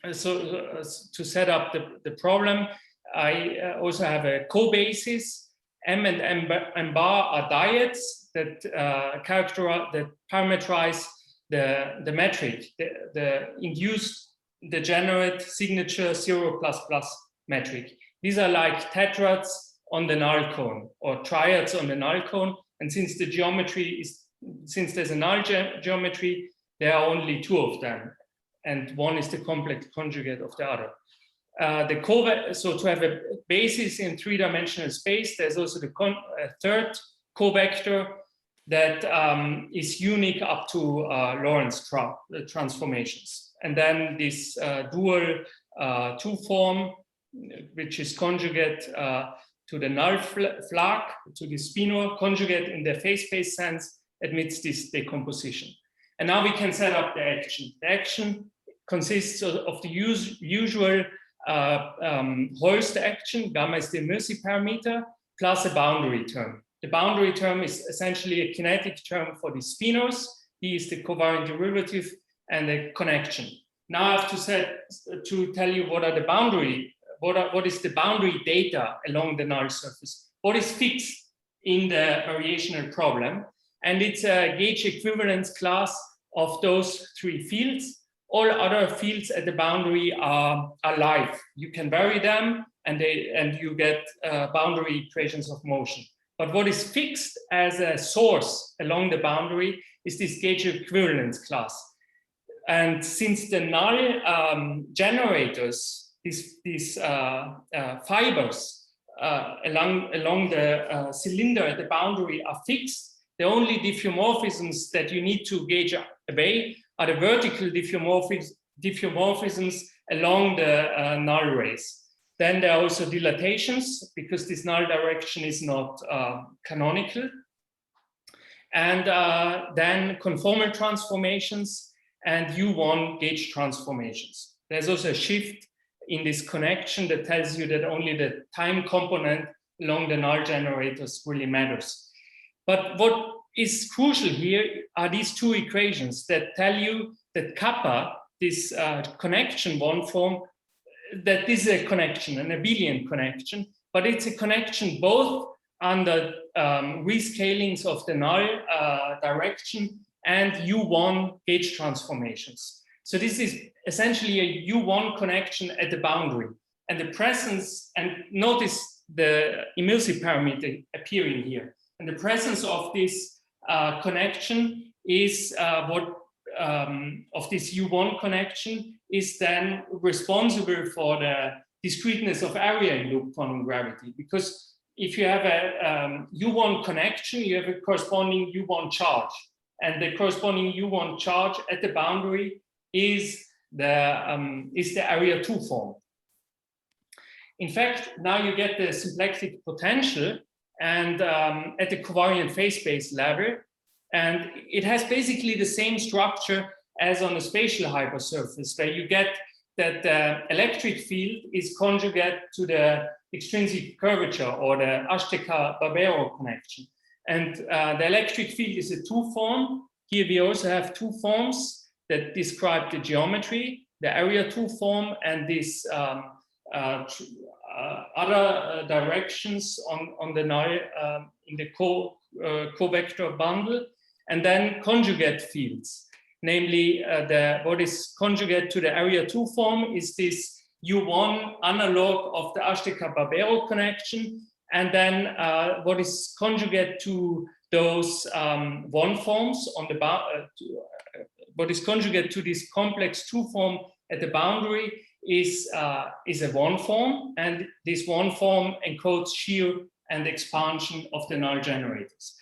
to set up the problem, I also have a co-basis. M and M bar are diodes that that parameterize the metric, the induced degenerate signature 0++ metric. These are like tetrads on the null cone or triads on the null cone. And since the geometry is, since there's a null geometry, there are only 2 of them. And one is the complex conjugate of the other. So to have a basis in 3-dimensional space, there's also the third covector that is unique up to Lorentz transformations. And then this dual 2 form, which is conjugate to the null flag, to the spinor, conjugate in the phase space sense, admits this decomposition. And now we can set up the action. The action consists of the usual Holst action, gamma is the Mercy parameter, plus a boundary term. The boundary term is essentially a kinetic term for the spinors. D is the covariant derivative and the connection. Now I have to tell you what are the boundary, what is the boundary data along the null surface, what is fixed in the variational problem. And it's a gauge equivalence class of those 3 fields. All other fields at the boundary are alive. You can vary them and you get boundary equations of motion. But what is fixed as a source along the boundary is this gauge equivalence class. And since the null generators, these fibers along the cylinder at the boundary are fixed, the only diffeomorphisms that you need to gauge away are the vertical diffeomorphisms along the null rays. Then there are also dilatations, because this null direction is not canonical. And then conformal transformations and U1 gauge transformations. There's also a shift in this connection that tells you that only the time component along the null generators really matters. But what is crucial here are these two equations that tell you that kappa, this connection one form, that this is a connection, an abelian connection, but it's a connection both under rescalings of the null direction and U1 gauge transformations. So this is essentially a U1 connection at the boundary. And the presence, and notice the emulsive parameter appearing here. And the presence of this connection is of this U1 connection is then responsible for the discreteness of area in loop quantum gravity. Because if you have a U1 connection, you have a corresponding U1 charge. And the corresponding U1 charge at the boundary is the area 2 form. In fact, now you get the symplectic potential and at the covariant phase space level, and it has basically the same structure as on a spatial hypersurface, where you get that the electric field is conjugate to the extrinsic curvature or the Azteca-Barbero connection. And the electric field is a 2 form. Here we also have 2 forms that describe the geometry, the area 2 form and this other directions on the null in the co-vector bundle, and then conjugate fields, namely what is conjugate to the area 2 form is this U1 analog of the Azteca-Barbero connection, and then what is conjugate to those 1 forms on the what is conjugate to this complex 2 form at the boundary is a 1 form, and this 1 form encodes shear and expansion of the null generators.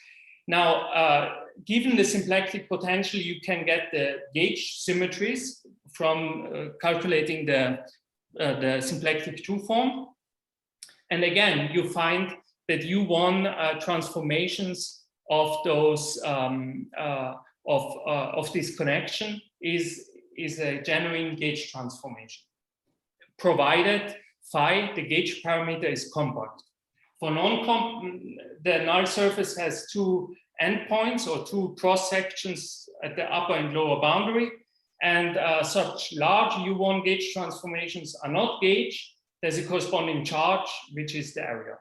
Now, given the symplectic potential, you can get the gauge symmetries from calculating the symplectic 2 form. And again, you find that U1 transformations of those of this connection is a genuine gauge transformation, provided phi, the gauge parameter, is compact. For the null surface has 2 endpoints or 2 cross sections at the upper and lower boundary, and such large U1 gauge transformations are not gauge. There's a corresponding charge, which is the area.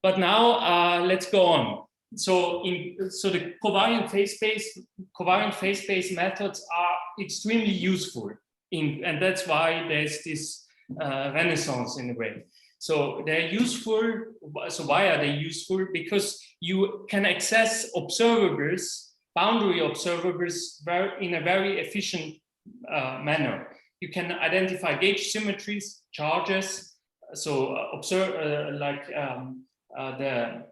But now let's go on. So the covariant phase space methods are extremely useful, and that's why there's this renaissance in a way. So they're useful. So why are they useful? Because you can access observables, boundary observables, in a very efficient manner. You can identify gauge symmetries, charges. So observe the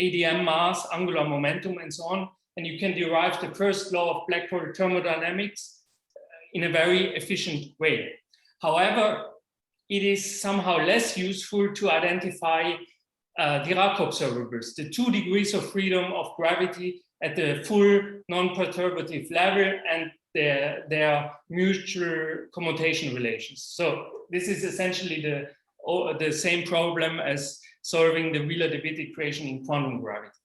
ADM mass, angular momentum, and so on. And you can derive the first law of black hole thermodynamics in a very efficient way. However, it is somehow less useful to identify Dirac observables, the 2 degrees of freedom of gravity at the full non-perturbative level and their mutual commutation relations. So this is essentially the same problem as solving the Wheeler-de Witt equation in quantum gravity.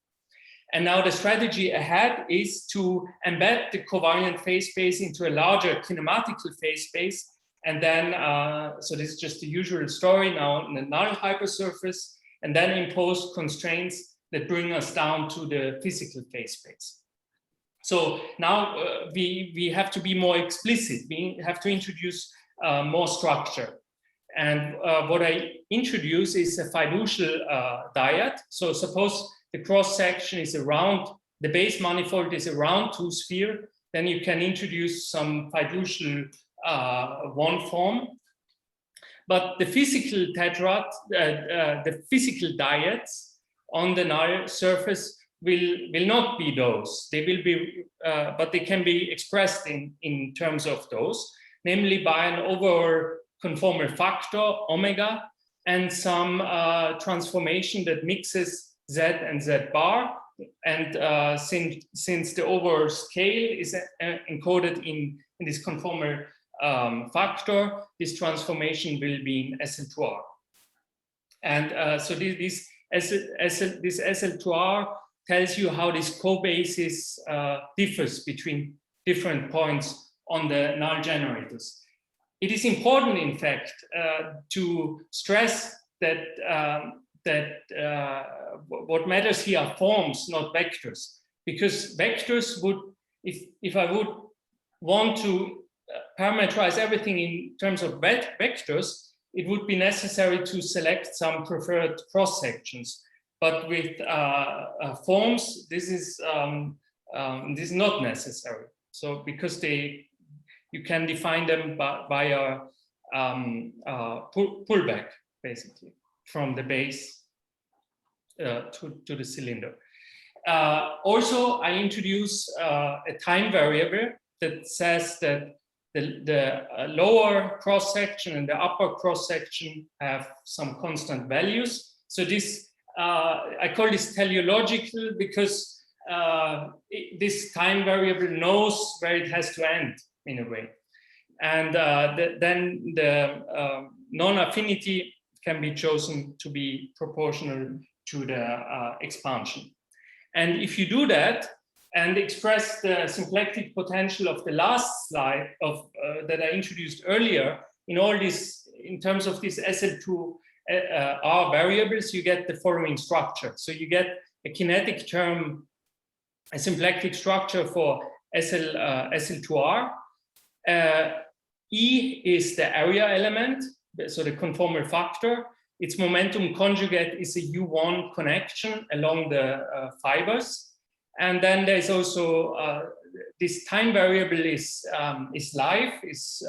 And now the strategy ahead is to embed the covariant phase space into a larger kinematical phase space. And then, so this is just the usual story now in the null hypersurface, and then impose constraints that bring us down to the physical phase space. So now we have to be more explicit. We have to introduce more structure. And what I introduce is a fiducial dyad. So suppose the cross section is around, the base manifold is around 2 sphere, then you can introduce some fiducial 1 form. But the physical tetrad, the physical dyads on the null surface will not be those. They will be, but they can be expressed in terms of those, namely by an overall conformal factor, omega, and some transformation that mixes Z and Z bar. And since the overall scale is encoded in this conformal factor, this transformation will be in SN2R. And so this SL2R tells you how this co-basis differs between different points on the null generators. It is important, in fact, to stress that what matters here are forms, not vectors, because vectors would, if I would want to parameterize everything in terms of vectors, it would be necessary to select some preferred cross sections. But with forms, this is not necessary. So because you can define them by a pullback, basically, from the base to the cylinder. Also, I introduce a time variable that says that the lower cross section and the upper cross section have some constant values. So this, I call this teleological because this time variable knows where it has to end in a way. And then the non-affinity can be chosen to be proportional to the expansion. And if you do that and express the symplectic potential of the last slide of that I introduced earlier, in all this, in terms of these SL2R variables, you get the following structure. So you get a kinetic term, a symplectic structure for SL2R. E is the area element, so the conformal factor. Its momentum conjugate is a U1 connection along the fibers. And then there's also this time variable is live, is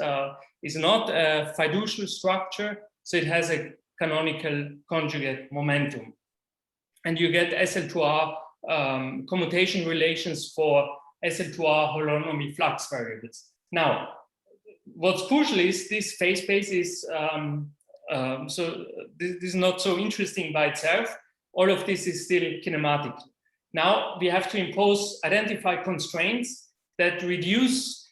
not a fiducial structure, so it has a canonical conjugate momentum. And you get SL2R commutation relations for SL2R holonomy flux variables. Now, what's crucial is this phase space is, so this is not so interesting by itself. All of this is still kinematic. Now we have to identify constraints that reduce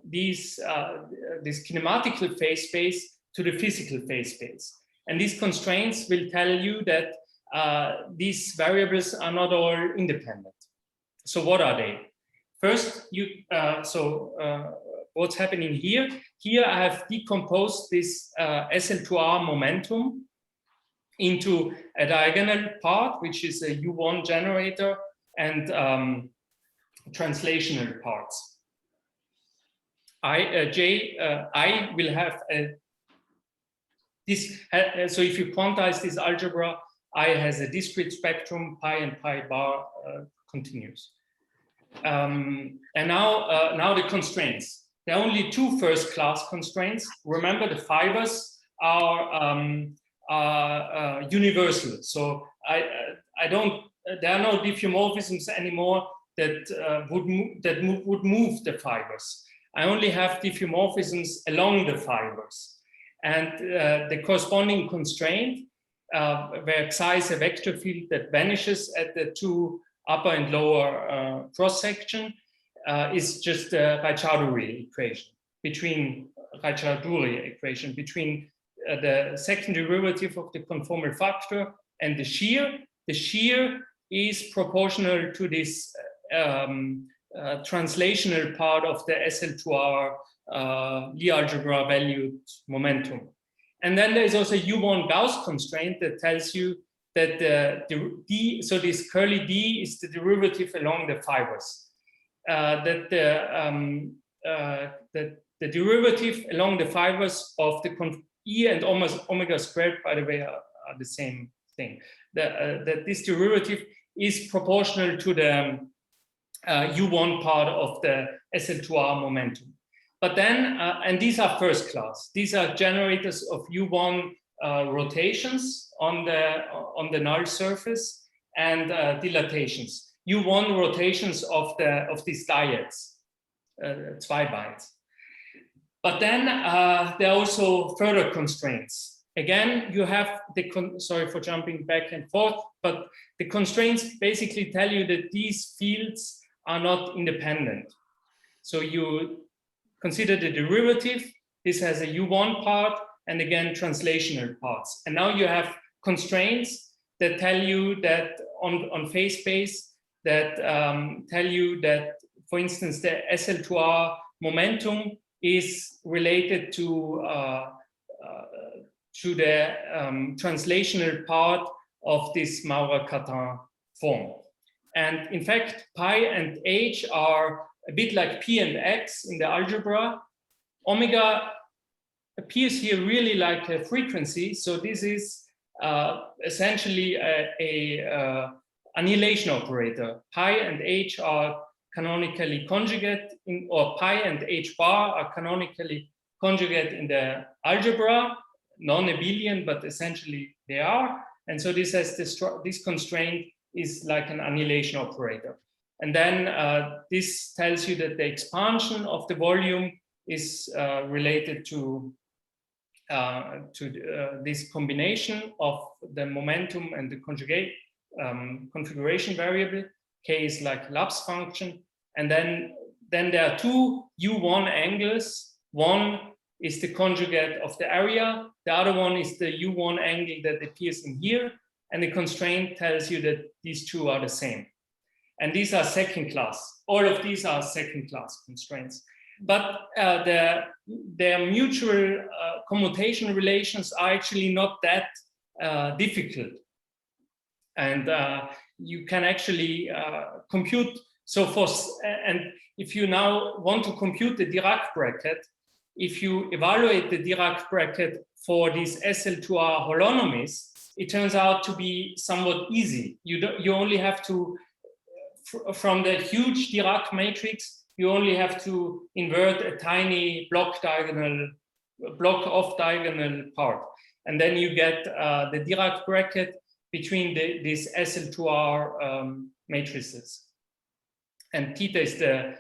this kinematical phase space to the physical phase space. And these constraints will tell you that these variables are not all independent. So what are they? First, what's happening here? Here I have decomposed this SL2R momentum into a diagonal part, which is a U1 generator, and translational parts. I will have so if you quantize this algebra, I has a discrete spectrum, pi and pi bar continues. And now the constraints. There are only two first-class constraints. Remember, the fibers are universal. So there are no diffeomorphisms anymore that would move the fibers. I only have diffeomorphisms along the fibers. And the corresponding constraint, where psi is a vector field that vanishes at the two upper and lower cross section, is just a Ricciardo-Rie equation between the second derivative of the conformal factor and the shear. The shear is proportional to this translational part of the SL2R Lie algebra valued momentum. And then there's also U1 Gauss constraint that tells you that so this curly D is the derivative along the fibers. That the derivative along the fibers of the E and omega squared, by the way, are the same thing. That this derivative is proportional to the U1 part of the SL2R momentum. But then, and these are first class. These are generators of U1 rotations on the null surface and dilatations. U1 rotations of these dyads, Zweibeins. But then there are also further constraints. Again, you have sorry for jumping back and forth, but the constraints basically tell you that these fields are not independent. So you consider the derivative. This has a U1 part and again translational parts. And now you have constraints that tell you that on phase space that tell you that, for instance, the SL2R momentum is related to the translational part of this Maurer-Cartan form. And in fact, pi and h are a bit like p and x in the algebra. Omega appears here really like a frequency. So this is essentially a annihilation operator. Pi and h are canonically conjugate, or pi and h bar are canonically conjugate in the algebra, non-abelian, but essentially they are. And so this has this constraint is like an annihilation operator. And then this tells you that the expansion of the volume is related to this combination of the momentum and the conjugate configuration variable. K is like Lapp's function. And then there are two U1 angles. One is the conjugate of the area. The other one is the U1 angle that appears in here. And the constraint tells you that these two are the same. And these are second class. All of these are second class constraints. But their mutual commutation relations are actually not that difficult. And you can actually compute. And if you now want to compute the Dirac bracket, if you evaluate the Dirac bracket for these SL2R holonomies, it turns out to be somewhat easy. You only have to, from the huge Dirac matrix, you only have to invert a tiny block off diagonal part. And then you get the Dirac bracket between these SL2R matrices. And theta is the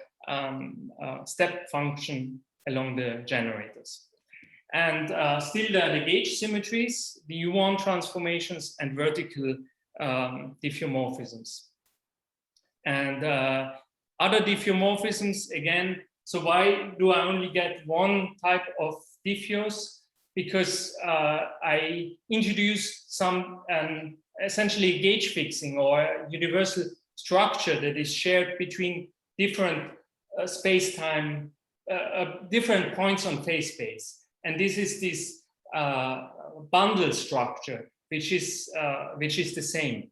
step function along the generators. And still there are the gauge symmetries, the U1 transformations, and vertical diffeomorphisms. And other diffeomorphisms, again, so why do I only get one type of diffeos? Because I introduced some essentially gauge fixing or universal structure that is shared between different space-time, different points on phase space. And this is this bundle structure, which is the same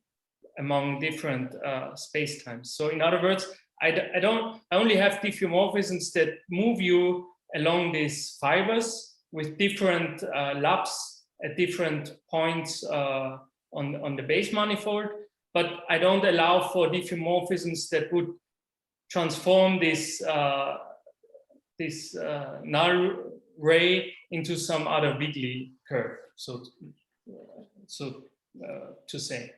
among different space-times. So in other words, I only have diffeomorphisms that move you along these fibers with different laps at different points on the base manifold, but I don't allow for diffeomorphisms that would transform this null ray into some other Wiggly curve, so to say.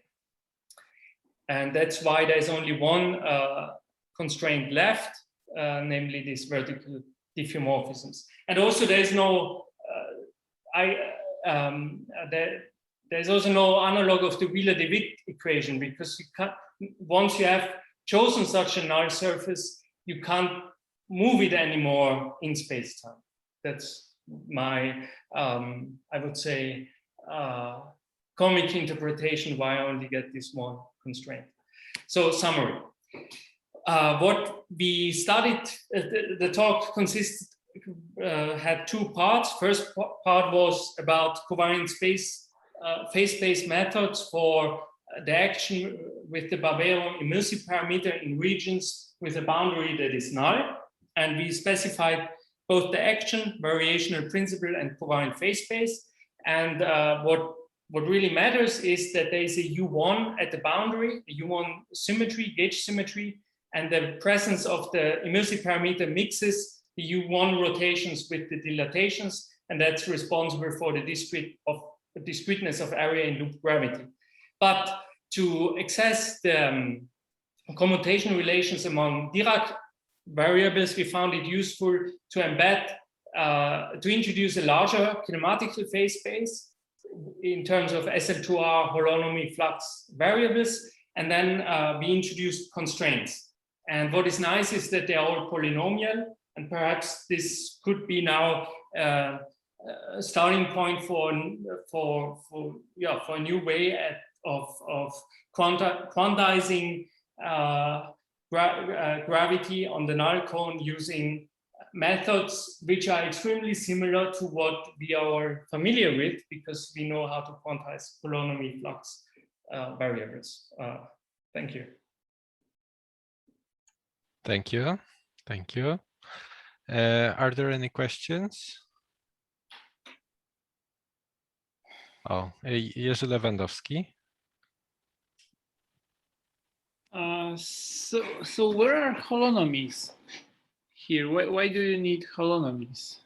And that's why there's only one constraint left, namely these vertical diffeomorphisms. And also there's no, there's also no analog of the Wheeler-de Witt equation, because you can't, once you have chosen such a null surface, you can't move it anymore in space-time. That's my, I would say, comic interpretation why I only get this one constraint. So summary. What we studied, the talk consisted, had two parts. First part was about covariant space, phase space methods for the action with the Barbero immersive parameter in regions with a boundary that is null. And we specified both the action, variational principle, and covariant phase space. And what really matters is that there is a U1 at the boundary, a U1 symmetry, gauge symmetry, and the presence of the immersive parameter mixes the U1 rotations with the dilatations, and that's responsible for the discreteness of area in loop gravity. But to access the commutation relations among Dirac variables, we found it useful to embed, to introduce a larger kinematical phase space in terms of SL2R holonomy flux variables, and then we introduced constraints. And what is nice is that they are all polynomial, and perhaps this could be now starting point for a new way of quantizing gravity on the null cone using methods which are extremely similar to what we are familiar with, because we know how to quantize holonomy flux variables. Thank you. Thank you. Thank you. Are there any questions? Oh, Jerzy Lewandowski. So where are holonomies here? Why do you need holonomies?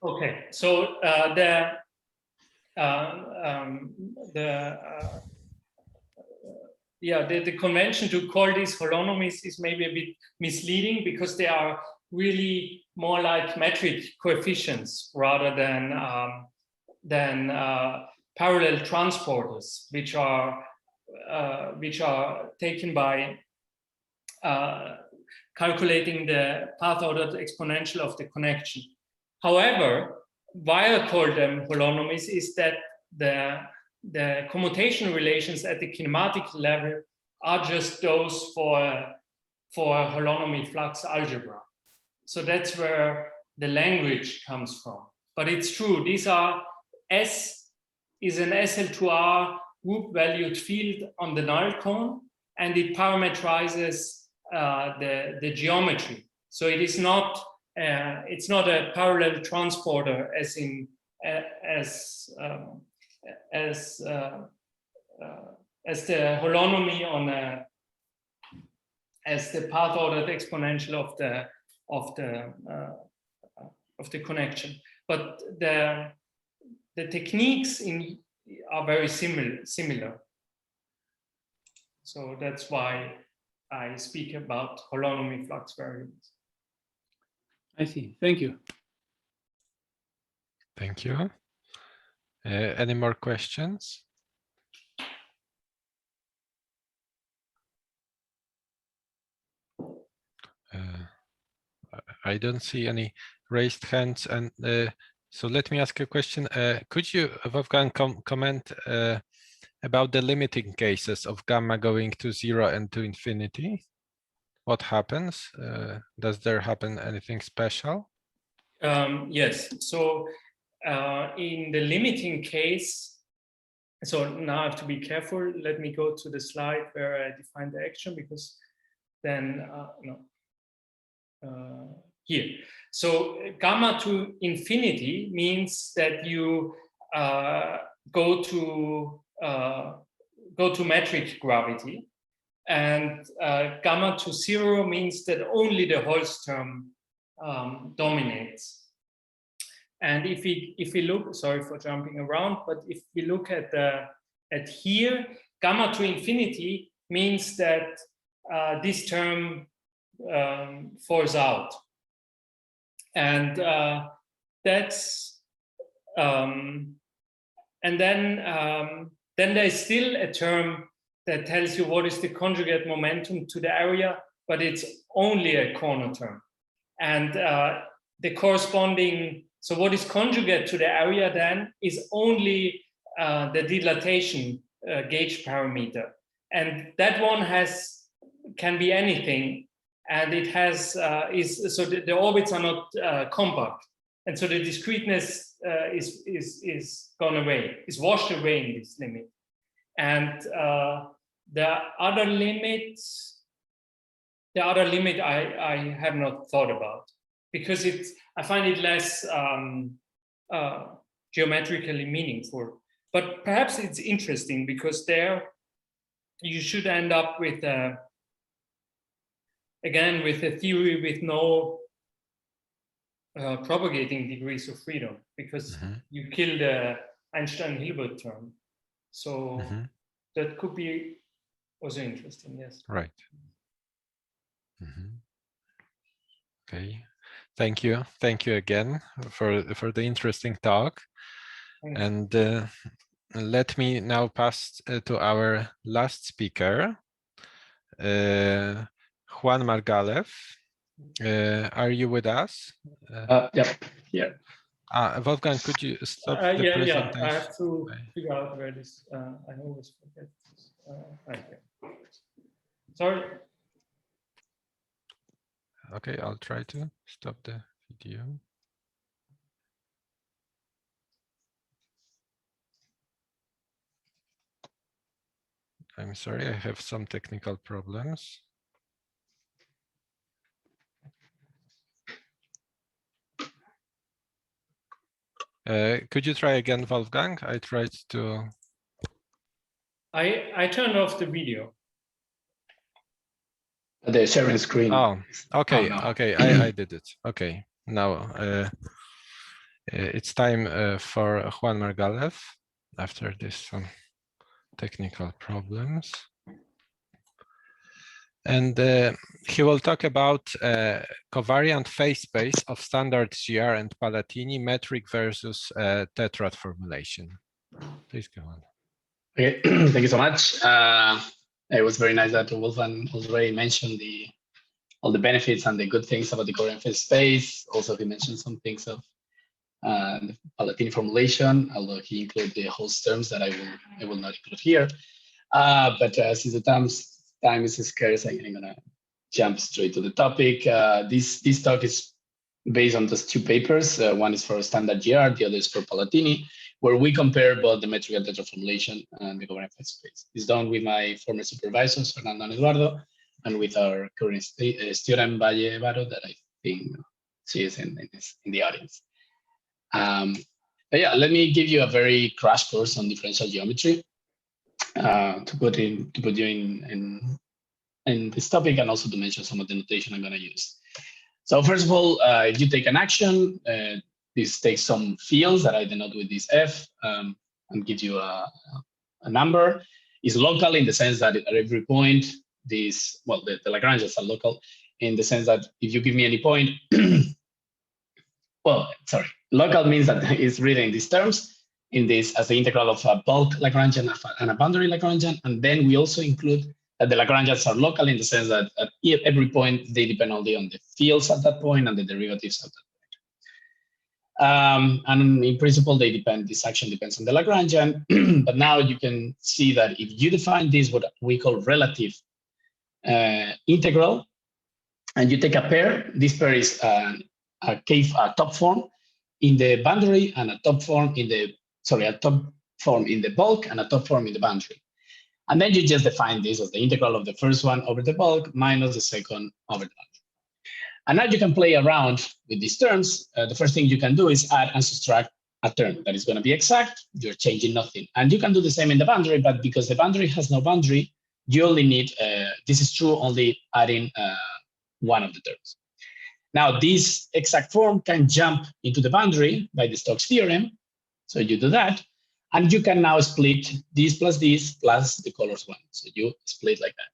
Okay, so the convention to call these holonomies is maybe a bit misleading, because they are really more like metric coefficients rather than parallel transporters, which are taken by calculating the path-ordered exponential of the connection. However, why I call them holonomies is that the commutation relations at the kinematic level are just those for holonomy flux algebra. So that's where the language comes from. But it's true, these are S is an SL2R group valued field on the null cone, and it parameterizes the geometry. So it is not it's not a parallel transporter as in as the holonomy on as the path ordered exponential of the connection. But the techniques are very similar. So that's why I speak about holonomy flux variables. I see. Thank you. Thank you. Any more questions? I don't see any raised hands, and so let me ask you a question. Could you, Wolfgang, comment about the limiting cases of gamma going to 0 and to infinity? What happens? Does there happen anything special? Yes. So in the limiting case, so now I have to be careful. Let me go to the slide where I define the action, because then here. So gamma to infinity means that you go to metric gravity, and gamma to 0 means that only the Holz term dominates. And if we look, sorry for jumping around, but if we look at here, gamma to infinity means that this term falls out, and that's and then there's still a term that tells you what is the conjugate momentum to the area, but it's only a corner term, and the corresponding. So what is conjugate to the area then is only the dilatation gauge parameter, and that one can be anything, and it has so the orbits are not compact, and so the discreteness is gone away, is washed away in this limit, and the other limit I have not thought about, because I find it less geometrically meaningful. But perhaps it's interesting, because there you should end up with again with a theory with no propagating degrees of freedom, because you kill the Einstein-Hilbert term. So that could be also interesting. Yes. Right. Okay. Thank you. Thank you again for the interesting talk. Thanks. And let me now pass to our last speaker, Juan Margalef. Are you with us? Yeah. Wolfgang, could you stop the yeah, presentation? I have to figure out where this, I always forget this. Right here. Sorry. Okay, I'll try to stop the video. I'm sorry, I have some technical problems. Could you try again, Wolfgang? I tried to. I turned off the video. The sharing screen. Oh, okay, Oh, no. okay, I did it. Okay, now it's time for Juan Margalef after this technical problems. And he will talk about covariant phase space of standard GR and Palatini metric versus tetrad formulation. Please go on. Okay, thank you so much. It was very nice that Wolfgang already mentioned all the benefits and the good things about the covariant phase space. Also, he mentioned some things of the Palatini formulation, although he included the host terms that I will not include here. But since the time is scarce, I'm gonna jump straight to the topic. This talk is based on those two papers. One is for standard GR, the other is for Palatini, where we compare both the metric and tetrad formulation and the covariant phase space. It's done with my former supervisors, Fernando and Eduardo, and with our current student, Valle Varo, that I think she is in the audience. But yeah, let me give you a very crash course on differential geometry to put you in this topic, and also to mention some of the notation I'm going to use. So first of all, if you take an action, this takes some fields that I denote with this F and gives you a number. It's local in the sense that at every point, the Lagrangians are local in the sense that if you give me any point, well, sorry, local means that it's written in these terms, in this as the integral of a bulk Lagrangian and a boundary Lagrangian. And then we also include that the Lagrangians are local in the sense that at every point, they depend only on the fields at that point and the derivatives at that point. And in principle, they depend, this action depends on the Lagrangian. But now you can see that if you define this, what we call relative integral, and you take a pair, this pair is a top form in the boundary and a top form in the, a top form in the bulk and a top form in the boundary. And then you just define this as the integral of the first one over the bulk minus the second over the boundary. And now you can play around with these terms. The first thing you can do is add and subtract a term that is going to be exact. You're changing nothing. And you can do the same in the boundary, but because the boundary has no boundary, you only need, this is true, only adding one of the terms. Now, this exact form can jump into the boundary by the Stokes theorem. So you do that. And you can now split this plus the colors one. So you split like that.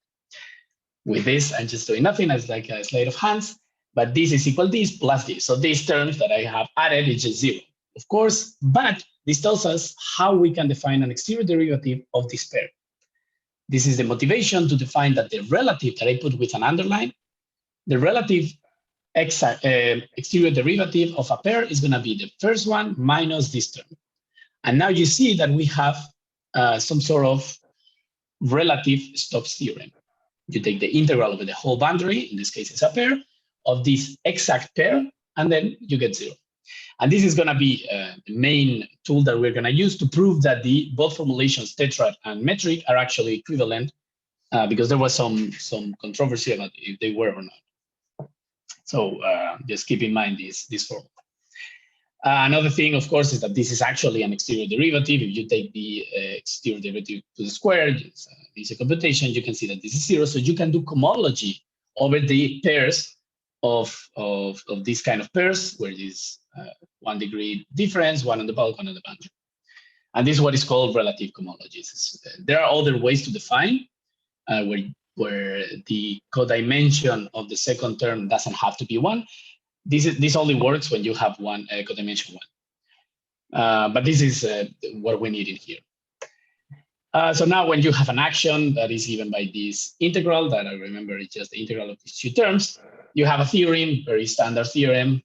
With this, I'm just doing nothing. It's like a sleight of hands. But this is equal this plus this. So these terms that I have added is just zero, of course. But this tells us how we can define an exterior derivative of this pair. This is the motivation to define that the relative that I put with an underline, the relative exterior derivative of a pair is going to be the first one minus this term. And now you see that we have some sort of relative Stokes theorem. You take the integral over the whole boundary, in this case it's a pair, of this exact pair, and then you get zero. And this is going to be the main tool that we're going to use to prove that both formulations, tetrad and metric, are actually equivalent, because there was some controversy about if they were or not. So just keep in mind this formula. Another thing, of course, is that this is actually an exterior derivative. If you take the exterior derivative to the square, it's an easy computation, you can see that this is zero. So you can do cohomology over the pairs of these kind of pairs, where this 1 degree difference, one on the bulk, one on the boundary. And this is what is called relative cohomologies. There are other ways to define where the codimension of the second term doesn't have to be 1. This only works when you have one codimension 1. But this is what we need in here. So now when you have an action that is given by this integral, that I remember is just the integral of these two terms, you have a theorem, very standard theorem,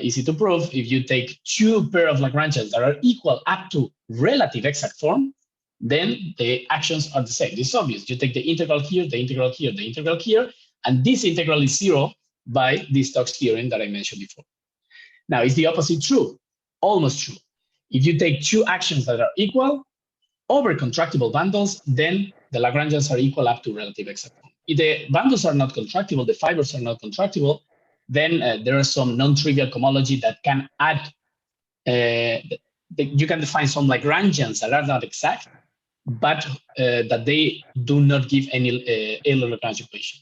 easy to prove. If you take two pair of Lagrangians that are equal up to relative exact form, then the actions are the same. This is obvious. You take the integral here, the integral here, the integral here, and this integral is 0 by the Stokes theorem that I mentioned before. Now, is the opposite true? Almost true. If you take two actions that are equal over contractible bundles, then the Lagrangians are equal up to relative exact form. If the bundles are not contractible, the fibers are not contractible, then there is some non-trivial cohomology that can add, you can define some Lagrangians that are not exact, but that they do not give any Euler-Lagrange equation.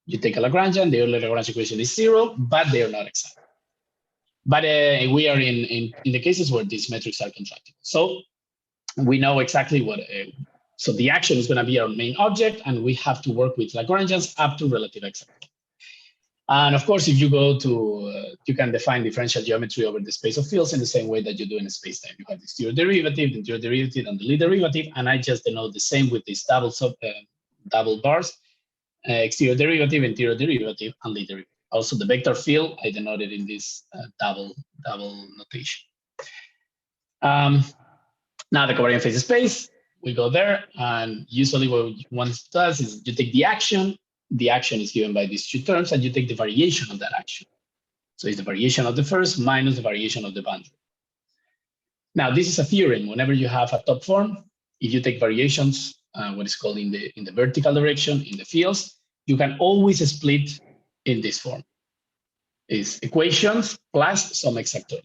You take a Lagrangian, the Euler-Lagrange equation is 0, but they are not exact. But we are in the cases where these metrics are contractible. So we know exactly what, so the action is going to be our main object, and we have to work with Lagrangians up to relative exact. And of course, if you go to, you can define differential geometry over the space of fields in the same way that you do in a space-time. You have the exterior derivative, the interior derivative, and the Lie derivative, and I just denote the same with these double bars, exterior derivative, interior derivative, and Lie derivative. Also, the vector field, I denoted in this double notation. Now, the covariant phase space, we go there, and usually what one does is you take the action is given by these two terms, and you take the variation of that action. So it's the variation of the first minus the variation of the boundary. Now, this is a theorem. Whenever you have a top form, if you take variations, what is called in the vertical direction in the fields, you can always split in this form. It's equations plus some exact term.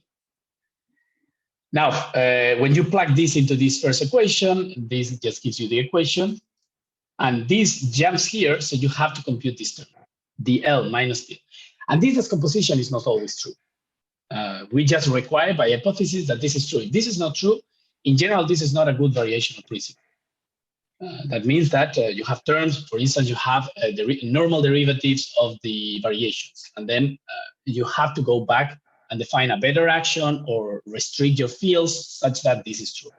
Now, when you plug this into this first equation, this just gives you the equation. And this jumps here, so you have to compute this term, dl minus d. And this decomposition is not always true. We just require by hypothesis that this is true. If this is not true, in general, this is not a good variational principle. That means that you have terms, for instance, you have the normal derivatives of the variations, and then you have to go back and define a better action or restrict your fields such that this is true.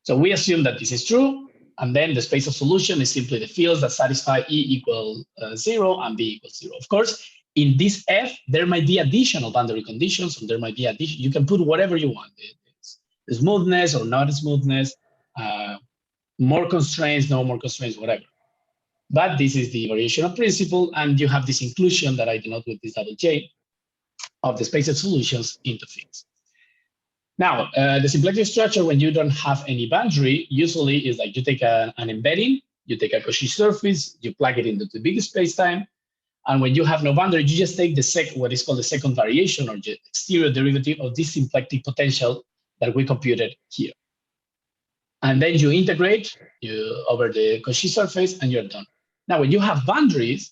So we assume that this is true, and then the space of solution is simply the fields that satisfy E equal 0 and B equals 0. Of course, in this F, there might be additional boundary conditions, and there might be addition. You can put whatever you want. The smoothness or not smoothness, more constraints, no more constraints, whatever. But this is the variational principle, and you have this inclusion that I denote with this double J of the space of solutions into fields. Now, the symplectic structure when you don't have any boundary usually is like you take an embedding, you take a Cauchy surface, you plug it into the big space-time, and when you have no boundary, you just take the what is called the second variation or the exterior derivative of this symplectic potential that we computed here. And then you integrate over the Cauchy surface, and you're done. Now, when you have boundaries,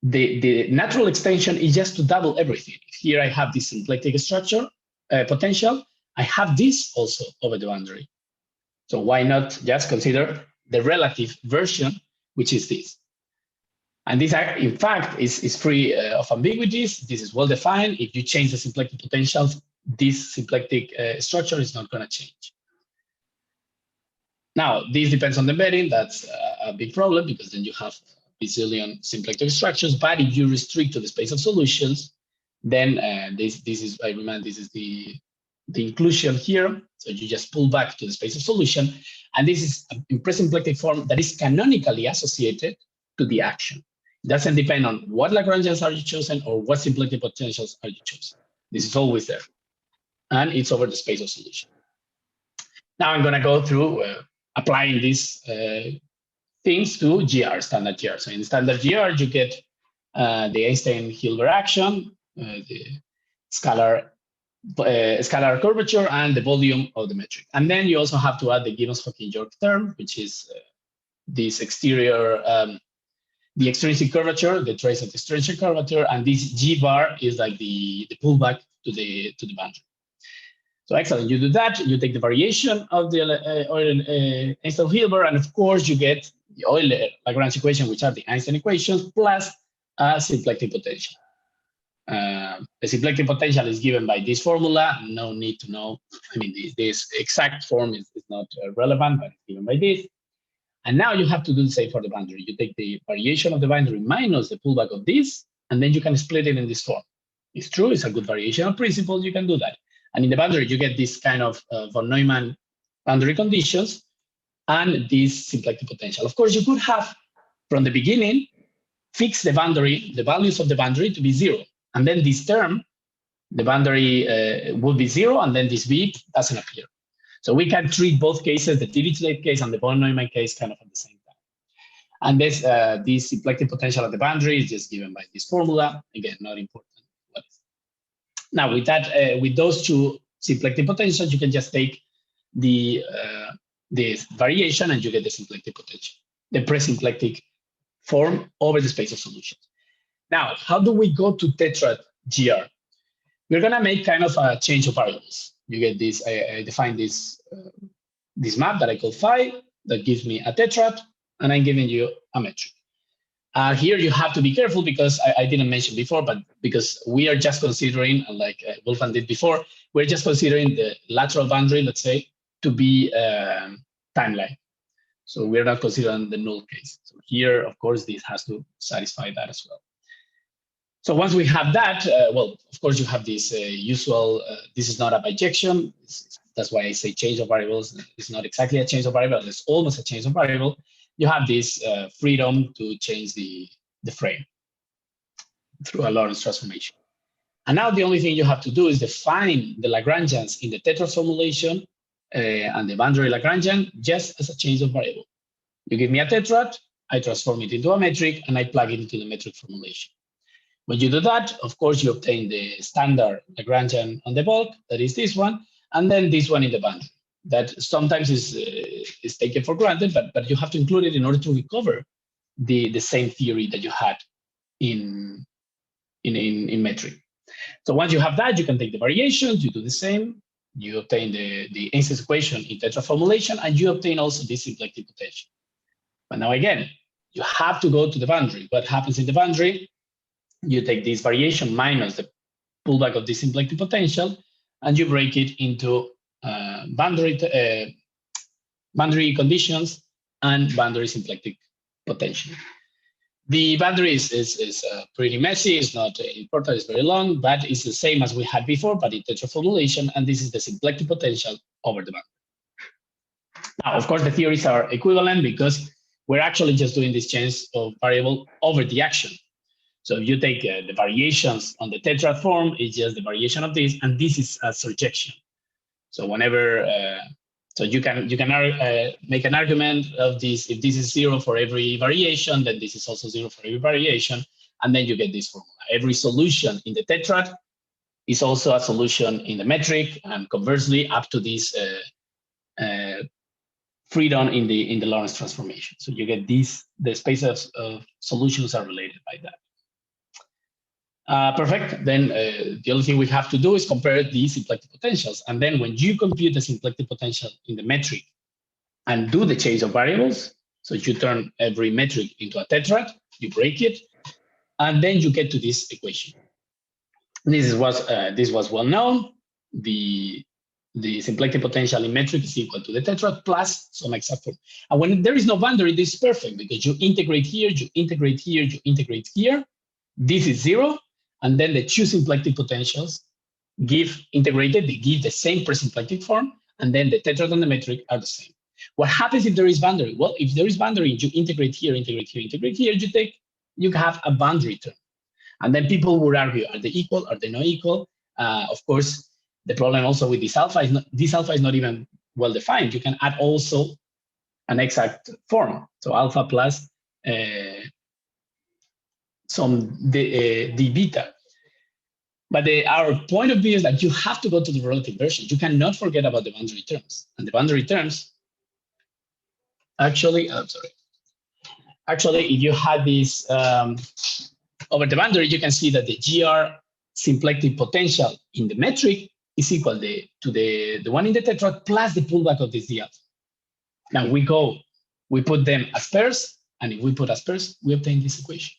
the natural extension is just to double everything. Here I have this symplectic structure, potential, I have this also over the boundary. So why not just consider the relative version, which is this? And this, in fact, is free of ambiguities. This is well defined. If you change the symplectic potential, this symplectic structure is not going to change. Now, this depends on the embedding. That's a big problem because then you have bazillion symplectic structures. But if you restrict to the space of solutions, then this is, I remind, this is the inclusion here. So you just pull back to the space of solution. And this is a presymplectic form that is canonically associated to the action. It doesn't depend on what Lagrangians are you chosen or what symplectic potentials are you chosen. This is always there. And it's over the space of solution. Now I'm going to go through applying these things to GR, standard GR. So in standard GR, you get the Einstein-Hilbert action, the scalar curvature, and the volume of the metric. And then you also have to add the Gibbons-Hawking-York term, which is this exterior, the extrinsic curvature, the trace of the extrinsic curvature, and this G bar is like the pullback to the boundary. So excellent, you do that, you take the variation of the Einstein-Hilbert, and of course you get the Euler-Lagrange equation, which are the Einstein equations, plus a symplectic potential. The symplectic potential is given by this formula. No need to know. I mean, this exact form is not relevant, but it's given by this. And now you have to do the same for the boundary. You take the variation of the boundary minus the pullback of this, and then you can split it in this form. is true, it's a good variational principle, you can do that. And in the boundary, you get this kind of von Neumann boundary conditions and this symplectic potential. Of course, you could have, from the beginning, fix the boundary, the values of the boundary to be 0. And then this term, the boundary will be 0, and then this V doesn't appear. So we can treat both cases, the Dirichlet case and the von Neumann case, kind of at the same time. And this symplectic potential at the boundary is just given by this formula. Again, not important. Now, with that, with those two symplectic potentials, you can just take the variation and you get the symplectic potential, the presymplectic form over the space of solutions. Now, how do we go to tetrad GR? We're going to make kind of a change of variables. You get this, I define this, this map that I call phi, that gives me a tetrad, and I'm giving you a metric. Here you have to be careful because I didn't mention before, but because we are just considering, like Wolfgang did before, we're just considering the lateral boundary, let's say, to be timeline. So we're not considering the null case. So here, of course, this has to satisfy that as well. So once we have that, well, of course, you have this usual, this is not a bijection. That's why I say change of variables. It's not exactly a change of variable, it's almost a change of variable. You have this freedom to change the frame through a Lorentz transformation. And now the only thing you have to do is define the Lagrangians in the tetrad formulation and the boundary Lagrangian just as a change of variable. You give me a tetrad, I transform it into a metric, and I plug it into the metric formulation. When you do that, of course, you obtain the standard Lagrangian on the bulk, that is this one, and then this one in the boundary. That sometimes is taken for granted, but you have to include it in order to recover the same theory that you had in metric. So once you have that, you can take the variations, you do the same, you obtain the Einstein's equation in tetrad formulation, and you obtain also this symplectic potential. But now again, you have to go to the boundary. What happens in the boundary? You take this variation minus the pullback of the symplectic potential, and you break it into boundary conditions and boundary symplectic potential. The boundary is pretty messy. It's not important. It's very long, but it's the same as we had before, but in tetrad formulation, and this is the symplectic potential over the boundary. Now, of course, the theories are equivalent because we're actually just doing this change of variable over the action. So if you take the variations on the tetrad form, it's just the variation of this, and this is a surjection. So whenever, so you can make an argument of this. If this is 0 for every variation, then this is also 0 for every variation, and then you get this formula. Every solution in the tetrad is also a solution in the metric, and conversely, up to this freedom in the Lorentz transformation. So you get these. The space of solutions are related by that. Perfect. Then the only thing we have to do is compare the symplectic potentials. And then when you compute the symplectic potential in the metric and do the change of variables, so you turn every metric into a tetrad, you break it, and then you get to this equation. This was well known. The symplectic potential in metric is equal to the tetrad plus some exact form. And when there is no boundary, this is perfect because you integrate here, you integrate here, you integrate here. This is 0. And then the two symplectic potentials integrated, they give the same presymplectic form, and then the tetrad and the metric are the same. What happens if there is boundary? Well, if there is boundary, you integrate here, integrate here, integrate here, you have a boundary term. And then people would argue, are they equal? Are they not equal? Of course, the problem also with this alpha is not even well defined. You can add also an exact form. So alpha plus some d beta. But our point of view is that you have to go to the relative version. You cannot forget about the boundary terms. And the boundary terms, actually, if you had this over the boundary, you can see that the GR symplectic potential in the metric is equal to the one in the tetrad plus the pullback of this d alpha. Now we put them as pairs, and if we put as pairs, we obtain this equation.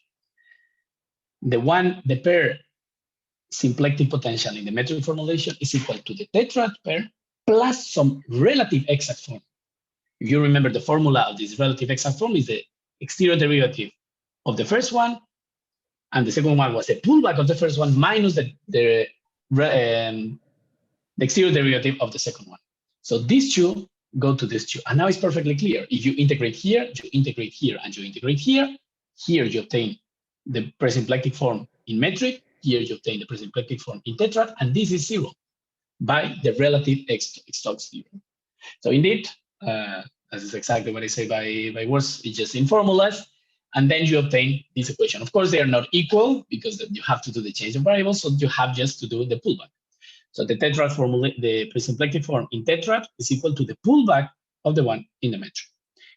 The pair symplectic potential in the metric formulation is equal to the tetrad pair plus some relative exact form. If you remember, the formula of this relative exact form is the exterior derivative of the first one and the second one was the pullback of the first one minus the exterior derivative of the second one. So these two go to these two. And now it's perfectly clear. If you integrate here, you integrate here, and you integrate here, here you obtain the presymplectic form in metric, here you obtain the presymplectic form in tetrad, and this is zero by the relative X-Stokes theorem. So indeed, this is exactly what I say by words, it's just in formulas, and then you obtain this equation. Of course, they are not equal because you have to do the change of variables, so you have just to do the pullback. So the tetrad formula, the presymplectic form in tetrad is equal to the pullback of the one in the metric,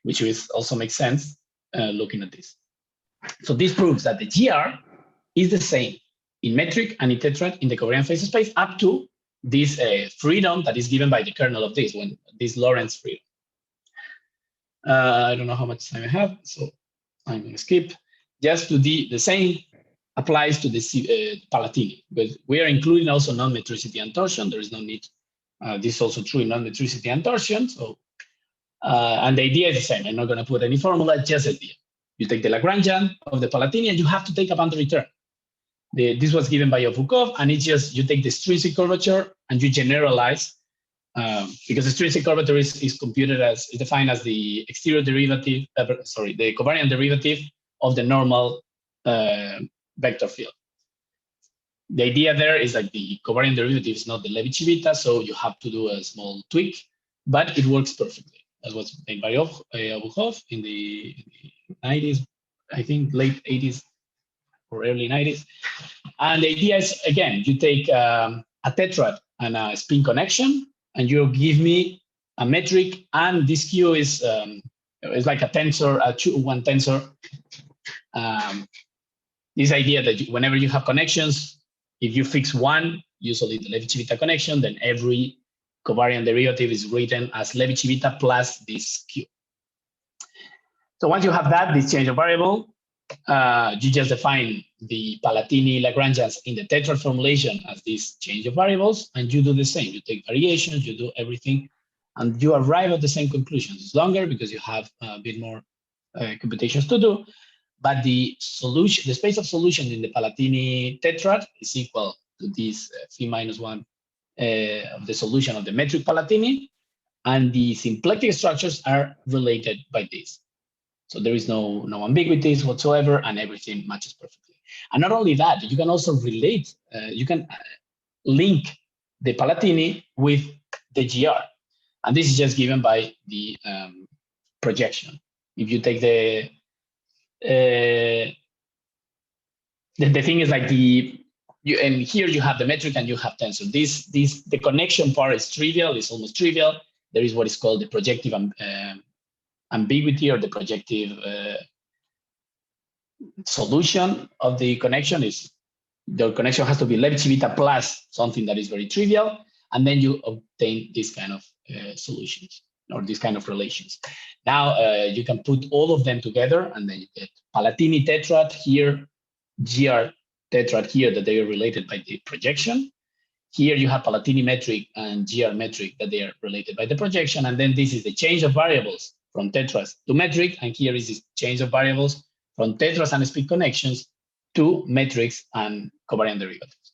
which also makes sense looking at this. So this proves that the GR is the same in metric and in tetrad in the covariant phase space up to this freedom that is given by the kernel of this, when this Lorentz freedom. I don't know how much time I have, so I'm going to skip. Just to the same applies to the Palatini, but we are including also non-metricity and torsion. There is no need. This is also true in non-metricity and torsion. So, and the idea is the same. I'm not going to put any formula, just the idea. You take the Lagrangian of the Palatini, and you have to take a boundary term. This was given by Ovukov, and it's just you take the extrinsic curvature and you generalize, because the extrinsic curvature is computed as, is defined as the exterior derivative, the covariant derivative of the normal vector field. The idea there is that the covariant derivative is not the Levi-Civita, so you have to do a small tweak, but it works perfectly. That was made by Ovukov in the 90s, I think late 80s or early 90s. And the idea is, again, you take a tetrad and a spin connection, and you give me a metric, and this Q is like a tensor, a 2-1 tensor. This idea that whenever you have connections, if you fix one, usually the Levi-Civita connection, then every covariant derivative is written as Levi-Civita plus this Q. So once you have that, this change of variable, you just define the Palatini Lagrangians in the tetrad formulation as this change of variables, and you do the same. You take variations, you do everything, and you arrive at the same conclusions. It's longer because you have a bit more computations to do, but the solution, the space of solution in the Palatini tetrad is equal to this phi minus 1 of the solution of the metric Palatini, and the symplectic structures are related by this. So there is no ambiguities whatsoever, and everything matches perfectly. And not only that, you can also relate, you can link the Palatini with the GR. And this is just given by the projection. If you take the thing is like and here you have the metric and you have tensor. The connection part is trivial, it's almost trivial. There is what is called the projective ambiguity, or the projective solution of the connection is the connection has to be Levi-Civita plus something that is very trivial, and then you obtain this kind of solutions or this kind of relations. Now you can put all of them together, and then you get Palatini tetrad here, GR tetrad here, that they are related by the projection. Here you have Palatini metric and GR metric that they are related by the projection, and then this is the change of variables from tetras to metric, and here is this change of variables from tetras and spin connections to metrics and covariant derivatives.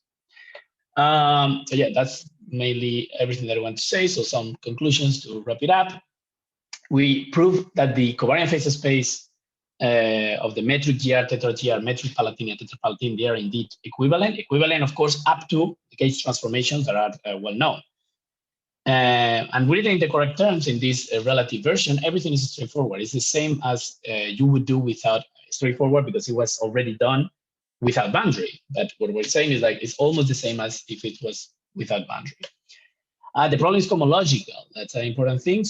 So yeah, that's mainly everything that I want to say. So some conclusions to wrap it up. We proved that the covariant phase space of the metric GR, tetra GR, metric Palatini, and tetra Palatini, they are indeed equivalent. Equivalent, of course, up to the gauge transformations that are well known. And written in the correct terms in this relative version, everything is straightforward. It's the same as you would do without straightforward, because it was already done without boundary. But what we're saying is like it's almost the same as if it was without boundary. The problem is cohomological. That's an important thing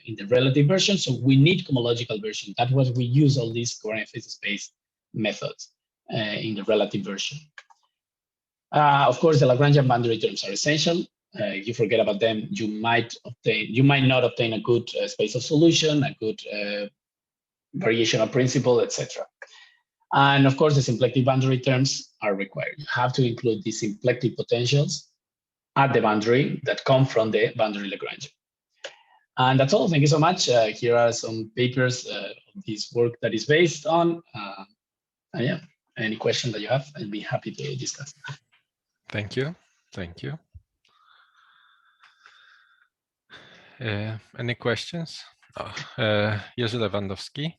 in the relative version. So we need cohomological version. That's what we use all these covariant phase space methods in the relative version. Of course, the Lagrangian boundary terms are essential. If you forget about them, you might not obtain a good space of solution, a good variational principle, etc. And of course, the symplectic boundary terms are required. You have to include the symplectic potentials at the boundary that come from the boundary Lagrangian. And that's all. Thank you so much. Here are some papers of this work that is based on. Yeah. any question that you have, I'd be happy to discuss. Thank you. Thank you. Any questions? Jerzy Lewandowski.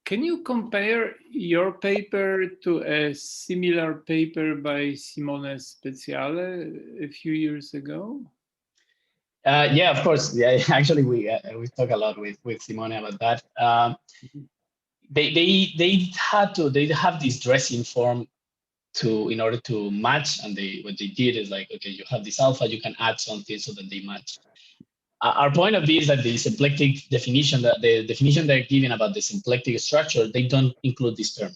Can you compare your paper to a similar paper by Simone Speziale a few years ago? Yeah, of course. Yeah, actually, we talk a lot with Simone about that. They have this dressing form in order to match, and what they did is like, okay, you have this alpha, you can add something so that they match. Our point of view is that the symplectic definition, that the definition they're giving about the symplectic structure, they don't include this term.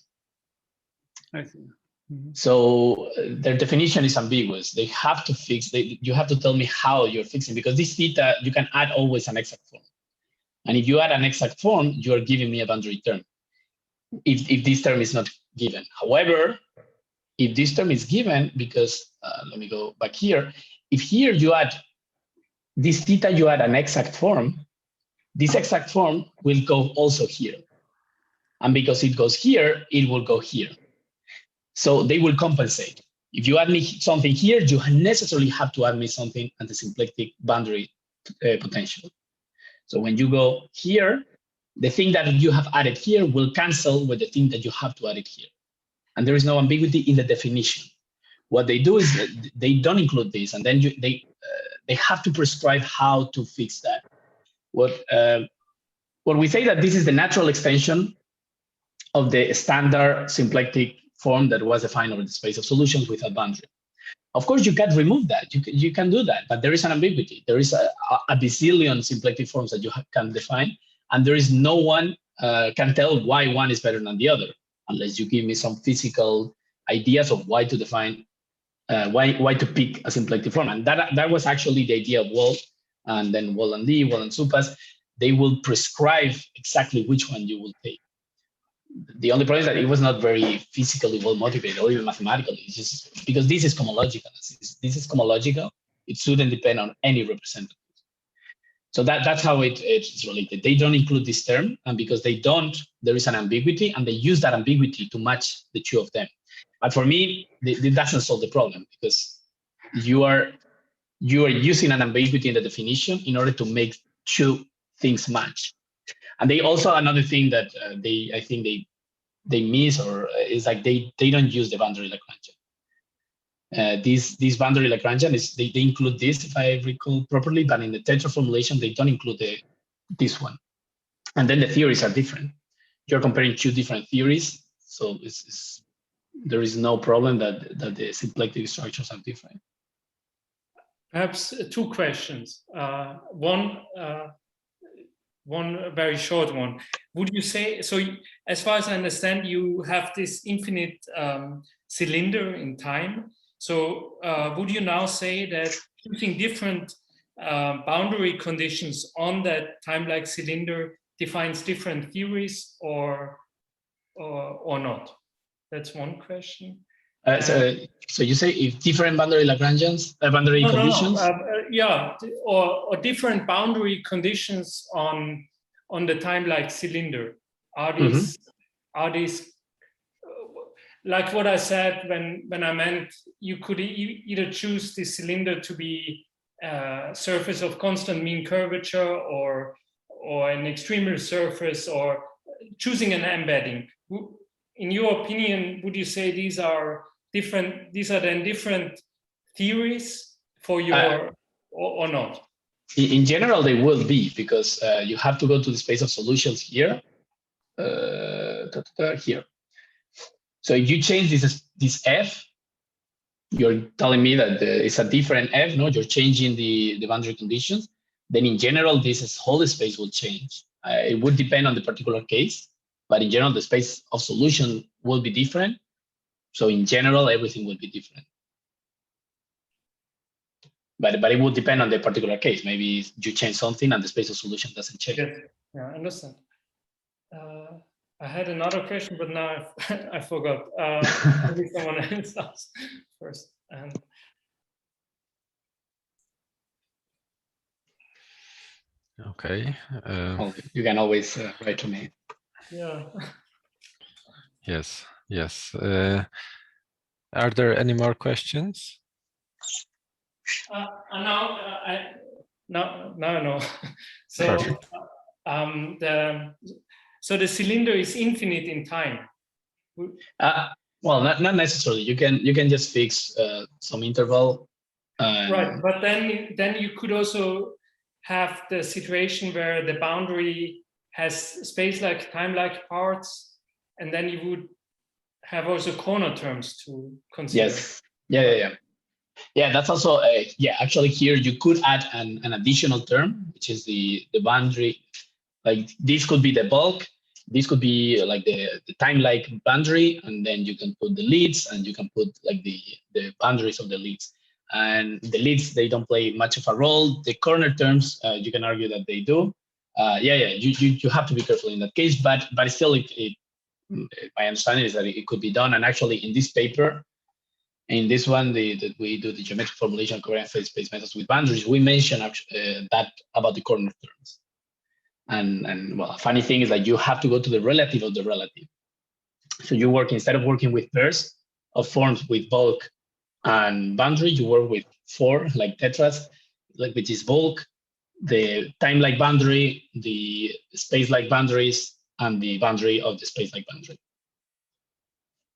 I see. Mm-hmm. So their definition is ambiguous. They have to fix. You have to tell me how you're fixing, because this theta, you can add always an exact form, and if you add an exact form, you are giving me a boundary term. If this term is not given, however, if this term is given, because let me go back here. If here you add this theta, you add an exact form, this exact form will go also here. And because it goes here, it will go here. So they will compensate. If you add me something here, you necessarily have to add me something at the symplectic boundary potential. So when you go here, the thing that you have added here will cancel with the thing that you have to add it here. And there is no ambiguity in the definition. What they do is they don't include this, and then they have to prescribe how to fix that. What we say that this is the natural extension of the standard symplectic form that was defined over the space of solutions without boundary. Of course, you can remove that. You can do that, but there is an ambiguity. There is a bazillion symplectic forms that you can define, and there is no one can tell why one is better than the other, unless you give me some physical ideas of why to define, why to pick a symplectic form. And that was actually the idea of Wall, and then Wall and Lee, Wall and Supas. They will prescribe exactly which one you will take. The only problem is that it was not very physically well motivated or even mathematically. It's just because this is cohomological. This is cohomological. It shouldn't depend on any representative. So that's how it's related. They don't include this term, and because they don't, there is an ambiguity, and they use that ambiguity to match the two of them. But for me, it doesn't solve the problem, because you are using an ambiguity in the definition in order to make two things match. And they also, another thing that I think they miss, or is like they don't use the boundary Lagrangian. This boundary Lagrangian they include this, if I recall properly, but in the tetra formulation they don't include this one. And then the theories are different. You're comparing two different theories, so there is no problem that the symplectic structures are different. Perhaps two questions. One very short one. Would you say, so as far as I understand, you have this infinite cylinder in time. So would you now say that using different boundary conditions on that time-like cylinder defines different theories or not? That's one question. So you say if different boundary Lagrangians, boundary conditions? Yeah, or different boundary conditions on the time-like cylinder. Are these like what I said when I meant you could either choose the cylinder to be a surface of constant mean curvature or an extremal surface, or choosing an embedding. In your opinion, would you say these are different? These are then different theories for your or not? In general, they will be, because you have to go to the space of solutions here. Here. So if you change this F, you're telling me that it's a different F. No, you're changing the boundary conditions. Then in general, this whole space will change. It would depend on the particular case, but in general, the space of solution will be different. So in general, everything will be different. But it would depend on the particular case. Maybe you change something and the space of solution doesn't change. Yes, yeah, I understand. I had another question, but now I forgot. Maybe someone else asked first. Okay. You can always write to me. Yeah. Yes, yes. Are there any more questions? No. So the cylinder is infinite in time. Well, not necessarily. You can just fix some interval. Right, but then you could also have the situation where the boundary has space-like, time-like parts, and then you would have also corner terms to consider. Yes. Yeah, that's also actually here you could add an additional term, which is the boundary. Like this could be the bulk, this could be like the time-like boundary, and then you can put the leads, and you can put like the boundaries of the leads. And the leads, they don't play much of a role. The corner terms, you can argue that they do. You have to be careful in that case, but still, my understanding is that it could be done. And actually, in this paper, in this one, that we do the geometric formulation of covariant phase space methods with boundaries, we mention that about the corner terms. And well, funny thing is that you have to go to the relative of the relative. So you work, instead of working with pairs of forms with bulk and boundary, you work with 4 like tetras, which is bulk, the time-like boundary, the space-like boundaries, and the boundary of the space-like boundary.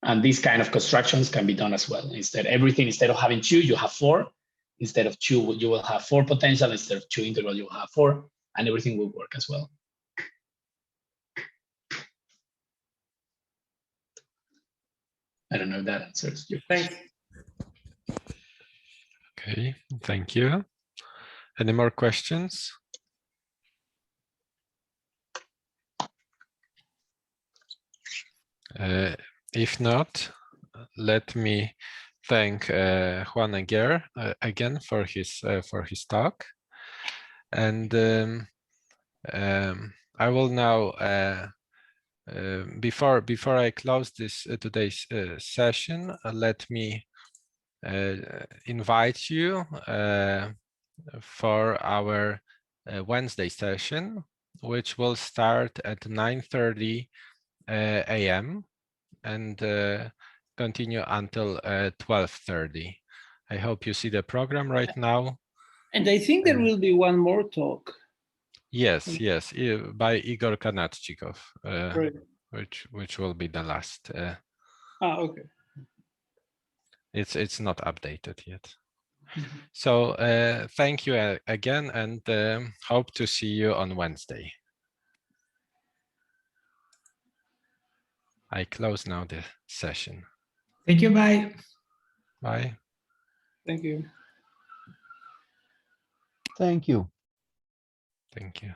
And these kind of constructions can be done as well. Instead of having 2, you have 4. Instead of 2, you will have 4 potential. Instead of 2 integral, you will have 4, and everything will work as well. I don't know if that answers your question. Thanks. Okay, thank you. Any more questions? If not, let me thank Juan Aguirre again for his talk, and I will now before I close this today's session, let me invite you for our Wednesday session, which will start at 9:30 a.m. and continue until 12:30. I hope you see the program right now. And I think there will be one more talk. Yes, by Igor Kanatchikov, Right. which will be the last. Okay. It's not updated yet. So thank you again, and hope to see you on Wednesday. I close now the session. Thank you. Bye. Bye. Thank you. Thank you. Thank you.